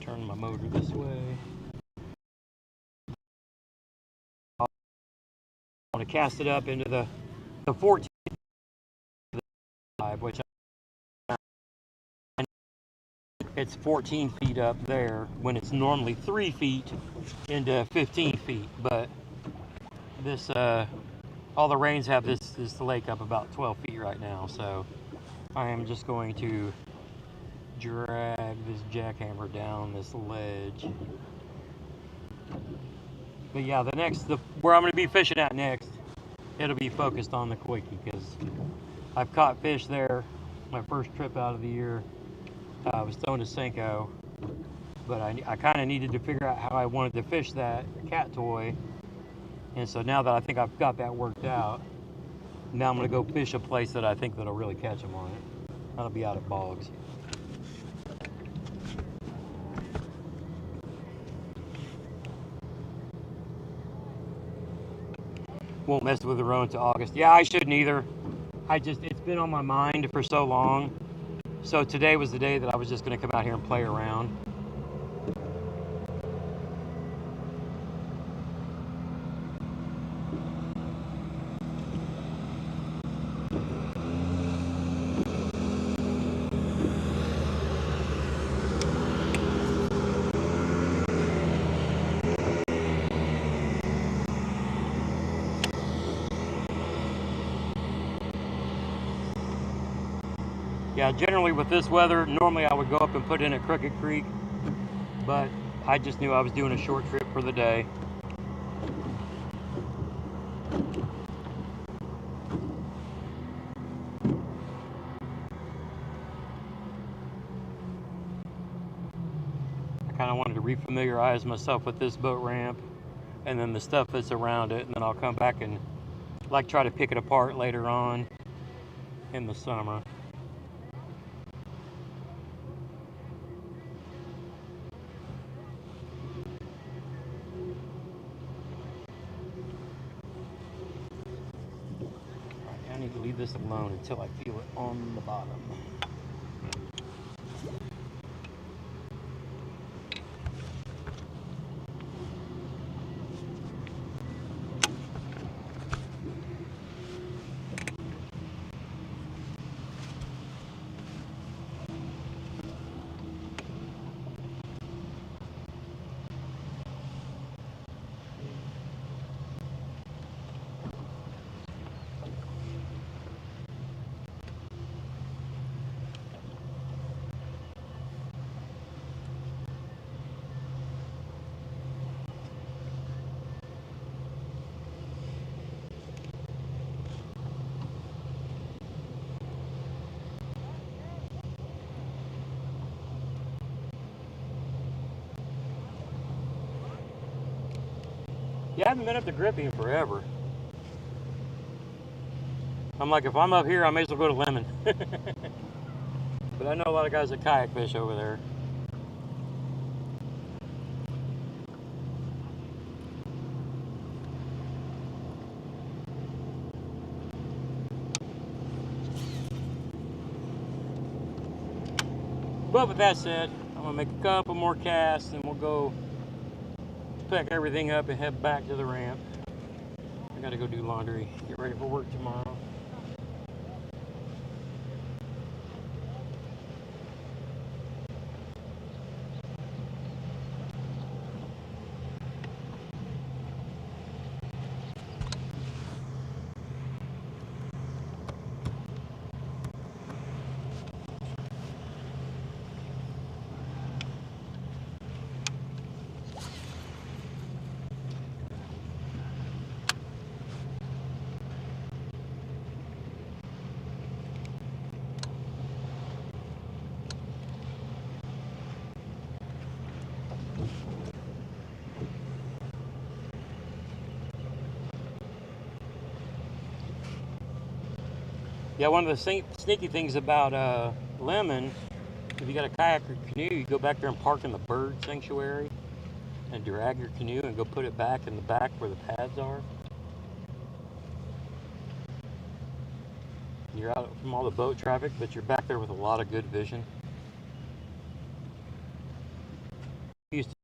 A: turn my motor this way. I want to cast it up into the 14, which it's 14 feet up there when it's normally 3 feet into 15 feet. But this, all the rains have this lake up about 12 feet right now. So I am just going to drag drag this jackhammer down this ledge. But yeah, where I'm going to be fishing at next, it'll be focused on the quickie because I've caught fish there. My first trip out of the year, I was throwing a Senko, but I kind of needed to figure out how I wanted to fish that cat toy. And so now that I think I've got that worked out, now I'm going to go fish a place that I think that'll really catch them on it. That'll be out at bogs. Won't mess with the road until August. Yeah, I shouldn't either. It's been on my mind for so long. So today was the day that I was just going to come out here and play around. Yeah, generally with this weather, normally I would go up and put in at Crooked Creek, but I just knew I was doing a short trip for the day. I kind of wanted to refamiliarize myself with this boat ramp and then the stuff that's around it, and then I'll come back and try to pick it apart later on in the summer. I need to leave this alone until I feel it on the bottom. Yeah, I haven't been up to Grippy in forever. I'm like, if I'm up here, I may as well go to Lemon. But I know a lot of guys that kayak fish over there. But with that said, I'm gonna make a couple more casts and we'll go pack everything up and head back to the ramp. I gotta go do laundry, get ready for work tomorrow. Yeah, one of the sneaky things about Lemon, if you got a kayak or canoe, you go back there and park in the bird sanctuary and drag your canoe and go put it back in the back where the pads are. You're out from all the boat traffic, but you're back there with a lot of good vision. Used to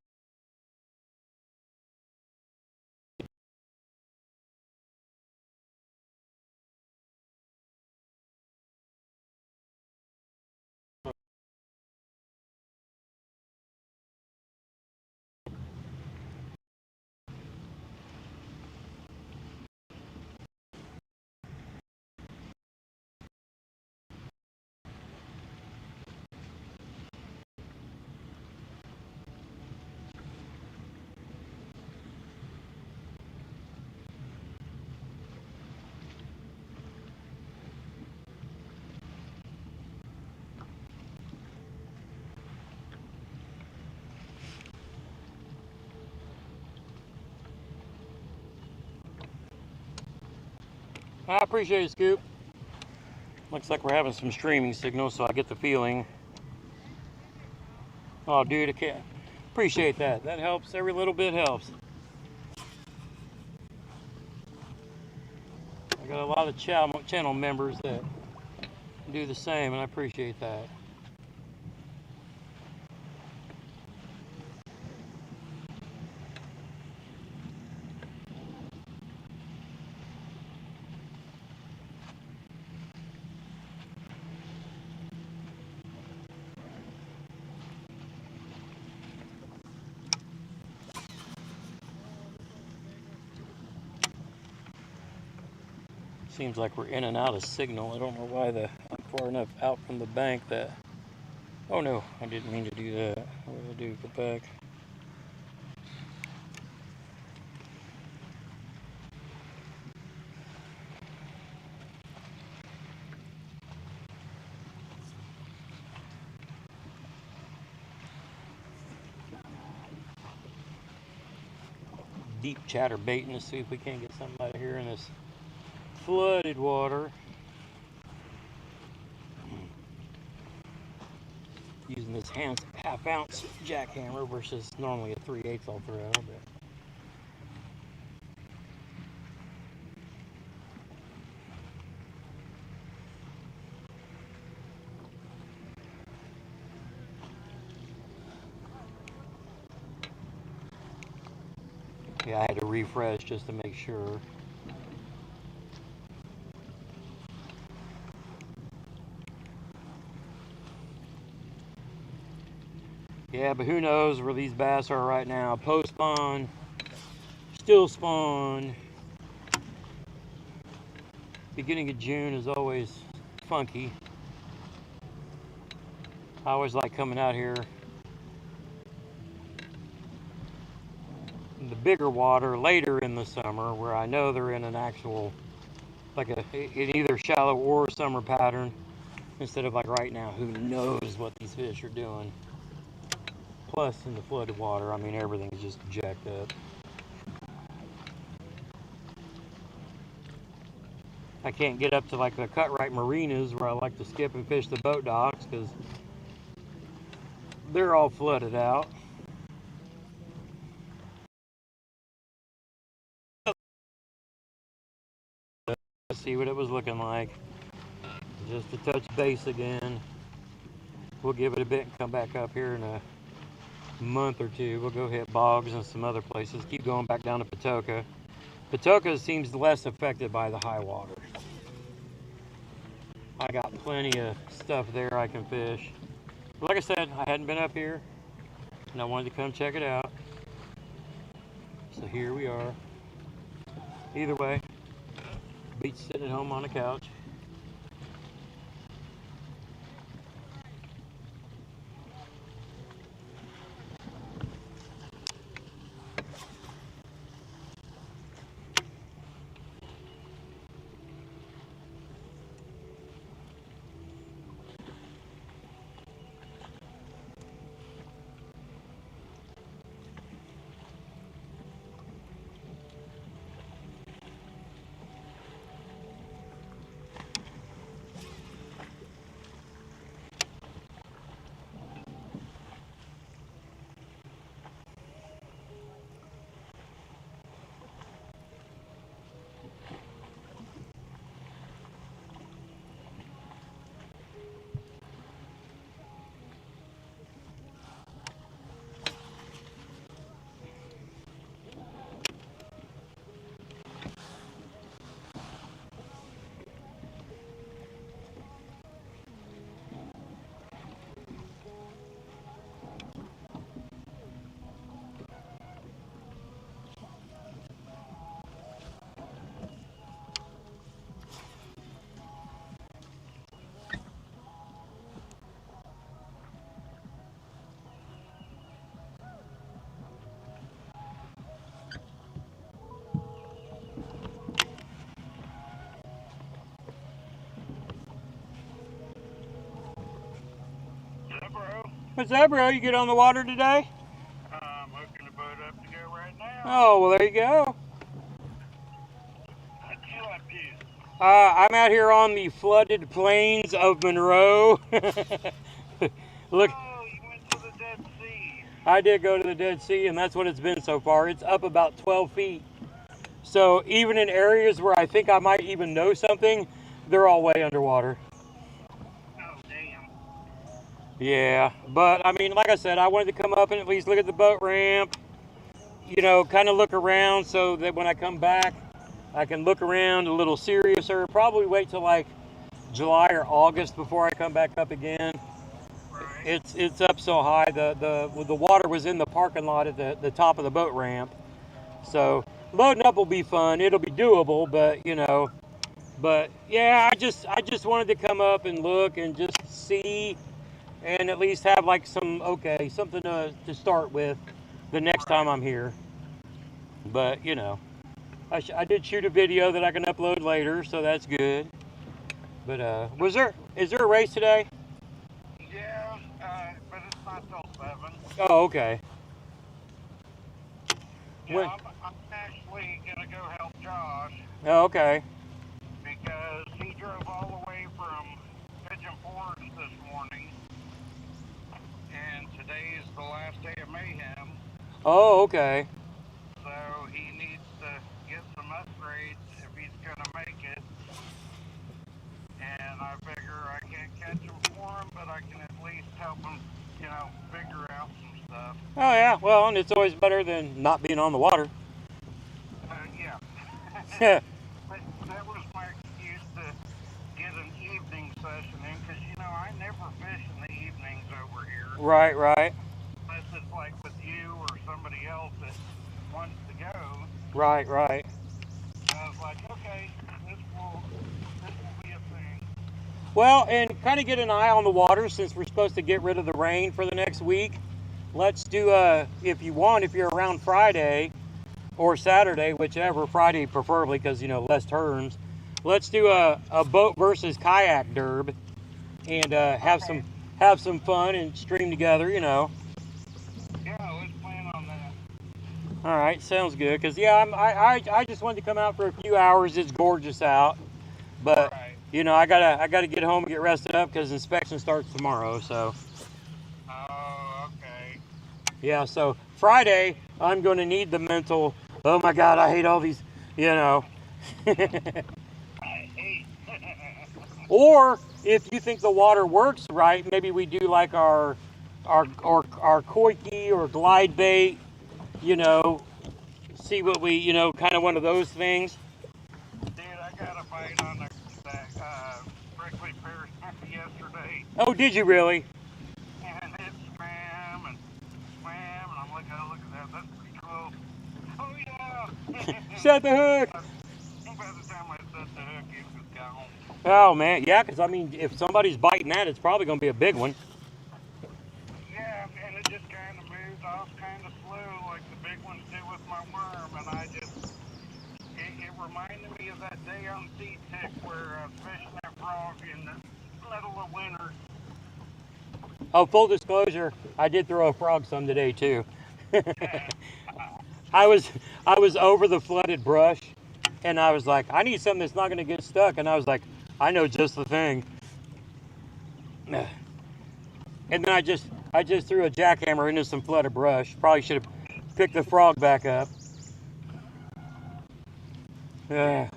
A: I appreciate it, Scoop. Looks like we're having some streaming signal, so I get the feeling. Oh, dude, I can't. Appreciate that. That helps. Every little bit helps. I got a lot of channel members that do the same, and I appreciate that. Seems like we're in and out of signal. I don't know why I'm far enough out from the bank that... Oh no, I didn't mean to do that. What did I do? Go back. Deep chatter baiting to see if we can't get something out of here in this flooded water. Using this half-ounce jackhammer versus normally a 3/8 I'll throw. But yeah, I had to refresh just to make sure. Yeah, but who knows where these bass are right now. Post spawn, still spawn. Beginning of June is always funky. I always like coming out here in the bigger water later in the summer where I know they're in an actual, like in either shallow or summer pattern, instead of like right now, who knows what these fish are doing. Plus in the flooded water, I mean, everything's just jacked up. I can't get up to like the cut-right marinas where I like to skip and fish the boat docks because they're all flooded out. Let's see what it was looking like. Just to touch base again. We'll give it a bit and come back up here in a month or two. We'll go hit Boggs and some other places. Keep going back down to Patoka. Patoka seems less affected by the high water. I got plenty of stuff there I can fish. But like I said, I hadn't been up here and I wanted to come check it out. So here we are. Either way, beach sitting at home on the couch. What's up, bro? You get on the water today?
B: I'm hooking the boat up to go right now.
A: Oh, well, there you go.
B: How'd you like this?
A: I'm out here on the flooded plains of Monroe. Look,
B: Oh, you went to the Dead Sea.
A: I did go to the Dead Sea, and that's what it's been so far. It's up about 12 feet. So even in areas where I think I might even know something, they're all way underwater.
B: Oh, damn.
A: Yeah, but I mean, like I said, I wanted to come up and at least look at the boat ramp, you know, kind of look around so that when I come back, I can look around a little seriouser. Probably wait till like July or August before I come back up again.
B: Right.
A: It's up so high. The water was in the parking lot at the top of the boat ramp. So loading up will be fun. It'll be doable, but you know, but yeah, I just wanted to come up and look and just see and at least have like something to start with the next time I'm here. But you know, I did shoot a video that I can upload later, so that's good. But is there a race today?
B: Yeah, but it's not till 7.
A: Oh, okay.
B: Yeah,
A: When?
B: I'm actually going to go help Josh
A: Oh, okay.
B: because he drove all the way from Pigeon Forge this morning, and today is the last day of mayhem,
A: Oh, okay.
B: so he needs to get some upgrades if he's going to make it. And I figure I can't catch him for him, but I can at least help him, figure out some stuff.
A: Oh yeah. Well, and it's always better than not being on the water.
B: Yeah.
A: Yeah.
B: But that was my excuse to get an evening session in, because, I never fish in the evenings over here.
A: Right. Right.
B: Unless it's like with you or somebody else that wants to go.
A: Right. Right.
B: I was like, okay, this will be a thing.
A: Well, and kind of get an eye on the water since we're supposed to get rid of the rain for the next week. Let's do if you want, if you're around Friday or Saturday, whichever, Friday preferably because less turns. Let's do a boat versus kayak derb and have some fun and stream together.
B: Yeah, let's plan on that.
A: All right, sounds good. Cause yeah, I just wanted to come out for a few hours. It's gorgeous out, but
B: Right.
A: I gotta get home and get rested up because inspection starts tomorrow. So
B: Oh, okay.
A: yeah, so Friday I'm going to need the mental. Oh my God, I hate all these.
B: I hate.
A: Or if you think the water works right, maybe we do like our koiki or glide bait. See what we kind of one of those things.
B: Dude, I got a bite on that prickly pear yesterday,
A: Oh, did you really?
B: and it swam, and I'm like, oh, look at that, that's pretty cool. Oh, yeah!
A: Set the hook.
B: By the time I set the hook, it was gone.
A: Oh man, yeah, because I mean, if somebody's biting that, it's probably going to be a big one.
B: Yeah, and it just kind of moved off kind of slow, like the big ones do with my worm, and it reminded me of that day on Sea Tick where I was fishing that frog in the middle of winter.
A: Oh, full disclosure, I did throw a frog some today too. I was over the flooded brush, and I was like, I need something that's not going to get stuck, and I was like, I know just the thing. And then I just threw a jackhammer into some flooded brush. Probably should have picked the frog back up. Yeah,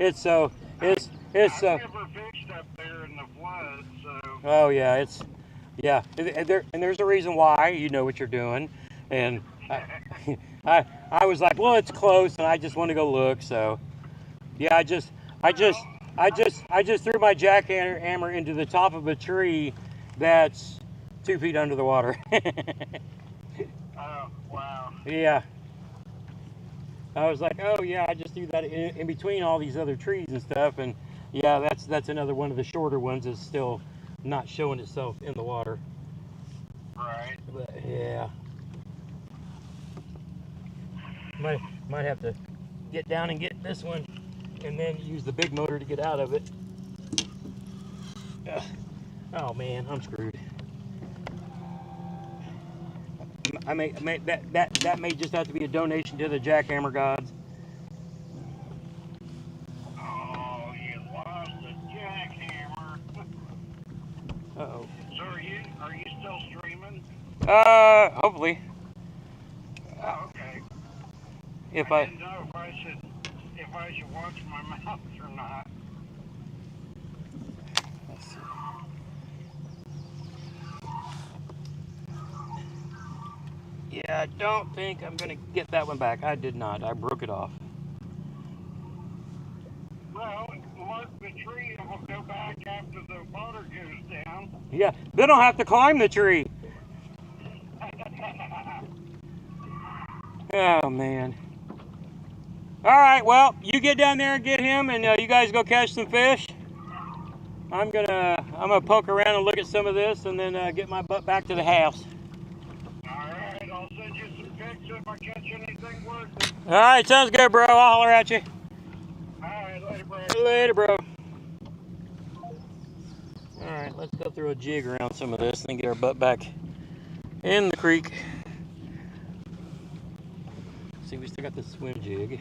A: it's
B: I've never fished up there in the flood, so.
A: Oh yeah, and there's a reason why. You know what you're doing, and I was like, well, it's close, and I just want to go look. So yeah, I just threw my jackhammer into the top of a tree that's 2 feet under the water.
B: Oh, wow.
A: Yeah. I was like, oh yeah, I just threw that in between all these other trees and stuff, and yeah, that's another one of the shorter ones that's still not showing itself in the water.
B: Right.
A: But yeah, might have to get down and get this one, and then use the big motor to get out of it. Oh man, I'm screwed. That may just have to be a donation to the jackhammer gods.
B: Oh,
A: Hopefully.
B: Oh, okay.
A: If
B: I
A: I
B: didn't know if I should watch my mouth or not.
A: let's see. Yeah, I don't think I'm gonna get that one back. I did not. I broke it off.
B: Well, mark the tree and we'll go back after the water goes down.
A: Yeah, they don't have to climb the tree. Oh man. All right, well, you get down there and get him, and you guys go catch some fish. I'm gonna poke around and look at some of this, and then get my butt back to the house.
B: All right, I'll send you some pics if I catch anything worth it.
A: All right, sounds good, bro. I'll holler at you.
B: All right, later, bro.
A: Later, bro. All right, let's go through a jig around some of this and get our butt back in the creek. See, we still got the swim jig.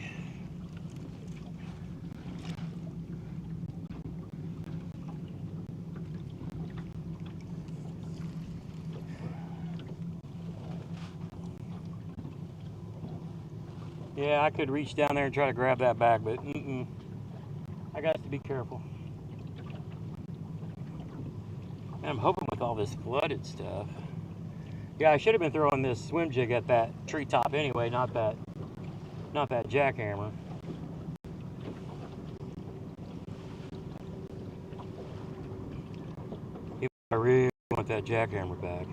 A: Yeah, I could reach down there and try to grab that back, but I got to be careful. And I'm hoping with all this flooded stuff. Yeah, I should have been throwing this swim jig at that treetop anyway, not that jackhammer. I really want that jackhammer back.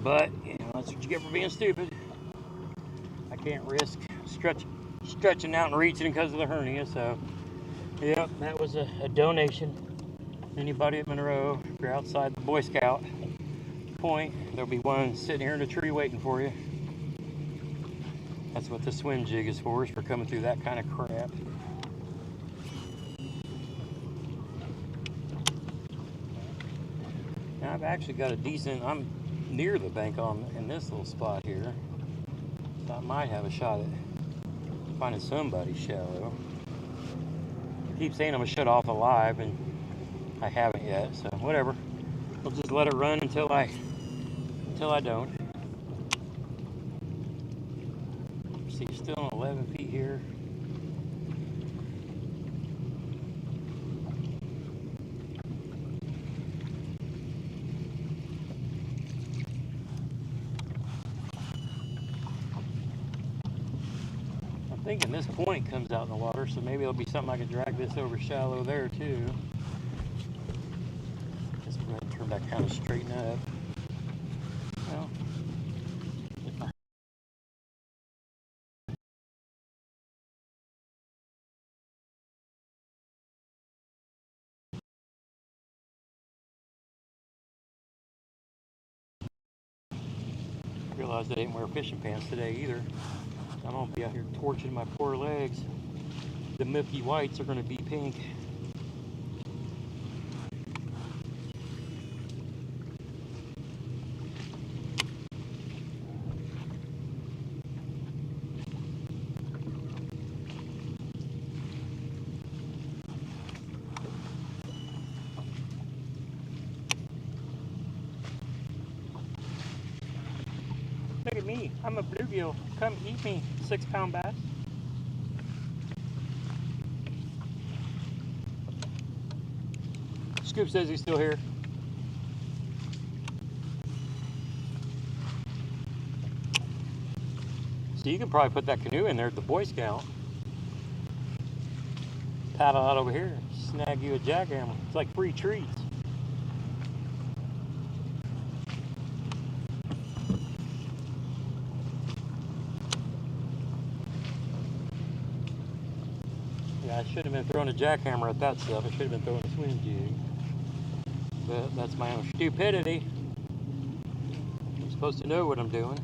A: But, you know, that's what you get for being stupid. I can't risk stretching out and reaching because of the hernia, so yep, that was a donation. Anybody at Monroe, if you're outside the Boy Scout point, there'll be one sitting here in a tree waiting for you. That's what the swim jig is for coming through that kind of crap. Now I've actually got a decent, I'm near the bank in this little spot here. So I might have a shot at finding somebody shallow. I keep saying I'm gonna shut off alive, and I haven't yet, so whatever. I'll just let it run until I don't. See, still 11 feet here. I'm thinking this point comes out in the water, so maybe it'll be something I can drag this over shallow there too. Just go ahead and turn back kind of straighten up. Well, I realized I didn't wear fishing pants today either. I'm gonna be out here torching my poor legs. The milky whites are gonna be pink. Look at me, I'm a bluegill. Come eat me, 6-pound bass. Scoop says he's still here. So you can probably put that canoe in there at the Boy Scout. Paddle out over here, snag you a jackhammer. It's like free treats. Yeah, I should have been throwing a jackhammer at that stuff. I should have been throwing a swim jig. But that's my own stupidity. I'm supposed to know what I'm doing.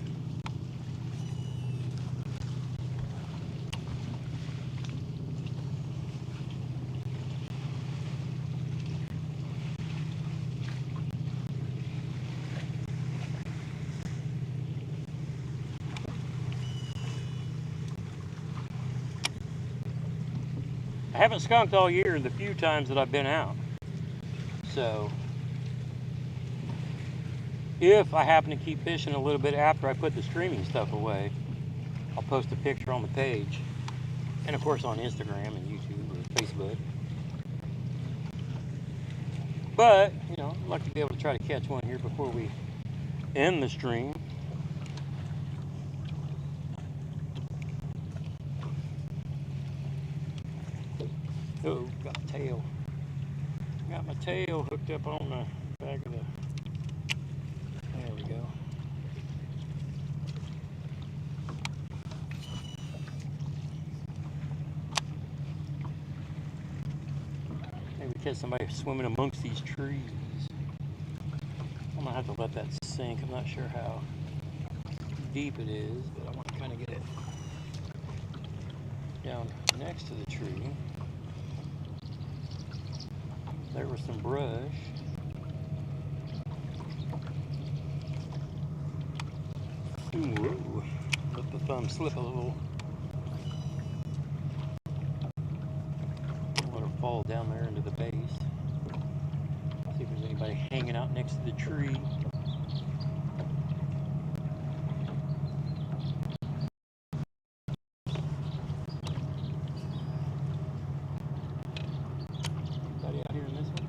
A: I haven't skunked all year the few times that I've been out. So if I happen to keep fishing a little bit after I put the streaming stuff away, I'll post a picture on the page. And of course on Instagram and YouTube or Facebook. But, you know, I'd like to be able to try to catch one here before we end the stream. Oh, got my tail. Got my tail hooked up on the back of the... There we go. Maybe catch somebody swimming amongst these trees. I'm gonna have to let that sink. I'm not sure how deep it is, but I want to kind of get it down next to the tree. There was some brush. Whoa. Let the thumb slip a little. Let her fall down there into the base. See if there's anybody hanging out next to the tree. Anybody out here in this one?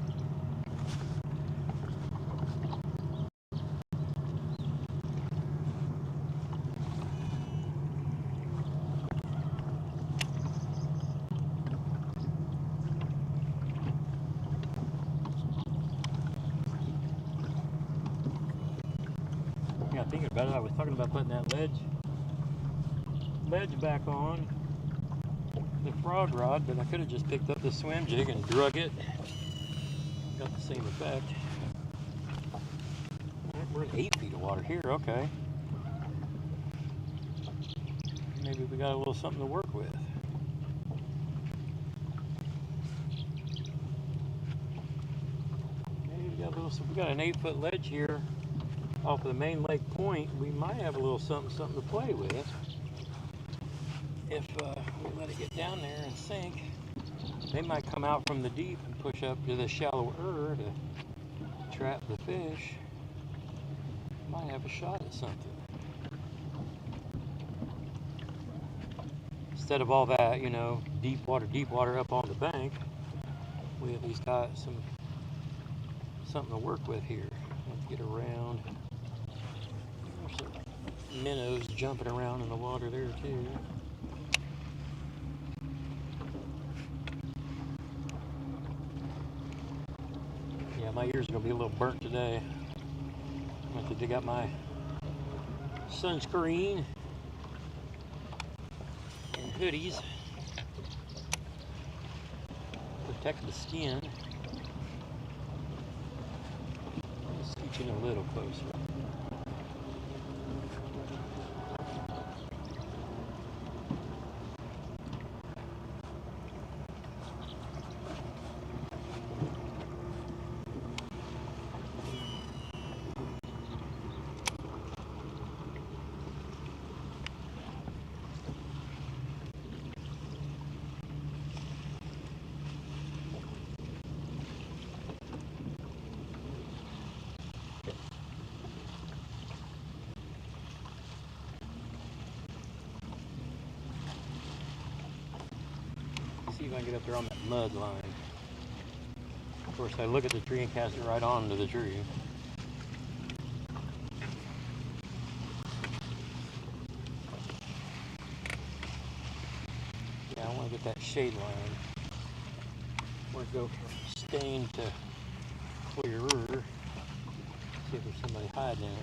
A: Yeah, thinking about it, I was talking about putting that ledge back on the frog rod, but I could have just picked up the swim jig and drug it. Got the same effect. Alright, we're at 8 feet of water here, okay. Maybe we got a little something to work with. Maybe we got an 8-foot ledge here off of the main lake point. We might have a little something to play with if we let it get down there and sink. They might come out from the deep and push up to the shallower to trap the fish. Might have a shot at something. Instead of all that, you know, deep water up on the bank, we at least got something to work with here. Let's get around. There's some minnows jumping around in the water there too. Yeah, my ears are gonna be a little burnt today. I'm gonna have to dig out my sunscreen and hoodies. Protect the skin. Let's scooch in a little closer. See if I can get up there on that mud line. Of course, I look at the tree and cast it right onto the tree. Yeah, I want to get that shade line. I want to go from stained to clearer. See if there's somebody hiding in it.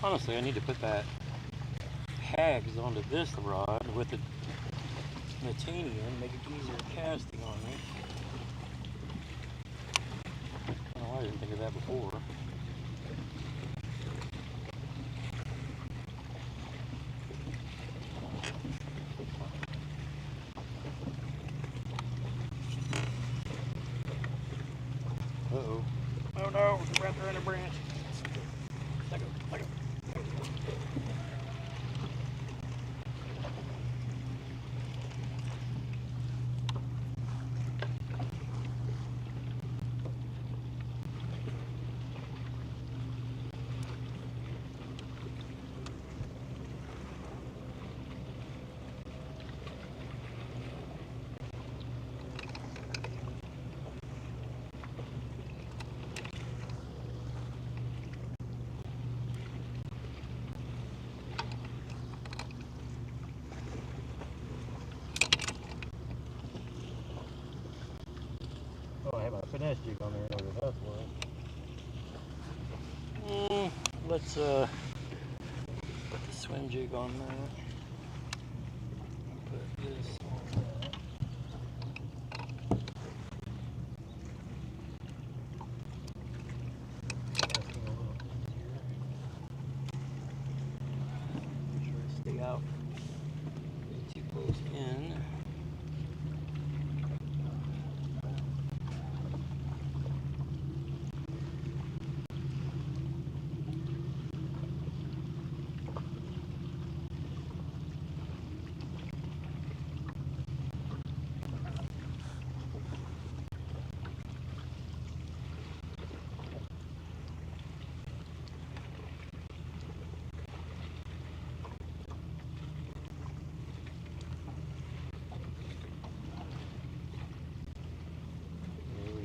A: Honestly, I need to put that hags onto this rod with the titanium, make it easier casting on me. I don't know why I didn't think of that before. Uh-oh. Oh no, it's wrapped around a branch. Let go, let go.
B: Oh, I have my finesse jig on there. That's why.
A: Let's put the swim jig on that. Put this on that. Make sure I stay out too close in.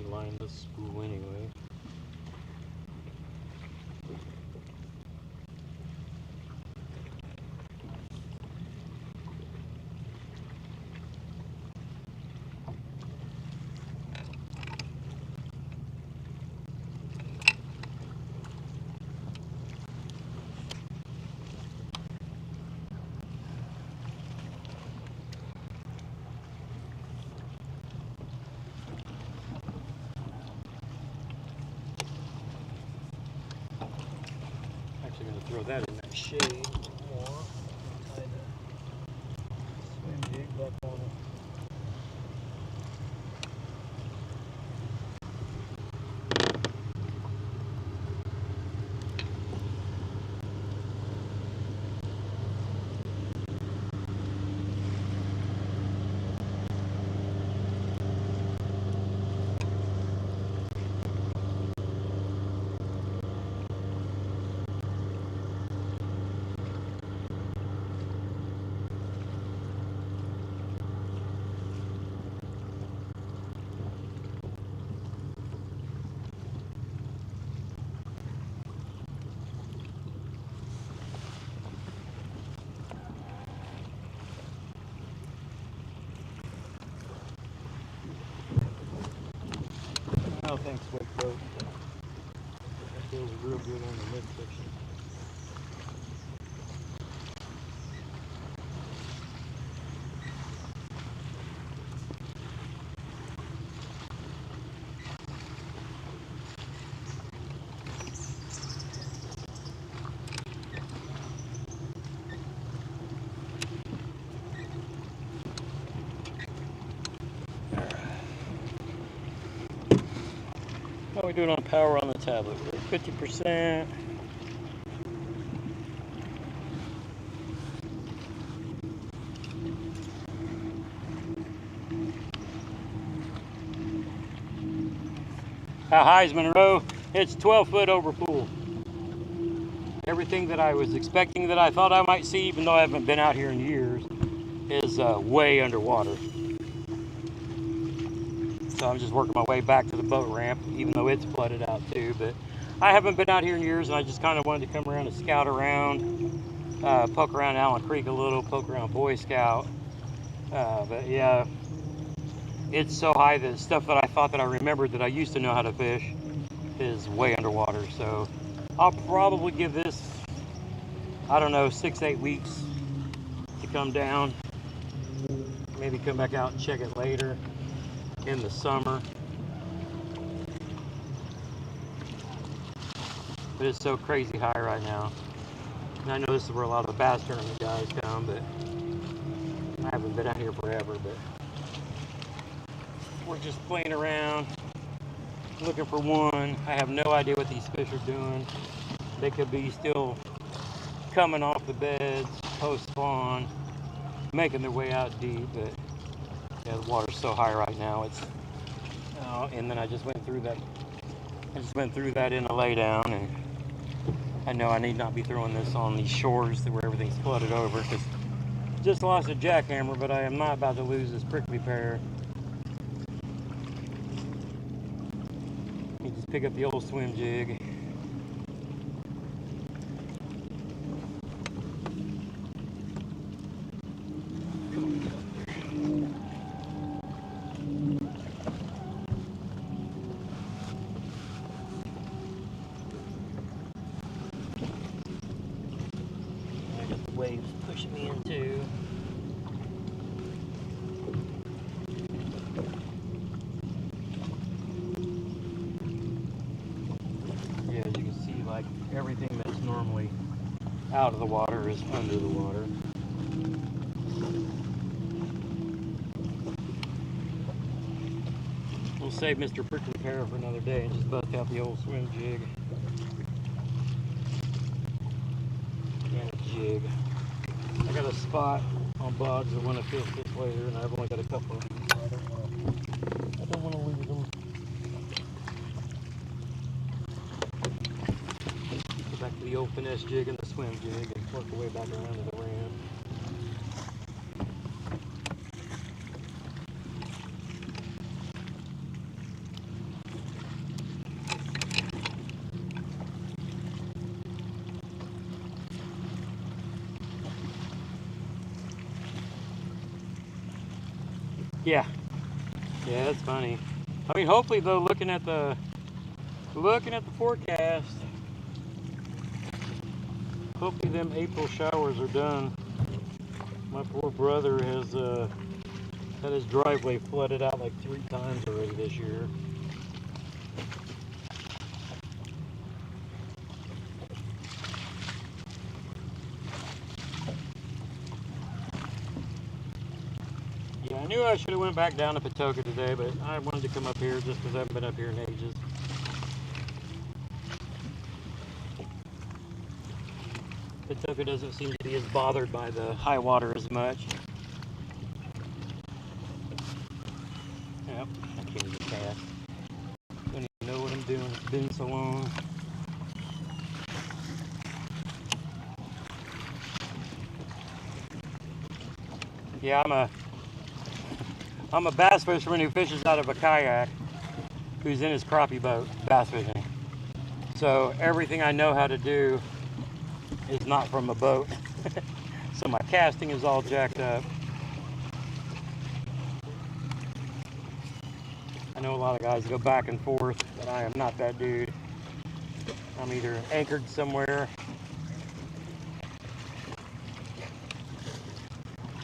A: Line this spool anyway. Actually going to throw that in that shade more. Tie the swim jig back on it. Oh, thanks, Wakefield. That feels real good on the midsection. How are we doing on power on the tablet? We're at 50%. How high is Monroe? It's 12 foot over pool. Everything that I was expecting that I thought I might see, even though I haven't been out here in years, is way underwater. So I'm just working my way back to the boat ramp, even though it's flooded out too. But I haven't been out here in years, and I just kind of wanted to come around and scout around, poke around Allen Creek a little, poke around Boy Scout. But yeah, it's so high that stuff that I thought that I remembered that I used to know how to fish is way underwater. So I'll probably give this I don't know, 6-8 weeks to come down. Maybe come back out and check it later in the summer. But it's so crazy high right now. And I know this is where a lot of the bass tournament guys come, but I haven't been out here forever, but we're just playing around, looking for one. I have no idea what these fish are doing. They could be still coming off the beds, post-spawn, making their way out deep, but yeah, the water's so high right now. It's and then I just went through that. In a laydown, and I know I need not be throwing this on these shores where everything's flooded over, because just lost a jackhammer, but I am not about to lose this prickly pear. You just pick up the old swim jig. Waves pushing me into. Yeah, as you can see, like everything that's normally out of the water is under the water. We'll save Mr. Prickly Pear for another day and just bust out the old swim jig. And a jig. I got a spot on bugs I want to fish this later, and I've only got a couple of these, so I don't want to lose them. Go back to the old finesse jig and the swim jig and work our way back around to the ramp. Yeah, that's funny. I mean, hopefully though, looking at the forecast, hopefully them April showers are done. My poor brother has had his driveway flooded out like 3 times already this year. Yeah, I knew I should have went back down to Patoka today, but I wanted to come up here just because I haven't been up here in ages. Patoka doesn't seem to be as bothered by the high water as much. Yep, I can't even cast. Don't even know what I'm doing. It's been so long. Yeah, I'm a bass fisherman who fishes out of a kayak, who's in his crappie boat bass fishing. So everything I know how to do is not from a boat. So my casting is all jacked up. I know a lot of guys go back and forth, but I am not that dude. I'm either anchored somewhere.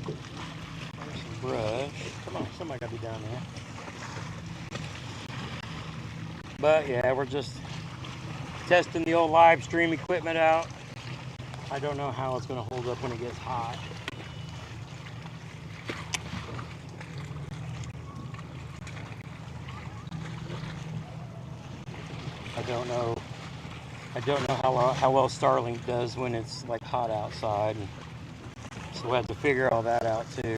A: There's some brush. Come on, somebody gotta be down there. But yeah, we're just testing the old live stream equipment out. I don't know how it's gonna hold up when it gets hot. I don't know how well Starlink does when it's like hot outside. So we'll have to figure all that out too.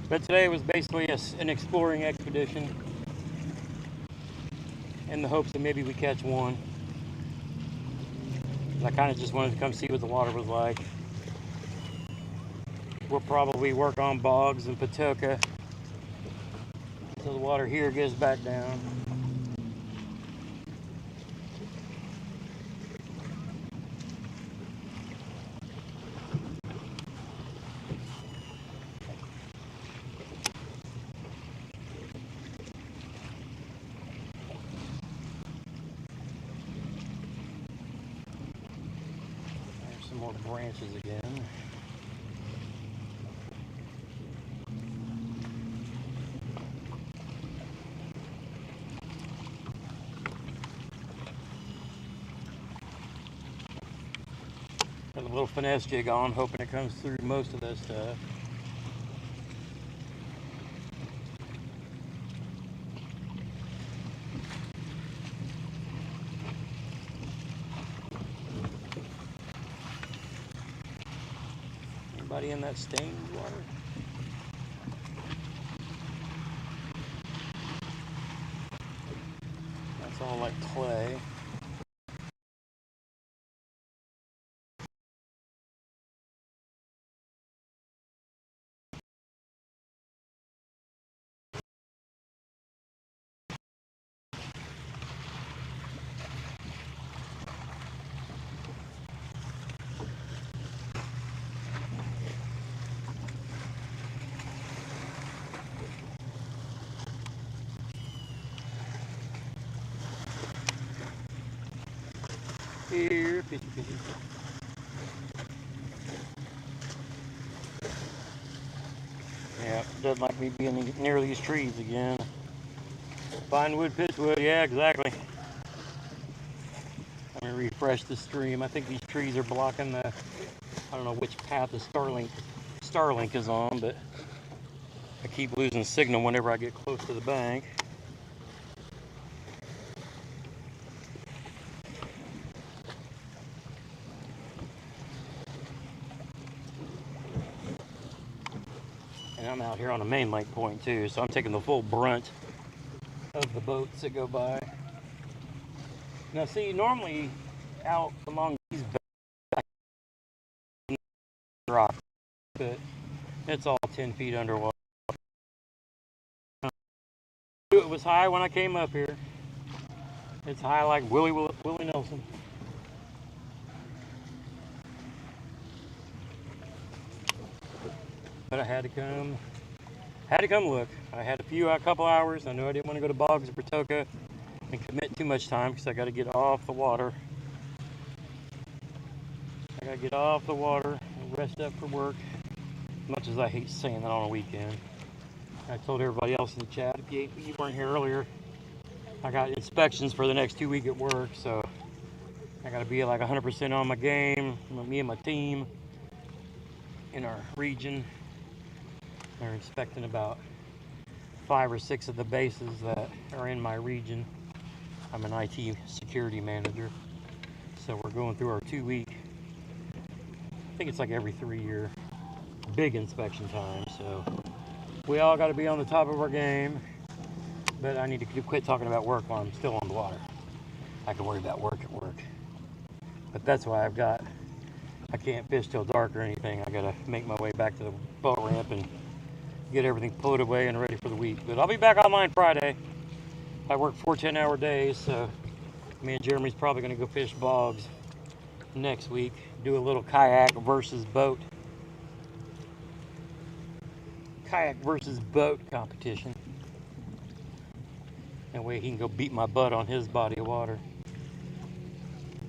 A: But today was basically an exploring expedition in the hopes that maybe we catch one. I kind of just wanted to come see what the water was like. We'll probably work on bogs and Patoka until the water here gets back down. more branches again. Got a little finesse jig on, hoping it comes through most of that stuff. Anybody in that stained water? That's all like clay. Here, fishy, fishy. Yeah, doesn't like me being near these trees again. Fine wood, pitch wood, yeah, exactly. Let me refresh the stream. I think these trees are blocking the, I don't know which path the Starlink is on, but I keep losing signal whenever I get close to the bank. And I'm out here on a main lake point too, so I'm taking the full brunt of the boats that go by. Now see, normally out along these rocks, but it's all 10 feet underwater. It was high when I came up here. It's high like Willie Nelson. But I had to come look. I had a couple hours. I knew I didn't want to go to Boggs or Patoka and commit too much time because I got to get off the water. I got to get off the water and rest up for work. As much as I hate saying that on a weekend. I told everybody else in the chat, if you weren't here earlier, I got inspections for the next 2 weeks at work, so I got to be like 100% on my game. Me and my team in our region. They're inspecting about 5 or 6 of the bases that are in my region. I'm an IT security manager, so we're going through our 2-week, I think it's like every 3-year, big inspection time. So we all got to be on the top of our game, but I need to quit talking about work while I'm still on the water. I can worry about work at work, but that's why I can't fish till dark or anything. I got to make my way back to the boat ramp and get everything put away and ready for the week. But I'll be back online Friday. I work 4 10-hour days, so me and Jeremy's probably going to go fish Boggs next week, do a little kayak versus boat competition. That way he can go beat my butt on his body of water.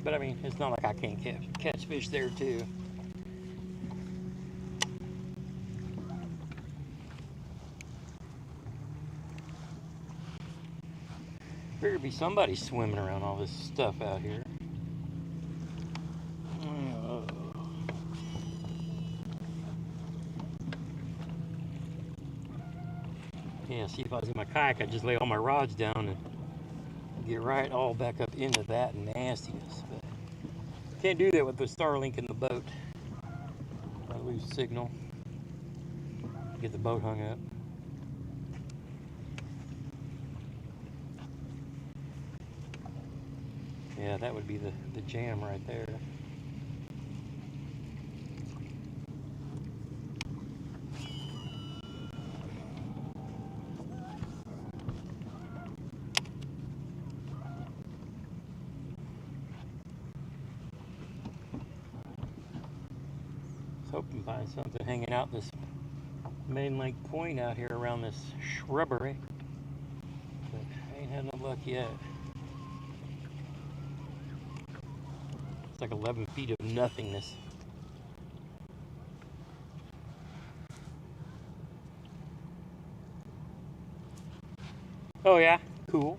A: But I mean, it's not like I can't catch fish there too. Better be somebody swimming around all this stuff out here. Yeah, see, if I was in my kayak, I'd just lay all my rods down and get right all back up into that nastiness. But can't do that with the Starlink in the boat. I lose signal. Get the boat hung up. Yeah, that would be the jam right there. Hoping to find something hanging out this main lake point out here around this shrubbery, but I ain't had no luck yet. It's like 11 feet of nothingness. Oh yeah, cool.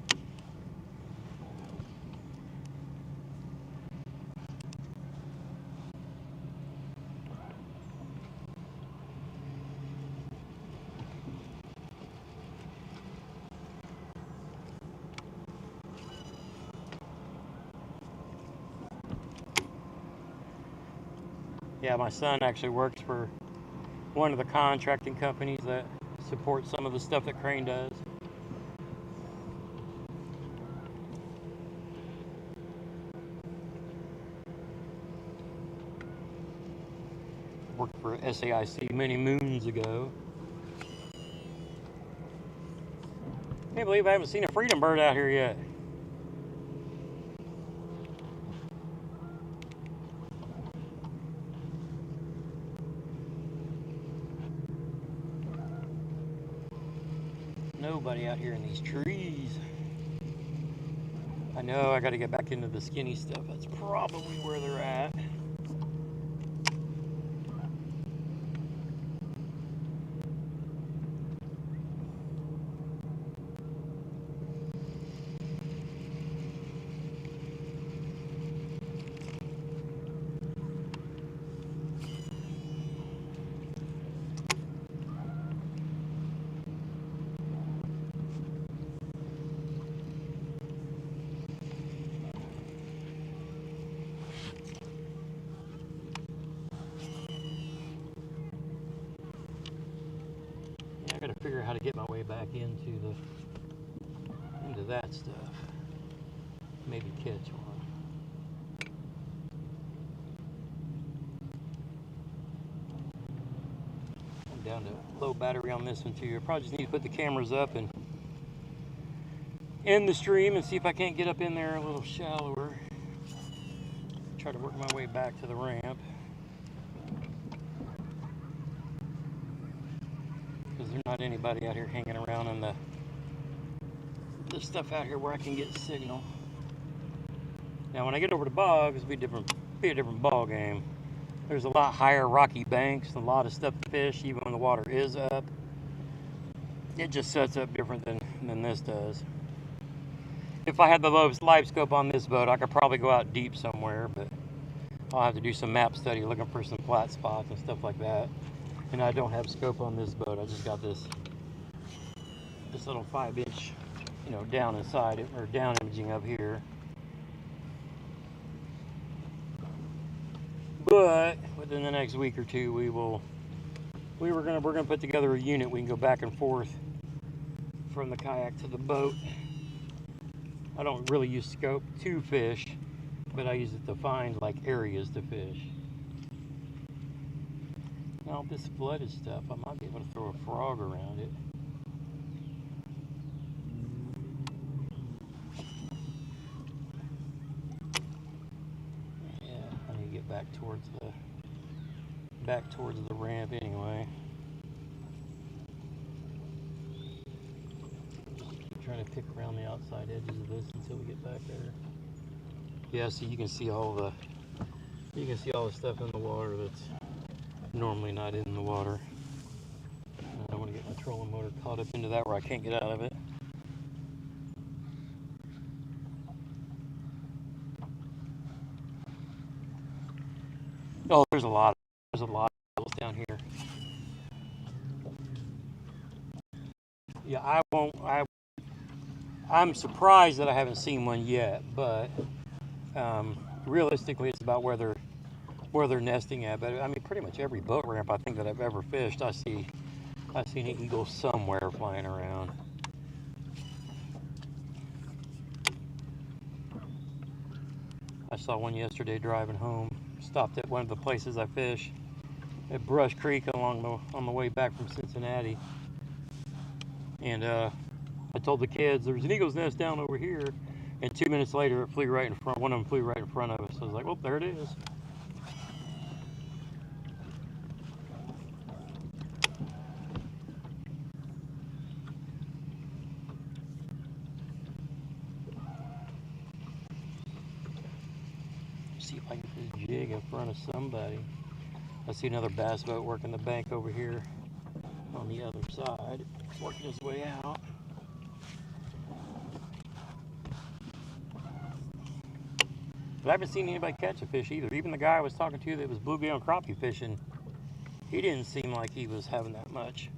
A: Yeah, my son actually works for one of the contracting companies that support some of the stuff that Crane does. Worked for SAIC many moons ago. Can't believe I haven't seen a freedom bird out here yet. Nobody out here in these trees. I know I got to get back into the skinny stuff. That's probably where they're at. Yeah, I got to figure out how to get my way back into that stuff. Maybe catch one. I'm down to low battery on this one too. I probably just need to put the cameras up and end the stream and see if I can't get up in there a little shallower. Try to work my way back to the ramp. Because there's not anybody out here hanging around in the stuff out here where I can get signal. Now when I get over to bogs, it'll be a different ball game. There's a lot higher rocky banks, a lot of stuff to fish, even when the water is up. It just sets up different than this does. If I had the live scope on this boat, I could probably go out deep somewhere, but I'll have to do some map study looking for some flat spots and stuff like that. And I don't have scope on this boat. I just got this little 5-inch, down inside it, or down imaging up here. But within the next week or two, we're gonna put together a unit. We can go back and forth from the kayak to the boat. I don't really use scope to fish, but I use it to find like areas to fish. Now this flooded stuff, I might be able to throw a frog around it. Yeah, I need to get back towards the ramp anyway. Keep trying to pick around the outside edges of this until we get back there. Yeah, so you can see all the stuff in the water that's normally not in the water. I don't want to get my trolling motor caught up into that where I can't get out of it. Oh, there's a lot of down here. Yeah, I'm surprised that I haven't seen one yet, but realistically, it's about where they're nesting at. But I mean, pretty much every boat ramp I think that I've ever fished, I've seen an eagle somewhere flying around. I saw one yesterday driving home. Stopped at one of the places I fish at Brush Creek on the way back from Cincinnati, and I told the kids there's an eagle's nest down over here, and 2 minutes later it flew right in front. One of them flew right in front of us. I was like, "Oh, there it is." See if I can get this jig in front of somebody. I see another bass boat working the bank over here on the other side, working his way out. But I haven't seen anybody catch a fish either. Even the guy I was talking to that was bluegill and crappie fishing, he didn't seem like he was having that much.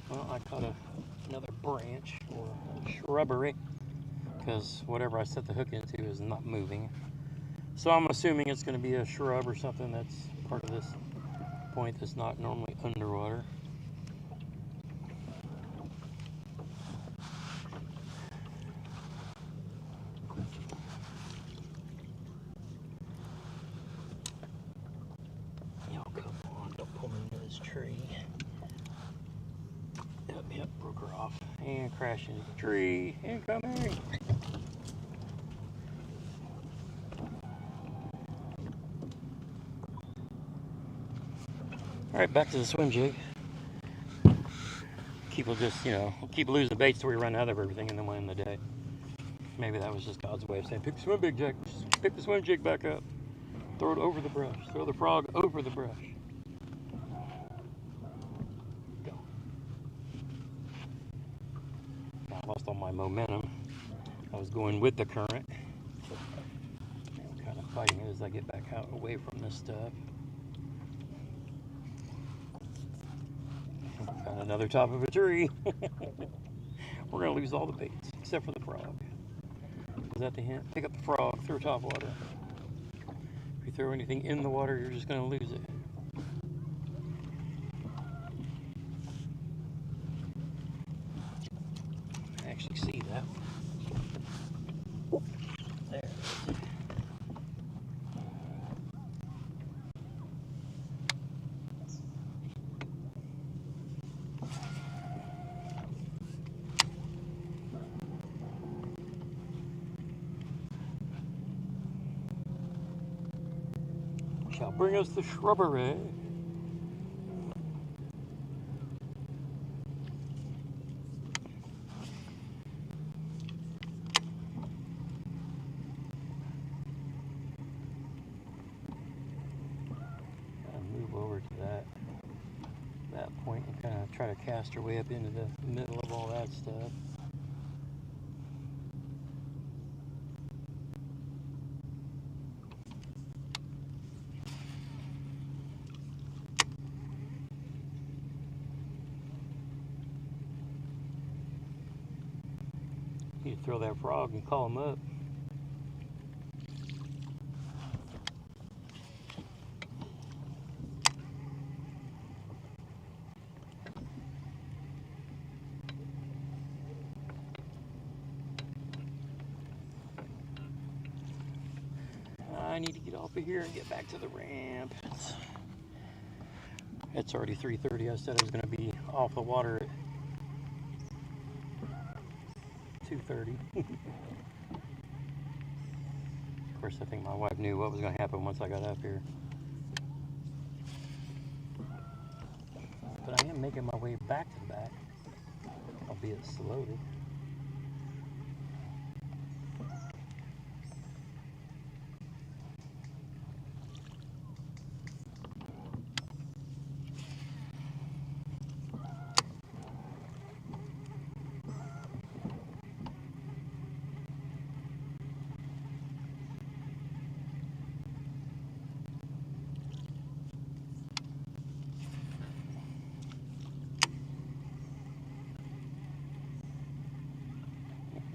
A: Well, I caught another branch or shrubbery because whatever I set the hook into is not moving. So I'm assuming it's going to be a shrub or something that's part of this point that's not normally underwater. Yo, come on, don't pull me into this tree. Yep, broke her off. And crashed into the tree. Incoming! Alright, back to the swim jig. People just, keep losing baits till we run out of everything and then we'll end the day. Maybe that was just God's way of saying, pick the swim jig, Jack. Just pick the swim jig back up. Throw it over the brush. Throw the frog over the brush. Go. I lost all my momentum. I was going with the current. I'm kind of fighting it as I get back out away from this stuff. Found another top of a tree. We're going to lose all the baits, except for the frog. Is that the hint? Pick up the frog, throw top water. If you throw anything in the water, you're just going to lose it. I actually see that. There. Shall bring us the shrubbery. Move over to that point and kind of try to cast our way up into the middle of all that stuff. You throw that frog and call him up. I need to get off of here and get back to the ramp. It's already 3:30. I said I was going to be off the water at 2:30. Of course, I think my wife knew what was going to happen once I got up here. But I am making my way back to the back, albeit slowly.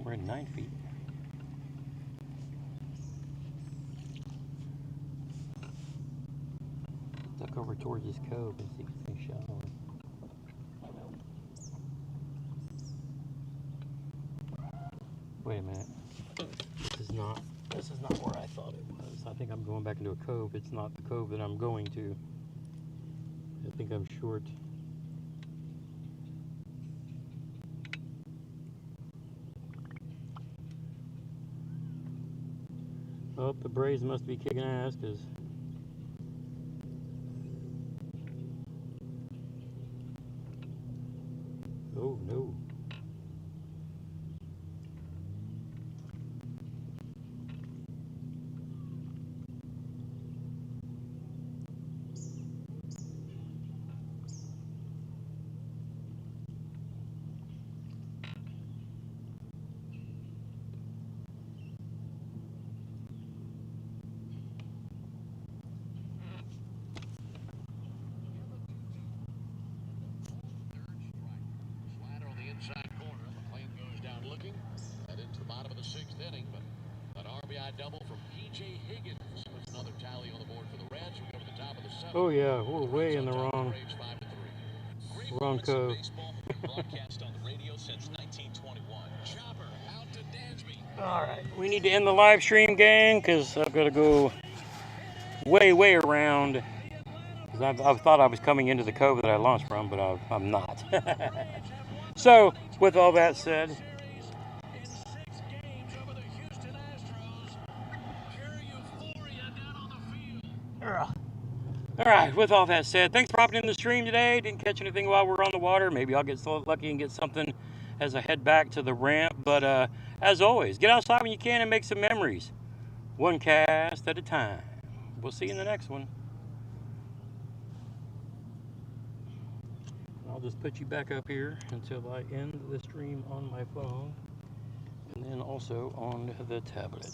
A: We're in 9 feet. Duck over towards this cove and see if it's shallow. Wait a minute. This is not where I thought it was. I think I'm going back into a cove. It's not the cove that I'm going to. I think I'm short. Oh, the Braves must be kicking ass because oh no.
C: inning, but an RBI double from P.J. Higgins puts another tally on the board for the Reds. We go to the top of the seventh.
A: Oh yeah, we're way in the wrong cove.
C: Broadcast on the radio since 1921. Chopper out to Dansby.
A: All right, we need to end the live stream, gang, because I've got to go way around. Because I thought I was coming into the cove that I launched from, but I'm not. So, with all that said, all right, with all that said, thanks for hopping in the stream today. Didn't catch anything while we're on the water. Maybe I'll get so lucky and get something as I head back to the ramp. But as always, get outside when you can and make some memories. One cast at a time. We'll see you in the next one. I'll just put you back up here until I end the stream on my phone and then also on the tablet.